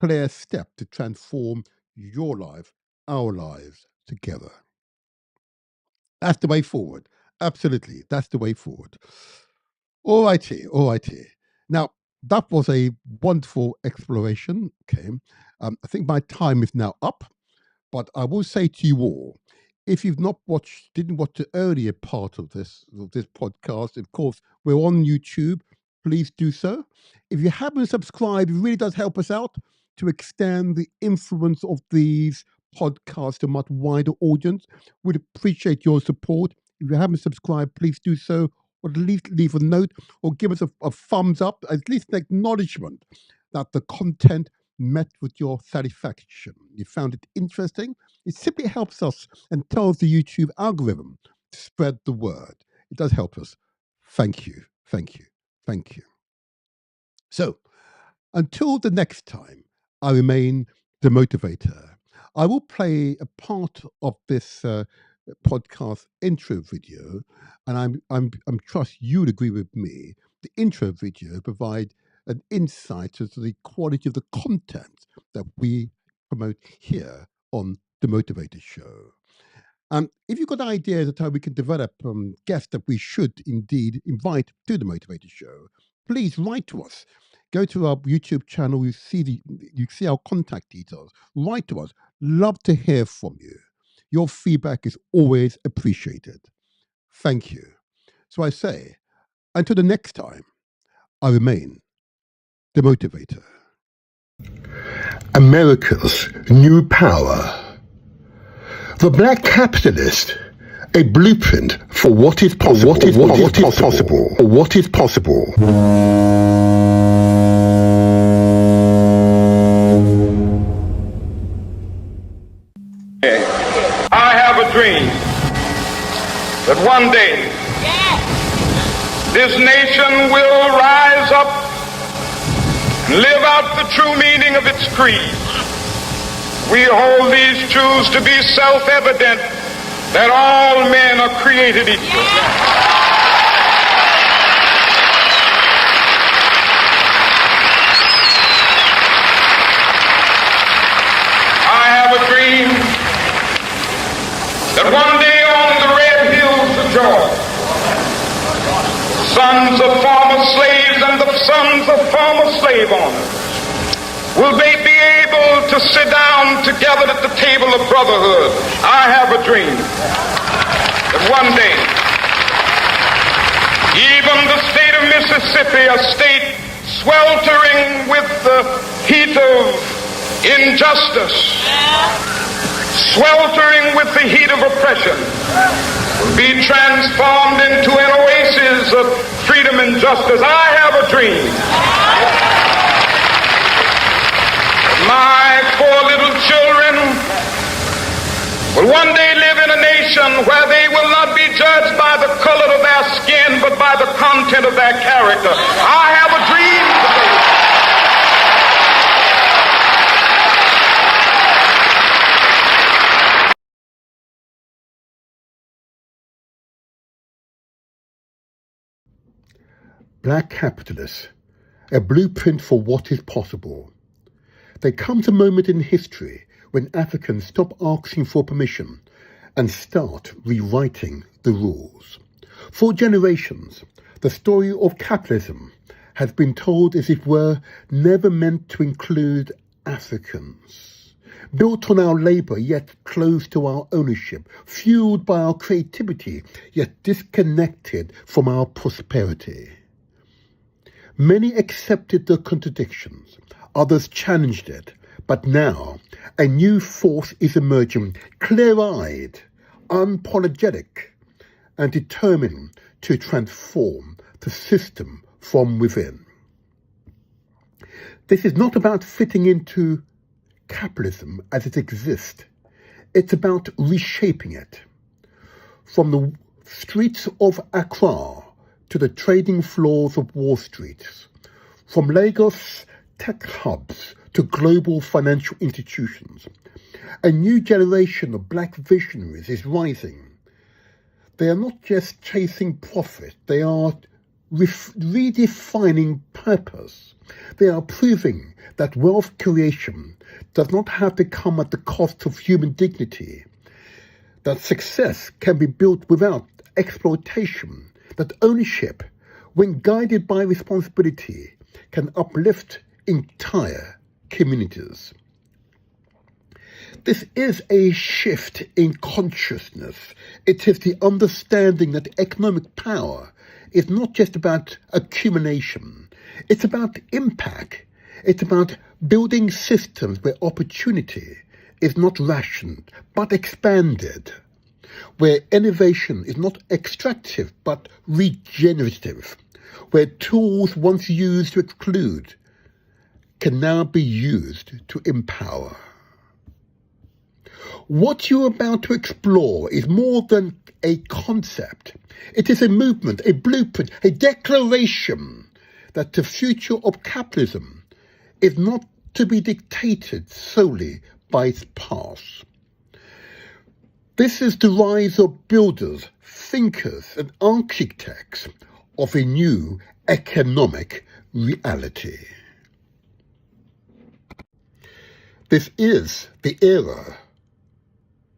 clear steps to transform your life, our lives together. That's the way forward. Absolutely, that's the way forward. All righty. Now, that was a wonderful exploration. Okay, I think my time is now up, but I will say to you all, if you've not didn't watch the earlier part of this podcast, of course, we're on YouTube. Please do so. If you haven't subscribed, it really does help us out to extend the influence of these podcasts to a much wider audience. We'd appreciate your support. If you haven't subscribed, please do so, or at least leave a note or give us a thumbs up, at least an acknowledgement that the content met with your satisfaction. You found it interesting. It simply helps us and tells the YouTube algorithm to spread the word. It does help us. Thank you. So, until the next time, I remain the motivator. I will play a part of this podcast intro video, and I'm trust you'd agree with me. The intro video provide an insight as to the quality of the content that we promote here on the Motivator Show. If you've got ideas of how we can develop guests that we should indeed invite to the Motivator Show, please write to us. Go to our YouTube channel. You see our contact details. Write to us. Love to hear from you. Your feedback is always appreciated. Thank you. So I say, until the next time, I remain the motivator. America's new power. The Black Capitalist, a blueprint for what is possible. What is possible. I have a dream that one day this nation will rise up and live out the true meaning of its creed. We hold these truths to be self-evident, that all men are created equal. I have a dream that one day on the red hills of Georgia, sons of former slaves and the sons of former slave owners will they be able to sit down together at the table of brotherhood. I have a dream that one day, even the state of Mississippi, a state sweltering with the heat of injustice, sweltering with the heat of oppression, will be transformed into an oasis of freedom and justice. I have a dream. My four little children will one day live in a nation where they will not be judged by the color of their skin, but by the content of their character. I have a dream today. Black Capitalists, a blueprint for what is possible. There comes a moment in history when Africans stop asking for permission and start rewriting the rules. For generations, the story of capitalism has been told as it were never meant to include Africans. Built on our labour yet close to our ownership, fueled by our creativity yet disconnected from our prosperity. Many accepted the contradictions. Others challenged it, but now a new force is emerging, clear-eyed, unapologetic, and determined to transform the system from within. This is not about fitting into capitalism as it exists. It's about reshaping it. From the streets of Accra to the trading floors of Wall Street, from Lagos tech hubs to global financial institutions, a new generation of black visionaries is rising. They are not just chasing profit, they are redefining purpose. They are proving that wealth creation does not have to come at the cost of human dignity, that success can be built without exploitation, that ownership, when guided by responsibility, can uplift entire communities. This is a shift in consciousness. It is the understanding that economic power is not just about accumulation. It's about impact. It's about building systems where opportunity is not rationed, but expanded, where innovation is not extractive, but regenerative, where tools once used to exclude can now be used to empower. What you're about to explore is more than a concept. It is a movement, a blueprint, a declaration that the future of capitalism is not to be dictated solely by its past. This is the rise of builders, thinkers, and architects of a new economic reality. This is the era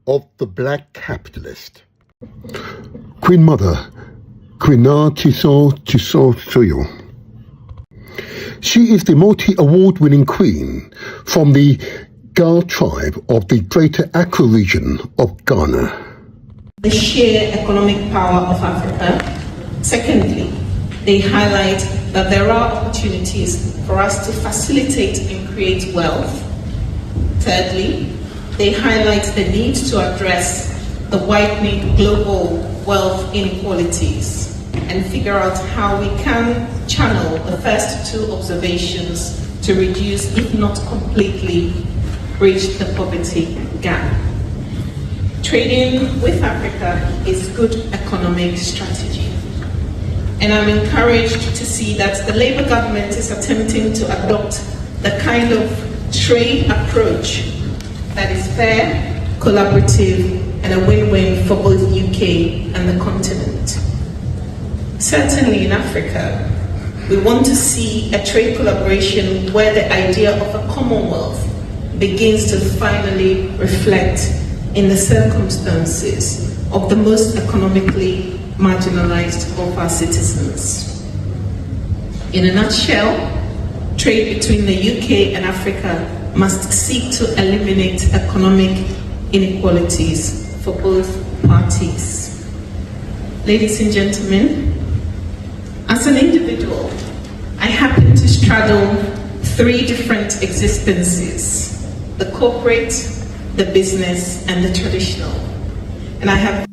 of the black capitalist. Queen Mother, Kwina Tiso Soyo. She is the multi-award-winning queen from the Ga tribe of the Greater Accra region of Ghana. The sheer economic power of Africa. Secondly, they highlight that there are opportunities for us to facilitate and create wealth. Thirdly, they highlight the need to address the widening global wealth inequalities and figure out how we can channel the first two observations to reduce, if not completely, bridge the poverty gap. Trading with Africa is good economic strategy. And I'm encouraged to see that the Labour government is attempting to adopt the kind of trade approach that is fair, collaborative, and a win-win for both UK and the continent. Certainly in Africa, we want to see a trade collaboration where the idea of a commonwealth begins to finally reflect in the circumstances of the most economically marginalized of our citizens. In a nutshell, trade between the UK and Africa must seek to eliminate economic inequalities for both parties. Ladies and gentlemen, as an individual, I happen to straddle three different existences: the corporate, the business, and the traditional. And I have...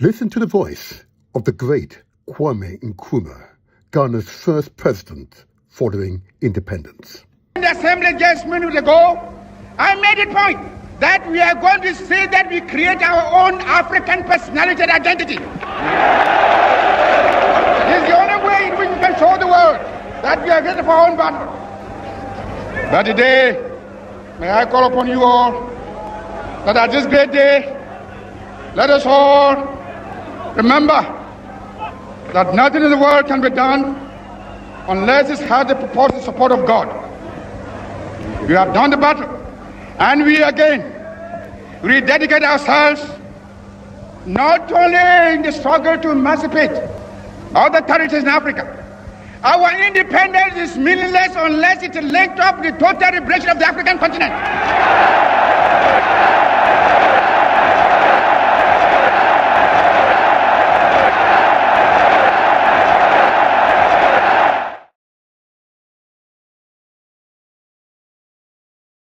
Listen to the voice of the great Kwame Nkrumah, Ghana's first president following independence. In the assembly just minutes ago, I made a point that we are going to say that we create our own African personality and identity. It's the only way in which we can show the world that we are ready for our own battle. But today, may I call upon you all that at this great day, let us all remember that nothing in the world can be done unless it has the purported support of God. We have done the battle, and we again rededicate ourselves not only in the struggle to emancipate other territories in Africa. Our independence is meaningless unless it is linked up with the total liberation of the African continent.